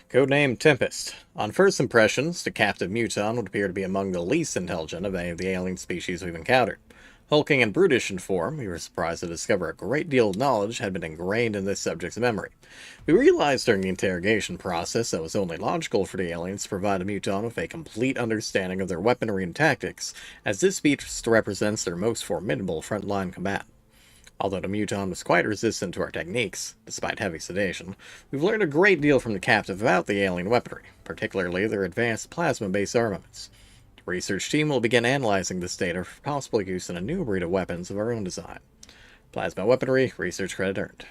Codename Tempest. On first impressions, the captive Muton would appear to be among the least intelligent of any of the alien species we've encountered. Hulking and brutish in form, we were surprised to discover a great deal of knowledge had been ingrained in this subject's memory. We realized during the interrogation process that it was only logical for the aliens to provide a Muton with a complete understanding of their weaponry and tactics, as this beast represents their most formidable frontline combatant. Although the Muton was quite resistant to our techniques, despite heavy sedation, we've learned a great deal from the captive about the alien weaponry, particularly their advanced plasma-based armaments. The research team will begin analyzing this data for possible use in a new breed of weapons of our own design. Plasma weaponry, research credit earned.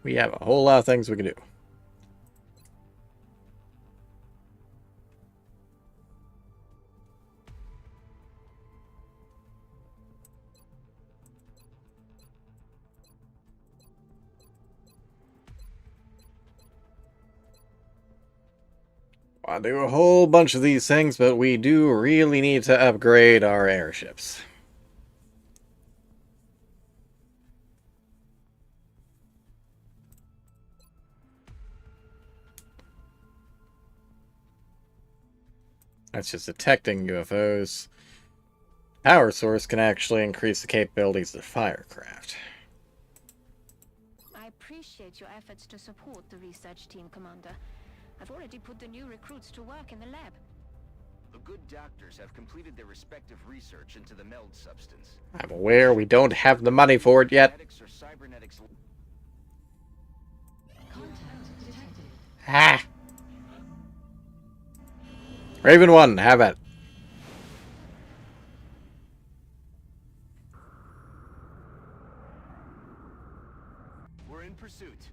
We have a whole lot of things we can do. I'll do a whole bunch of these things, but we do really need to upgrade our airships. That's just detecting UFOs. Power source can actually increase the capabilities of Firecraft. I appreciate your efforts to support the research team, Commander. I've already put the new recruits to work in the lab. The good doctors have completed their respective research into the meld substance. I'm aware we don't have the money for it yet. Genetics or cybernetics. Ah! Raven 1, have it. We're in pursuit.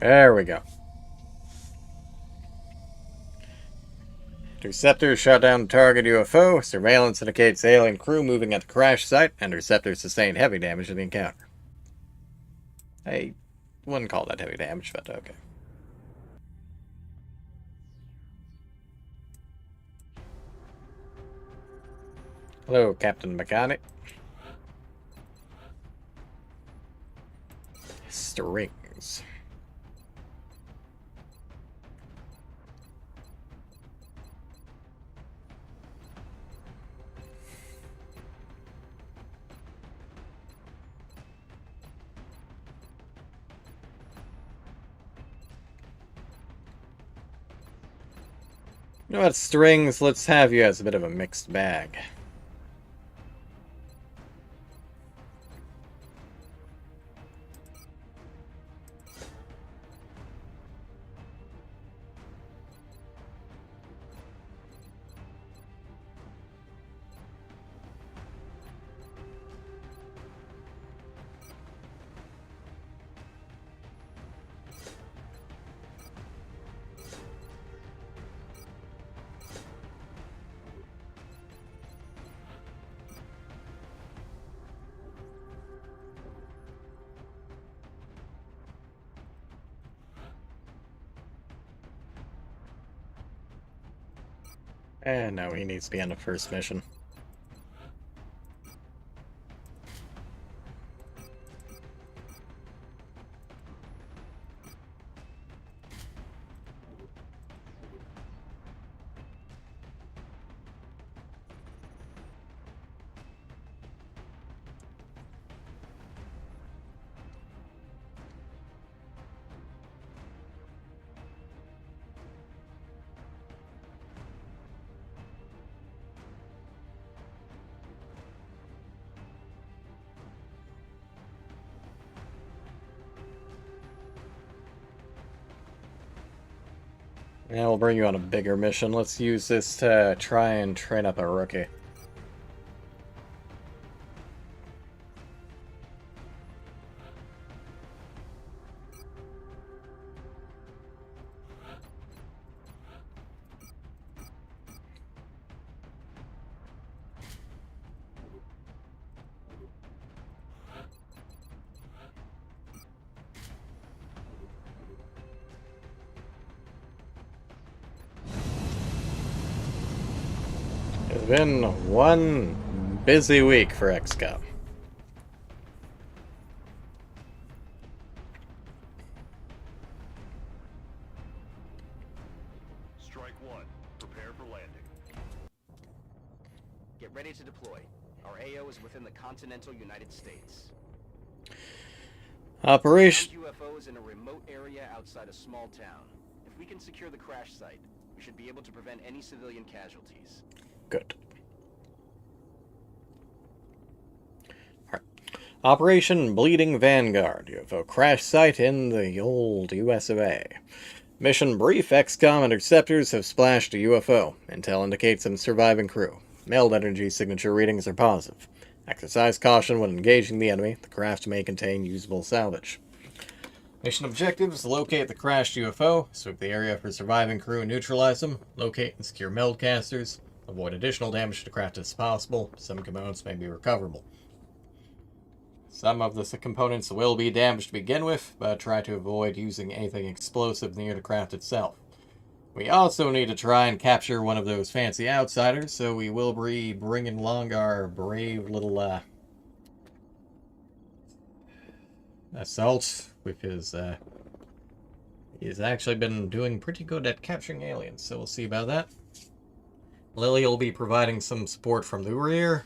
There we go. Interceptor shot down the target UFO. Surveillance indicates alien crew moving at the crash site. Interceptor sustained heavy damage in the encounter. I wouldn't call that heavy damage, but okay. Hello, Captain Mechanic. Strings. You know what, Strings, let's have you as a bit of a mixed bag. And no, he needs to be on the first mission. Yeah, we'll bring you on a bigger mission. Let's use this to try and train up a rookie. It's been one busy week for XCOM. Strike one. Prepare for landing. Get ready to deploy. Our AO is within the continental United States. Operation. Found UFOs in a remote area outside a small town. If we can secure the crash site, we should be able to prevent any civilian casualties. Good. Alright. Operation Bleeding Vanguard. UFO crash site in the old US of A. Mission brief. XCOM interceptors have splashed a UFO. Intel indicates some surviving crew. Meld energy signature readings are positive. Exercise caution when engaging the enemy. The craft may contain usable salvage. Mission objectives: locate the crashed UFO, sweep the area for surviving crew and neutralize them, locate and secure meld casters, avoid additional damage to the craft as possible. Some components may be recoverable. Some of the components will be damaged to begin with, but try to avoid using anything explosive near the craft itself. We also need to try and capture one of those fancy outsiders, so we will be bringing along our brave little assault, because he's actually been doing pretty good at capturing aliens, so we'll see about that. Lily will be providing some support from the rear.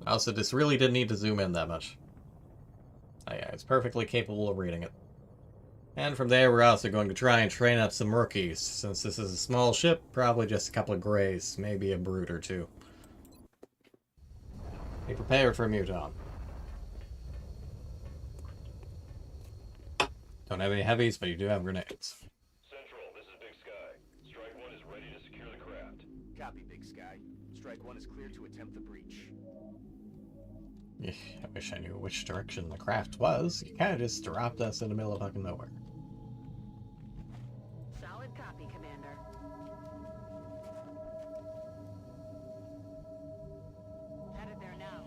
Also, this really didn't need to zoom in that much. Oh yeah, it's perfectly capable of reading it. And from there, we're also going to try and train up some rookies. Since this is a small ship, probably just a couple of grays, maybe a brute or two. Be prepared for Muton. Don't have any heavies, but you do have grenades. Central, this is Big Sky. Strike 1 is ready to secure the craft. Copy, Big Sky. Strike 1 is clear to attempt the breach. I wish I knew which direction the craft was. You kind of just dropped us in the middle of fucking nowhere. Solid copy, Commander. Headed there now.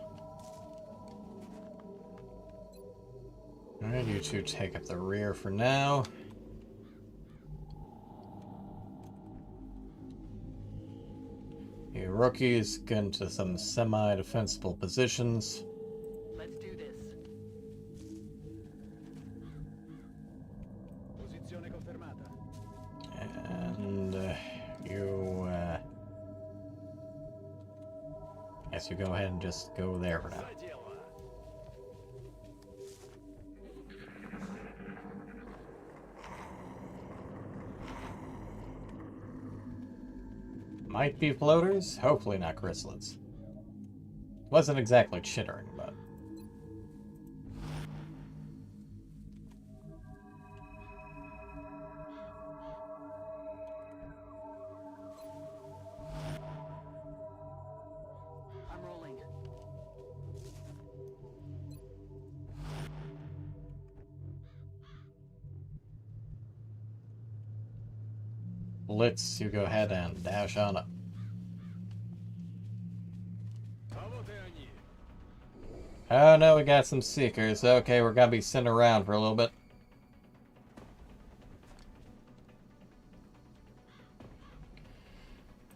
Alright, you two take up the rear for now. You rookies get into some semi-defensible positions. Let's do this. Posizione confermata. And guess you go ahead and just go there for now. Might be floaters, hopefully not chrysalids. Wasn't exactly chittering, but... I'm rolling. Blitz, you go ahead and dash on up. Oh no, we got some seekers. Okay, we're gonna be sent around for a little bit.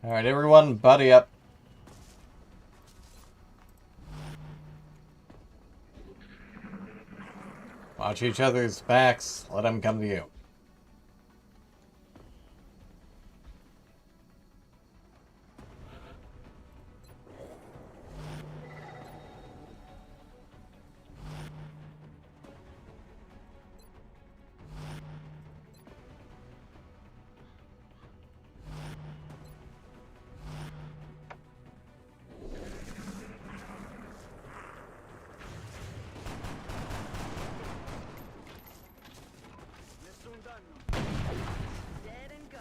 Alright, everyone, buddy up. Watch each other's backs. Let them come to you. Dead and gone.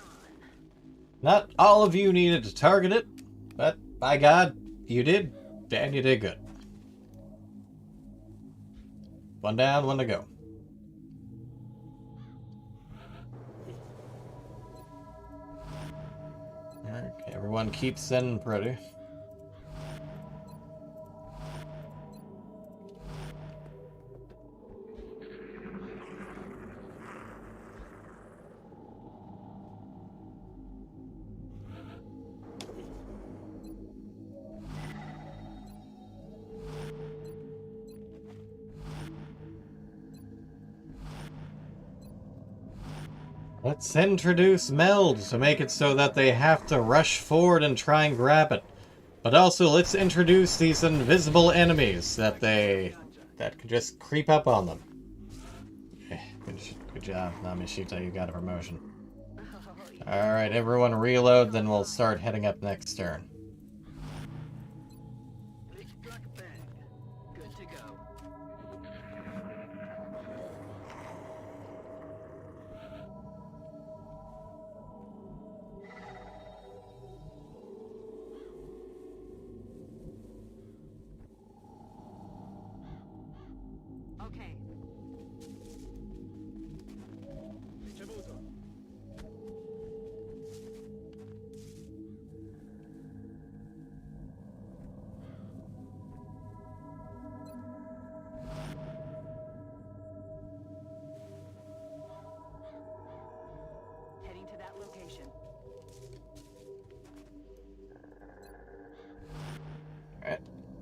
Not all of you needed to target it, but by God, you did, and you did good. One down, one to go. Okay, everyone keep sending pretty. Let's introduce Meld to make it so that they have to rush forward and try and grab it. But also, let's introduce these invisible enemies that can just creep up on them. Good job, Namishita, you got a promotion. Alright, everyone reload, then we'll start heading up next turn. Good to go. Okay.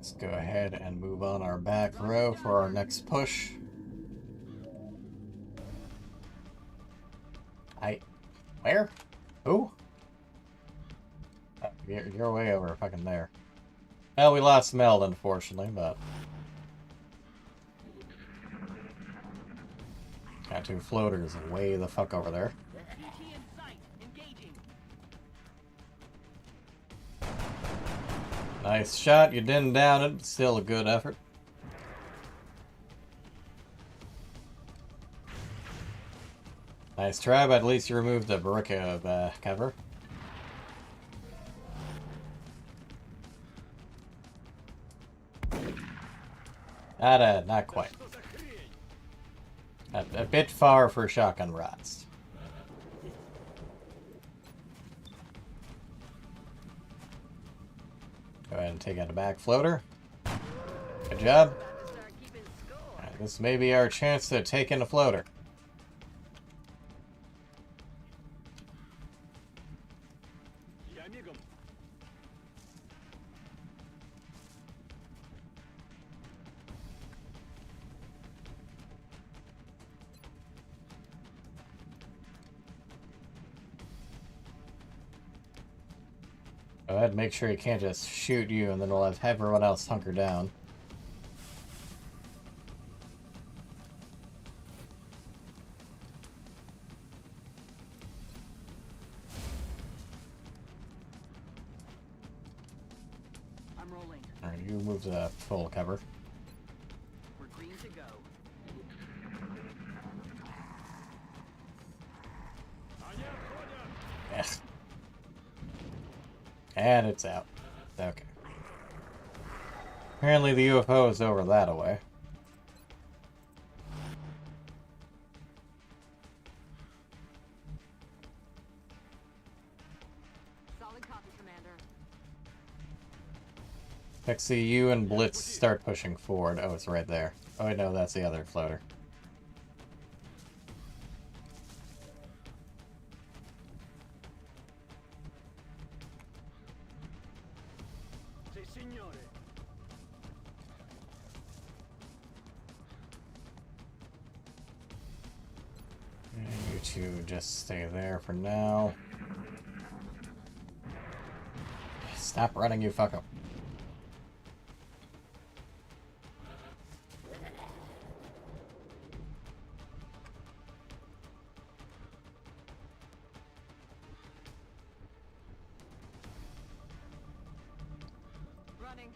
Let's go ahead and move on our back row for our next push. Where? Who? Oh, you're way over fucking there. Well, we lost Meld, unfortunately, but... Got 2 floaters way the fuck over there. Nice shot, you didn't down it, but still a good effort. Nice try, but at least you removed the Barricade cover. Not quite. A bit far for shotgun rods. Go ahead and take out a back floater. Good job. Right, this may be our chance to take in a floater. Go ahead and make sure he can't just shoot you, and then we'll have everyone else hunker down. I'm rolling. Alright, you move to full cover. We're green to go. Yeah. And it's out. Okay. Apparently the UFO is over that way. Solid copy, Commander. Pixie, you and Blitz start pushing forward. Oh, it's right there. Oh, wait, no, that's the other floater. You two just stay there for now. Stop running, you fuck up. Running.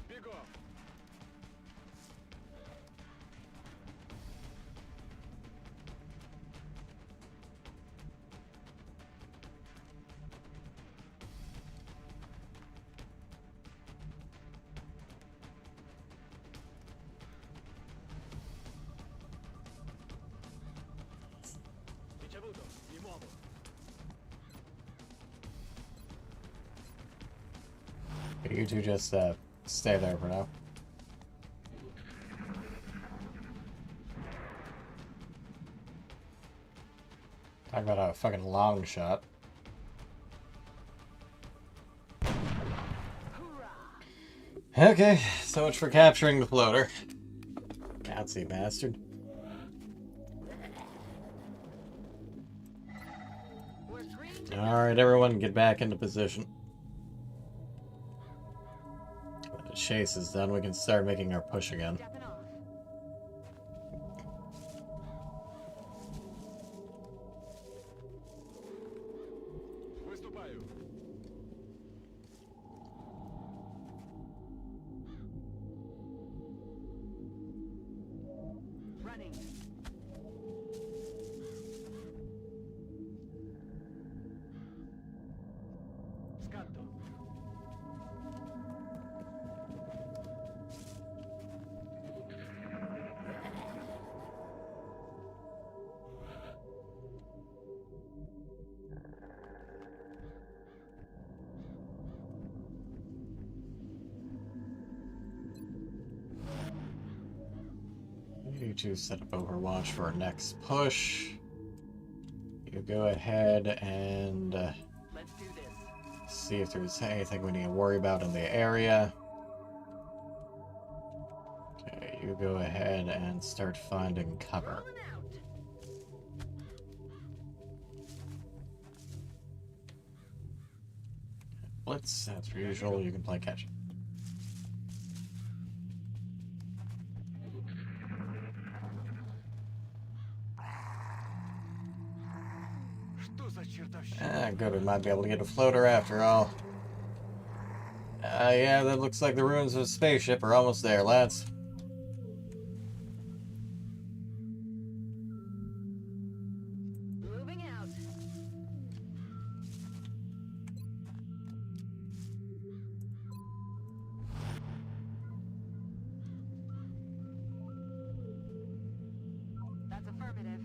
Big off. Ricevuto, mi muovo. You two just stay there for now. Talk about a fucking long shot. Okay, so much for capturing the floater. Nazi bastard. Alright, everyone get back into position. When the chase is done, we can start making our push again. Stepping off. Выступаю. Running. Scatto. You two set up Overwatch for our next push. You you go ahead and Let's do this. see if there's anything we need to worry about in the area. Okay, you go ahead and start finding cover. Rolling out. Blitz, as per usual, you can play catch. Что за чертовщина? Ah, good, we might be able to get a floater after all. Yeah, that looks like the ruins of a spaceship are almost there, lads. Moving out. That's affirmative.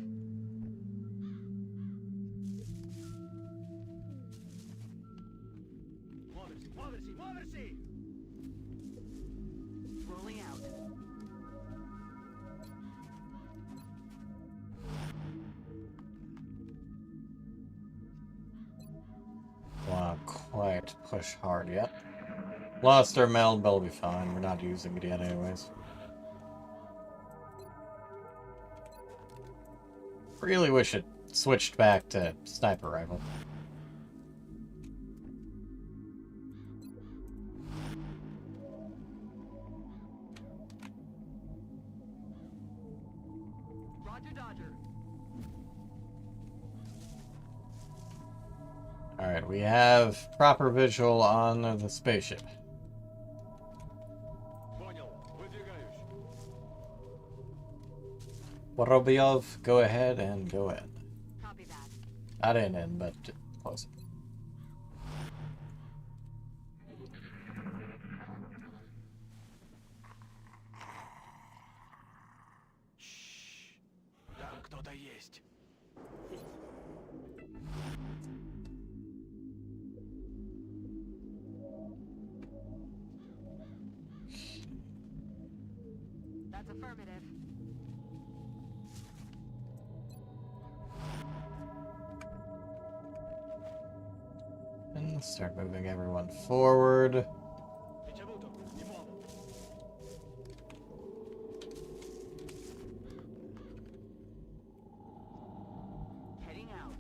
Rolling out. Won't quite push hard yet. Lost our meld, but we'll be fine. We're not using it yet anyways. Really wish it switched back to sniper rifle. Roger, Dodger. Alright, we have proper visual on the spaceship. Понял. Выдвигаюсь. Vorobyov, go ahead and go in. Copy that. Not in, but close. Там кто-то есть. That's affirmative. And start moving everyone forward. Ricevuto. Mi muovo. Heading out.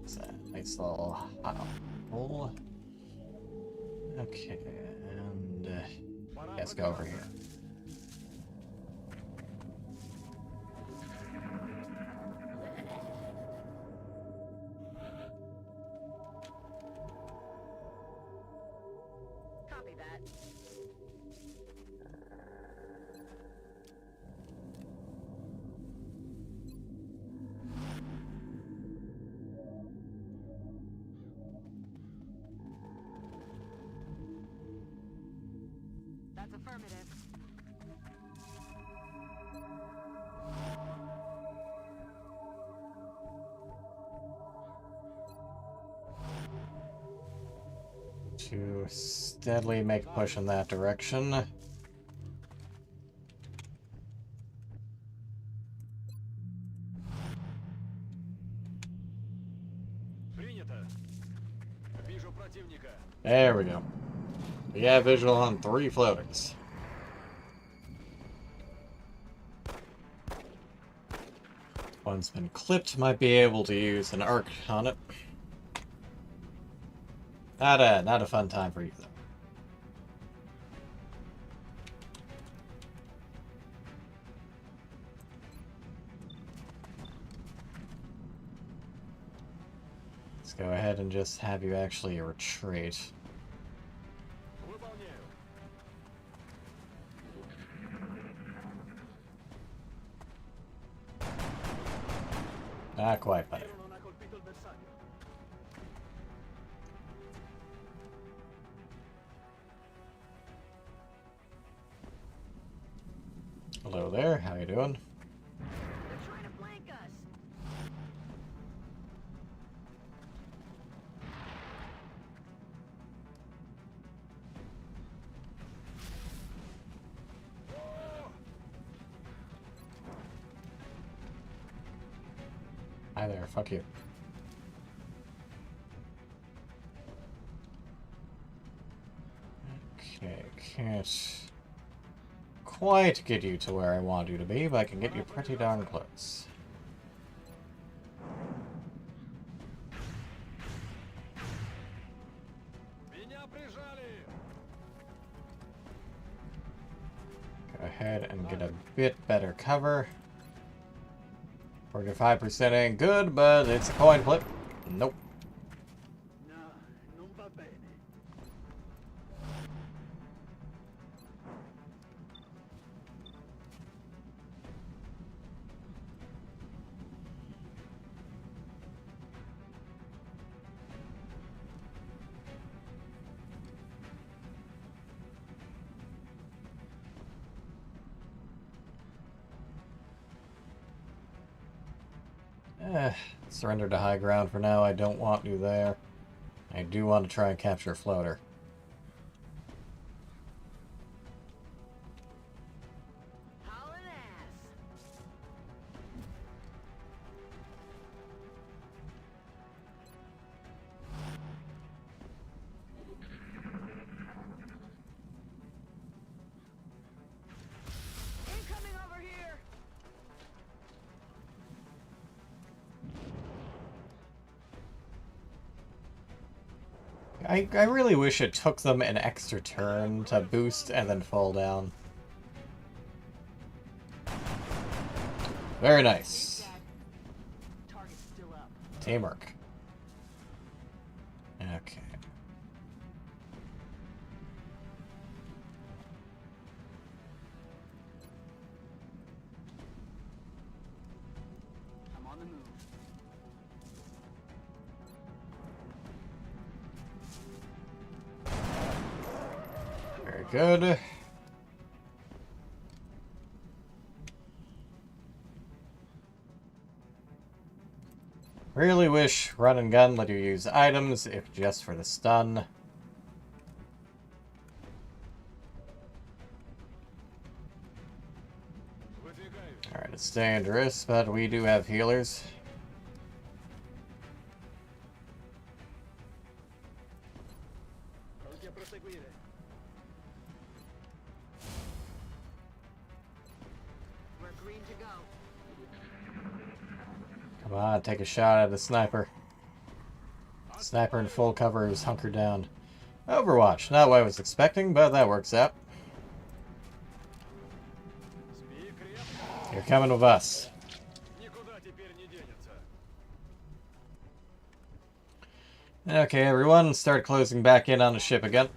It's a nice little hole. Okay, and let's go over here. Copy that. That's affirmative. To steadily make a push in that direction. Принято. Вижу противника. There we go. We have visual on 3 floaters. One's been clipped, might be able to use an arc on it. Not a fun time for you though. Let's go ahead and just have you actually retreat. Выполняю. Not quite, but Non ha colpito il bersaglio. hello there. How you doing? They're trying to flank us. Hi there, fuck you. Okay, can't quite get you to where I want you to be, but I can get you pretty darn close. Go ahead and get a bit better cover. 45% ain't good, but it's a coin flip. Nope. Surrender to high ground for now. I don't want you there. I do want to try and capture a floater. I really wish it took them an extra turn to boost and then fall down. Very nice. Teamwork. Okay. I'm on the move. Very good. Really wish run and gun let you use items, if just for the stun. Alright, it's dangerous, but we do have healers. We're green to go. Come on, take a shot at the sniper. Sniper in full cover is hunkered down. Overwatch, not what I was expecting, but that works out. You're coming with us. Okay, everyone, start closing back in on the ship again.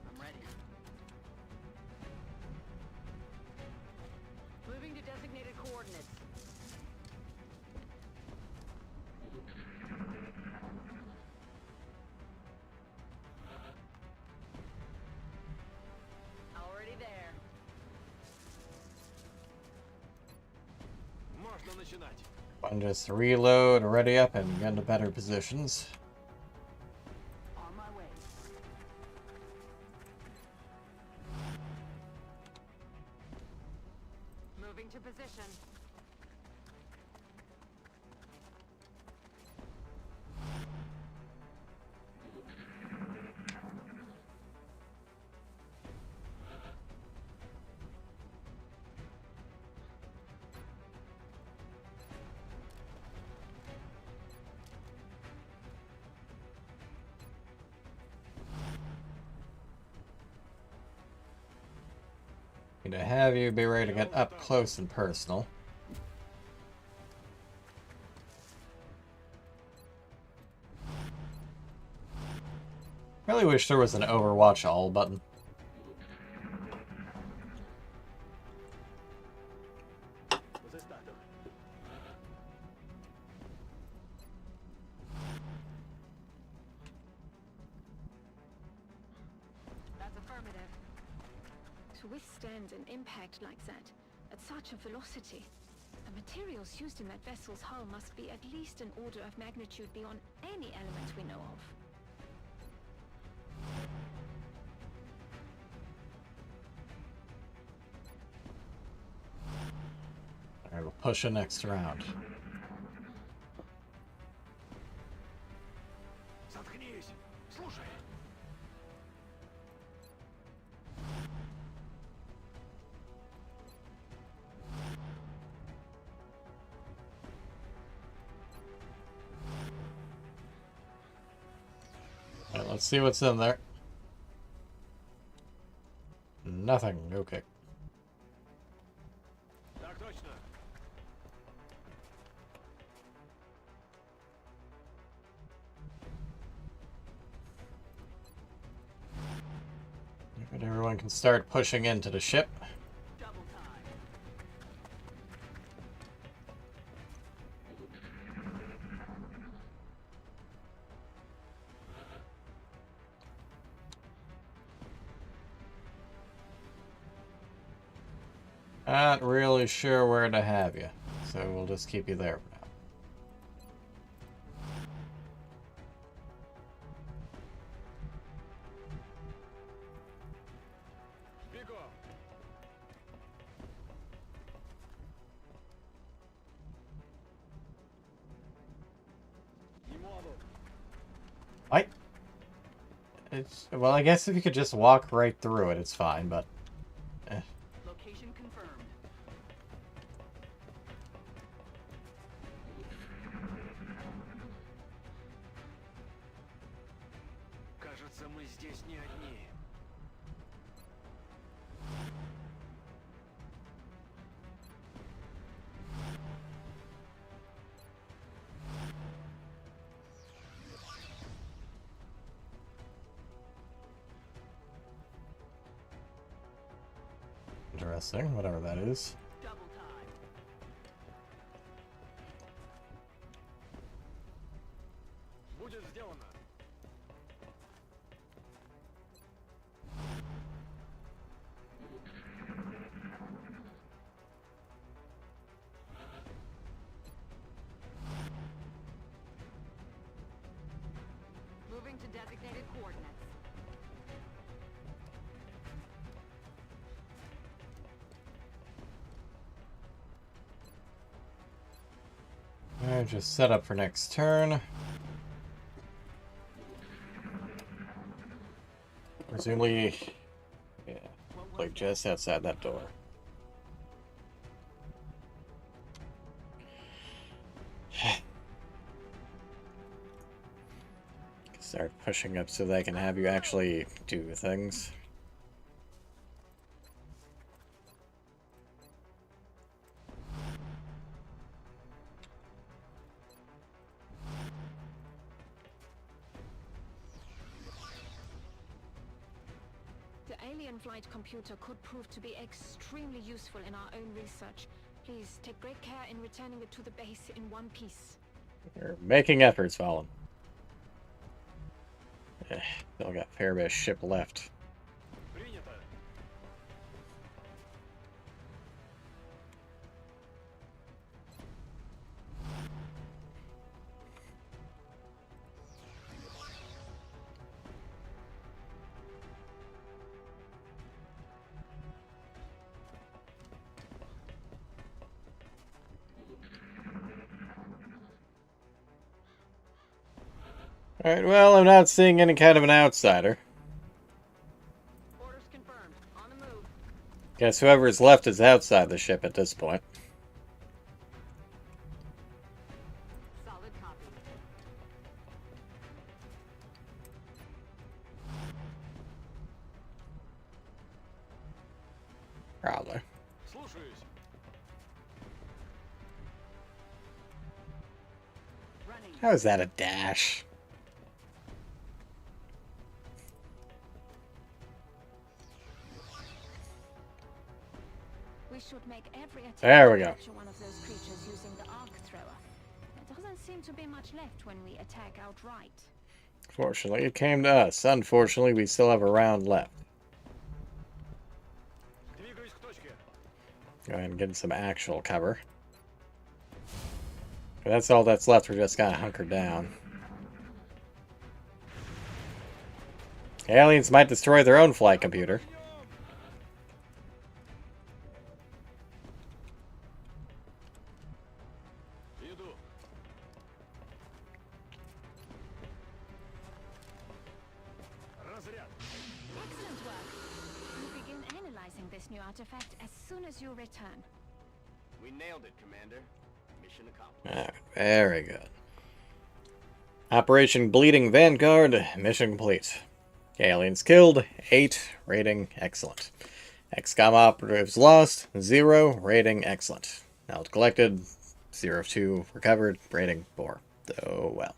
I'm ready. Moving to designated coordinates. Already there. One just reload, ready up, and get into better positions. On my way. Moving to position. Need to have you be ready to get up close and personal. Really wish there was an Overwatch all button. That's affirmative. To withstand an impact like that, at such a velocity, the materials used in that vessel's hull must be at least an order of magnitude beyond any element we know of. pushing next round. Заткнись! Слушай! Alright, let's see what's in there. Nothing. Okay. Так точно! And everyone can start pushing into the ship. Double time. Not really sure where to have you, so we'll just keep you there for now. Бегом! Не могу. Well, I guess if you could just walk right through it, it's fine, but... Location confirmed. Кажется, мы здесь не одни. Interesting, whatever that is. Double time. Будет сделано. Moving to designated coordinates. Alright, just set up for next turn. Presumably, yeah, like just outside that door. Start pushing up so they can have you actually do things. The alien flight computer could prove to be extremely useful in our own research. Please take great care in returning it to the base in one piece. We're making efforts, Valen. Still got a fair bit of ship left. Принято. Alright, well, I'm not seeing any kind of an outsider. Orders confirmed. On the move. Guess whoever's left is outside the ship at this point. Solid copy. Probably. Слушаюсь. Running. How is that a dash? We should make every attempt There we to go. capture one of those creatures using the arc thrower. There doesn't seem to be much left when we attack outright. Fortunately, it came to us. Unfortunately, we still have a round left. Двигаюсь к точке. Go ahead and get some actual cover. But that's all that's left. We're just gonna hunker down. Aliens might destroy their own flight computer. this new artifact as soon as you return. We nailed it, Commander. Mission accomplished. Very good. Operation Bleeding Vanguard, mission complete. Aliens killed, 8, rating excellent. XCOM operatives lost, 0, rating excellent. Out collected, 0 of 2 recovered, rating 4. Oh well.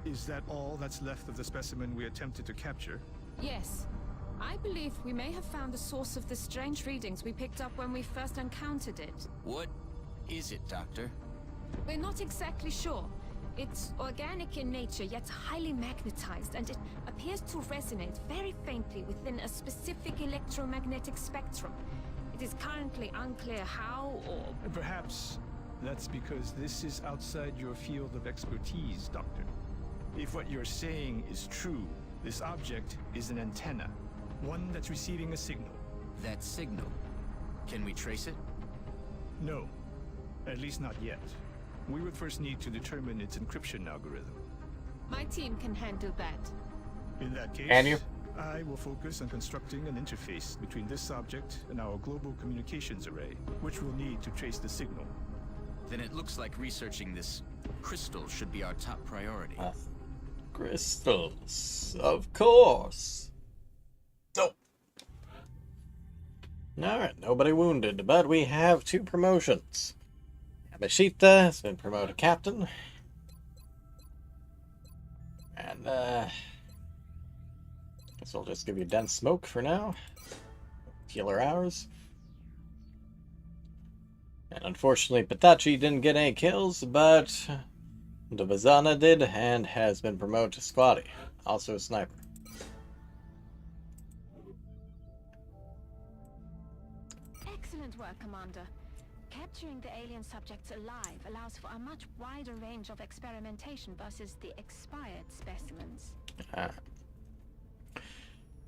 Is that all that's left of the specimen we attempted to capture? Yes. I believe we may have found the source of the strange readings we picked up when we first encountered it. What is it, Doctor? We're not exactly sure. It's organic in nature, yet highly magnetized, and it appears to resonate very faintly within a specific electromagnetic spectrum. It is currently unclear how or... And perhaps that's because this is outside your field of expertise, Doctor. If what you're saying is true, this object is an antenna. One that's receiving a signal. That signal. Can we trace it? No. At least not yet. We would first need to determine its encryption algorithm. My team can handle that. In that case, Can you? I will focus on constructing an interface between this object and our global communications array, which we'll need to trace the signal. Then it looks like researching this crystal should be our top priority. Crystals, of course. So, alright, nobody wounded, but we have 2 promotions. Yamashita has been promoted captain. And, guess I'll just give you dense smoke for now. Healer hours. And unfortunately, Patachi didn't get any kills, but Devazana did and has been promoted to squatty. Also a sniper. Excellent work, Commander. Capturing the alien subjects alive allows for a much wider range of experimentation versus the expired specimens.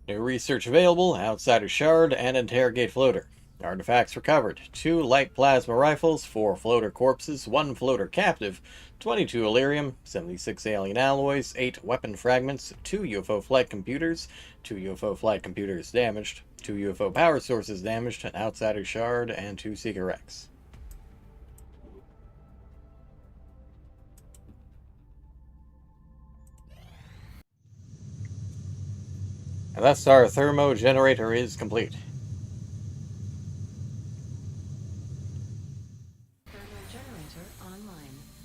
New research available, Outsider Shard and Interrogate Floater. Artifacts recovered, 2 light plasma rifles, 4 floater corpses, 1 floater captive, 22 Illyrium, 76 alien alloys, 8 weapon fragments, 2 UFO flight computers, 2 UFO flight computers damaged, 2 UFO power sources damaged, an Outsider Shard, and 2 Seeker Rex. And thus our thermo generator is complete.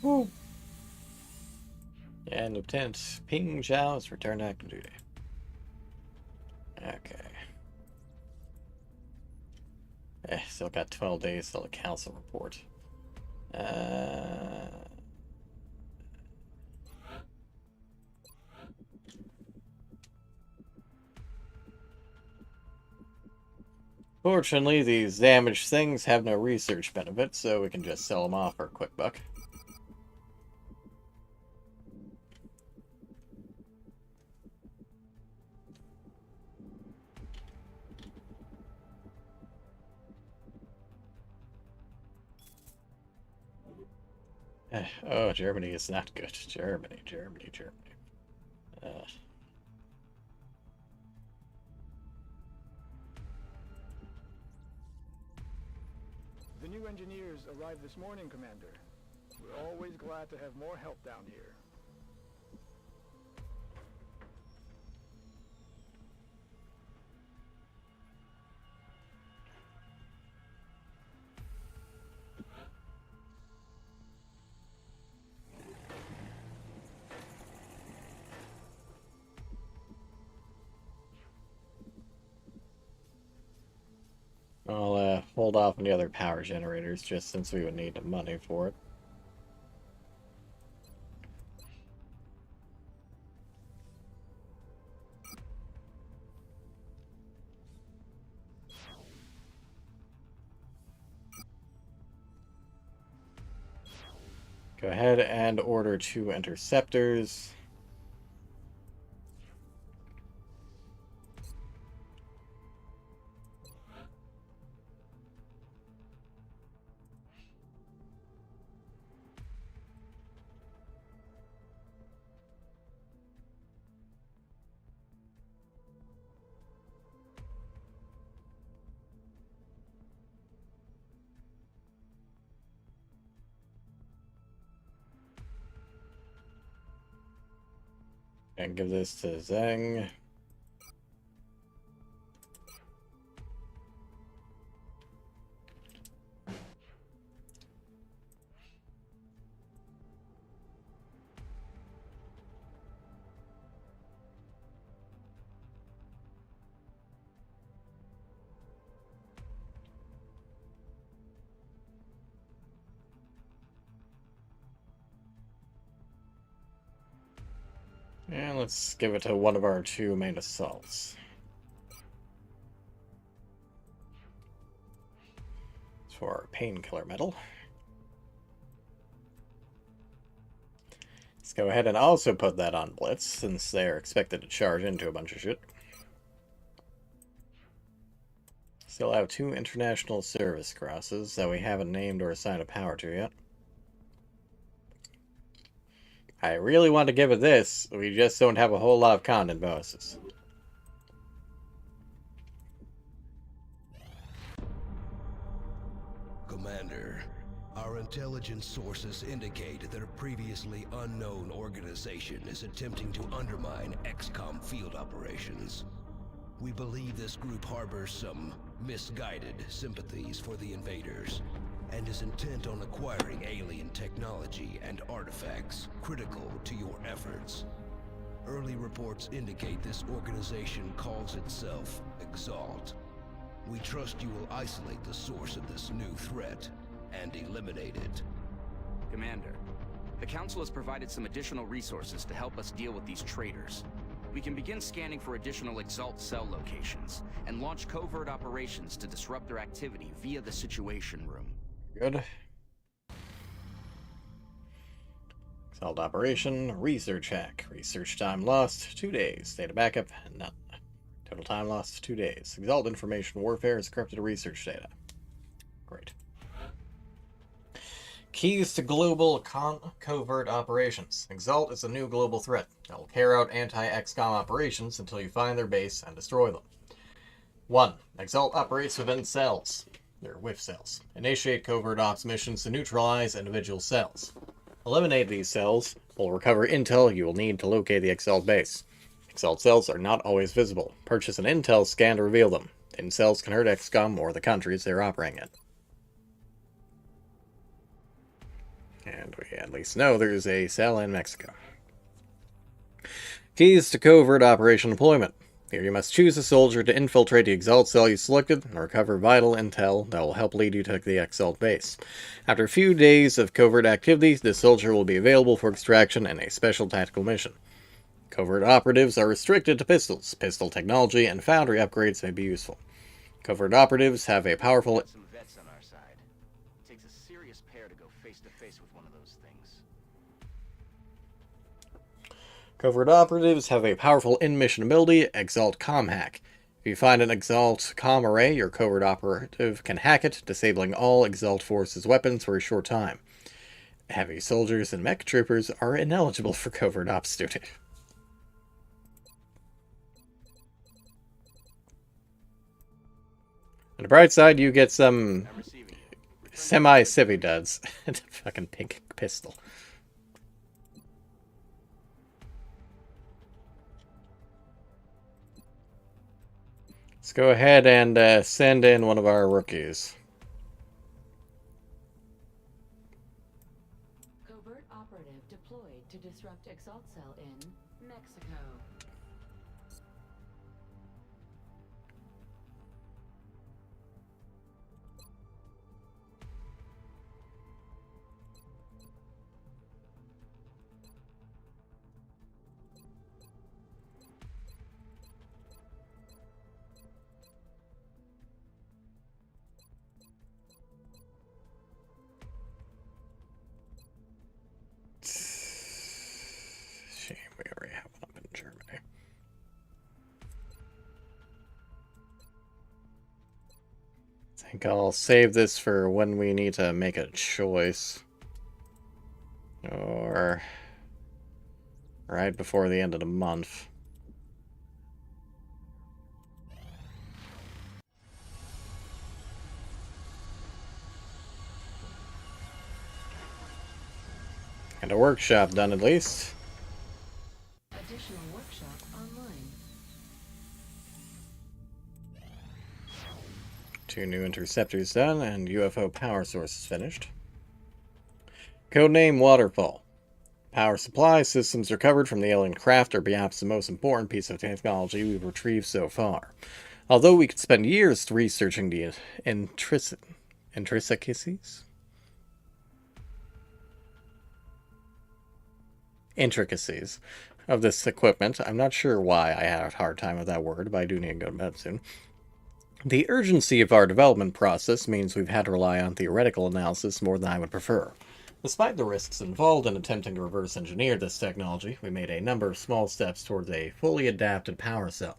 Woo. And Lieutenant Ping Zhao has returned to active duty. Okay. Still got 12 days till the council report. Fortunately, these damaged things have no research benefit, so we can just sell them off for a quick buck. Oh, Germany is not good. Germany. The new engineers arrived this morning, Commander. We're always glad to have more help down here. I'll hold off on the other power generators, just since we would need the money for it. Go ahead and order 2 interceptors. And give this to Zheng. And let's give it to one of our 2 main assaults. For our painkiller medal. Let's go ahead and also put that on Blitz, since they're expected to charge into a bunch of shit. Still have 2 international service crosses that we haven't named or assigned a power to yet. I really want to give it this, we just don't have a whole lot of content bonuses. Commander, our intelligence sources indicate that a previously unknown organization is attempting to undermine XCOM field operations. We believe this group harbors some misguided sympathies for the invaders, and is intent on acquiring alien technology and artifacts critical to your efforts. Early reports indicate this organization calls itself Exalt. We trust you will isolate the source of this new threat and eliminate it. Commander, the Council has provided some additional resources to help us deal with these traitors. We can begin scanning for additional Exalt cell locations, and launch covert operations to disrupt their activity via the Situation Room. Good. Exalt operation, research hack. Research time lost, 2 days. Data backup, none. Total time lost, 2 days. Exalt information warfare is corrupted research data. Great. Keys to global covert operations. Exalt is a new global threat that will carry out anti-XCOM operations until you find their base and destroy them. 1. Exalt operates within cells. They're WIF cells. Initiate covert ops missions to neutralize individual cells. Eliminate these cells will recover intel you will need to locate the Exalt base. Exalt cells are not always visible. Purchase an intel scan to reveal them. Hidden cells can hurt XCOM or the countries they're operating in. And we at least know there's a cell in Mexico. Keys to covert operation deployment. Here you must choose a soldier to infiltrate the Exalt cell you selected and recover vital intel that will help lead you to the Exalt base. After a few days of covert activity, the soldier will be available for extraction in a special tactical mission. Covert operatives are restricted to pistols. Pistol technology and foundry upgrades may be useful. Covert operatives have a powerful... Some vets on our side. It takes a serious pair to go face to face with one of those things. Covert operatives have a powerful in-mission ability, Exalt Com Hack. If you find an Exalt Com array, your covert operative can hack it, disabling all Exalt forces' weapons for a short time. Heavy soldiers and mech troopers are ineligible for covert ops duty. On the bright side, you get some semi-civvy duds and a fucking pink pistol. Let's go ahead and send in one of our rookies. Covert operative deployed to disrupt Exalt cell in Mexico. think I'll save this for when we need to make a choice. Or right before the end of the month. And a workshop done at least. Additional workshop online. 2 new interceptors done, and UFO power sources finished. Codename Waterfall. Power supply systems recovered from the alien craft are perhaps the most important piece of technology we've retrieved so far. Although we could spend years researching the intricacies of this equipment, I'm not sure why I had a hard time with that word, but I do need to go to bed soon. The urgency of our development process means we've had to rely on theoretical analysis more than I would prefer. Despite the risks involved in attempting to reverse engineer this technology, we made a number of small steps towards a fully adapted power cell.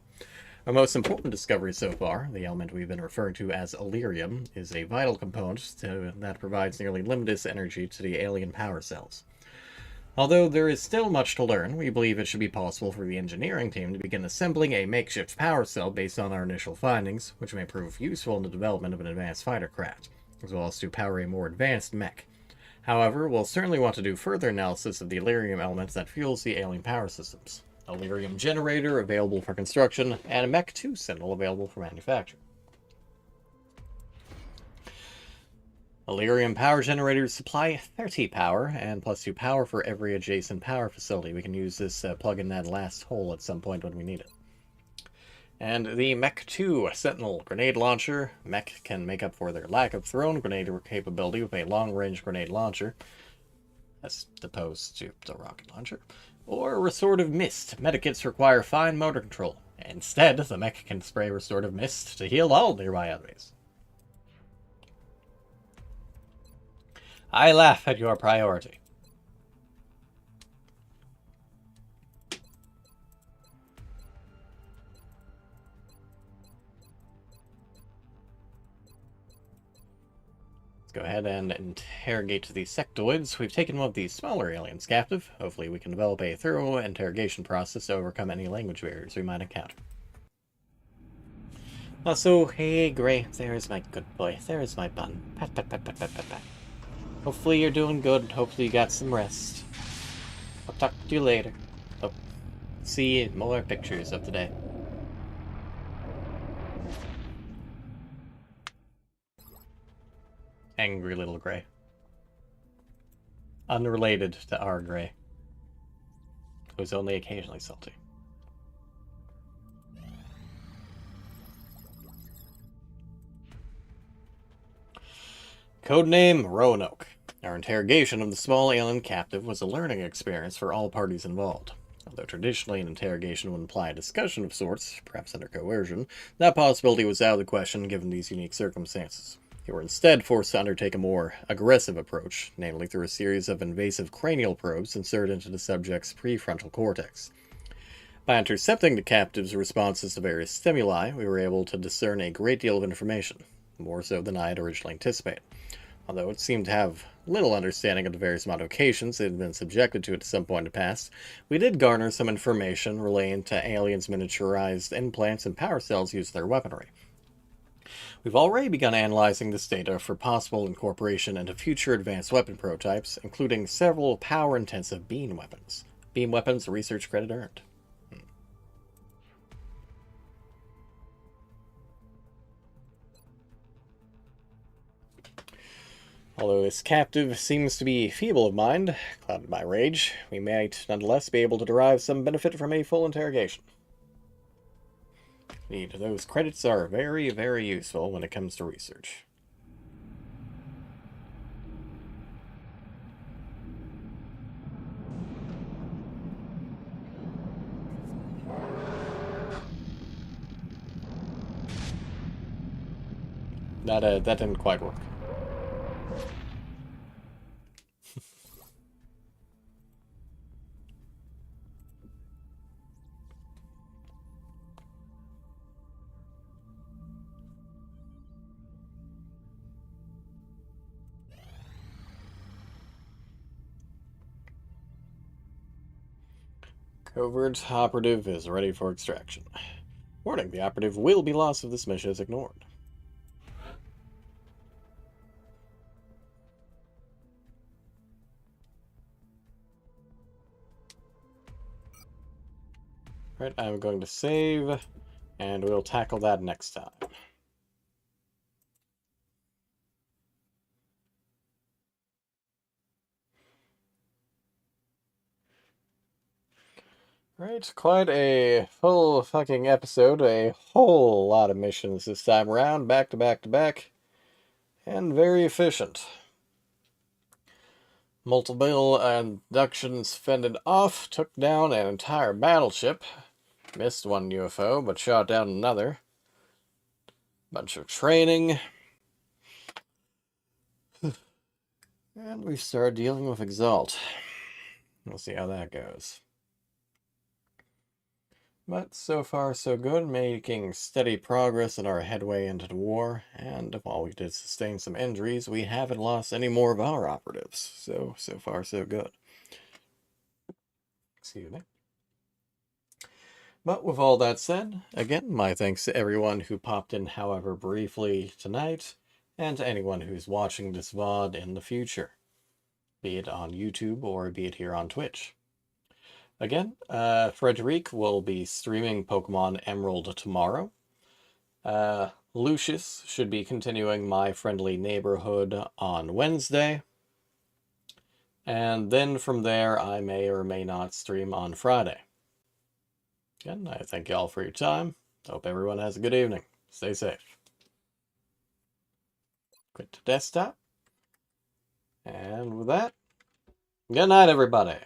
Our most important discovery so far, the element we've been referring to as Elerium, is a vital component that provides nearly limitless energy to the alien power cells. Although there is still much to learn, we believe it should be possible for the engineering team to begin assembling a makeshift power cell based on our initial findings, which may prove useful in the development of an advanced fighter craft, as well as to power a more advanced mech. However, we'll certainly want to do further analysis of the Elerium elements that fuels the alien power systems. A Elerium generator available for construction, and a Mech 2 Sentinel available for manufacture. Elerium power generators supply 30 power, and +2 power for every adjacent power facility. We can use this plug in that last hole at some point when we need it. And the Mech 2 Sentinel grenade launcher. Mech can make up for their lack of thrown grenade capability with a long-range grenade launcher, as opposed to the rocket launcher. Or Restorative Mist. Medikits require fine motor control. Instead, the mech can spray Restorative Mist to heal all nearby enemies. I laugh at your priority. Let's go ahead and interrogate the sectoids. We've taken one of these smaller aliens captive. Hopefully we can develop a thorough interrogation process to overcome any language barriers we might encounter. Also, hey Gray, there's my good boy. There's my bun. Pat, pat, pat, pat, pat, pat, pat. Hopefully you're doing good. Hopefully you got some rest. I'll talk to you later. Oh, see more pictures of the day. Angry little Gray. Unrelated to our Gray, who's only occasionally salty. Codename Roanoke. Our interrogation of the small alien captive was a learning experience for all parties involved. Although traditionally an interrogation would imply a discussion of sorts, perhaps under coercion, that possibility was out of the question given these unique circumstances. We were instead forced to undertake a more aggressive approach, namely through a series of invasive cranial probes inserted into the subject's prefrontal cortex. By intercepting the captive's responses to various stimuli, we were able to discern a great deal of information, more so than I had originally anticipated. Although it seemed to have little understanding of the various modifications it had been subjected to at some point in the past, we did garner some information relating to aliens' miniaturized implants and power cells used in their weaponry. We've already begun analyzing this data for possible incorporation into future advanced weapon prototypes, including several power-intensive beam weapons. Beam weapons, research credit earned. Although this captive seems to be feeble of mind, clouded by rage, we might nonetheless be able to derive some benefit from a full interrogation. Indeed, those credits are very, very useful when it comes to research. That didn't quite work. Covert operative is ready for extraction. Warning, the operative will be lost if this mission is ignored. Right, I'm going to save, and we'll tackle that next time. Right, quite a full fucking episode, a whole lot of missions this time around, back to back to back, and very efficient. Multiple abductions fended off, took down an entire battleship, missed one UFO, but shot down another. Bunch of training. And we start dealing with Exalt. We'll see how that goes. But so far so good, making steady progress in our headway into the war, and while we did sustain some injuries, we haven't lost any more of our operatives. So far so good. Excuse me. But with all that said, again, my thanks to everyone who popped in however briefly tonight, and to anyone who's watching this VOD in the future, be it on YouTube or be it here on Twitch. Again, Frederic will be streaming Pokemon Emerald tomorrow. Lucius should be continuing My Friendly Neighborhood on Wednesday. And then from there, I may or may not stream on Friday. Again, I thank you all for your time. Hope everyone has a good evening. Stay safe. Quit to desktop. And with that, good night, everybody.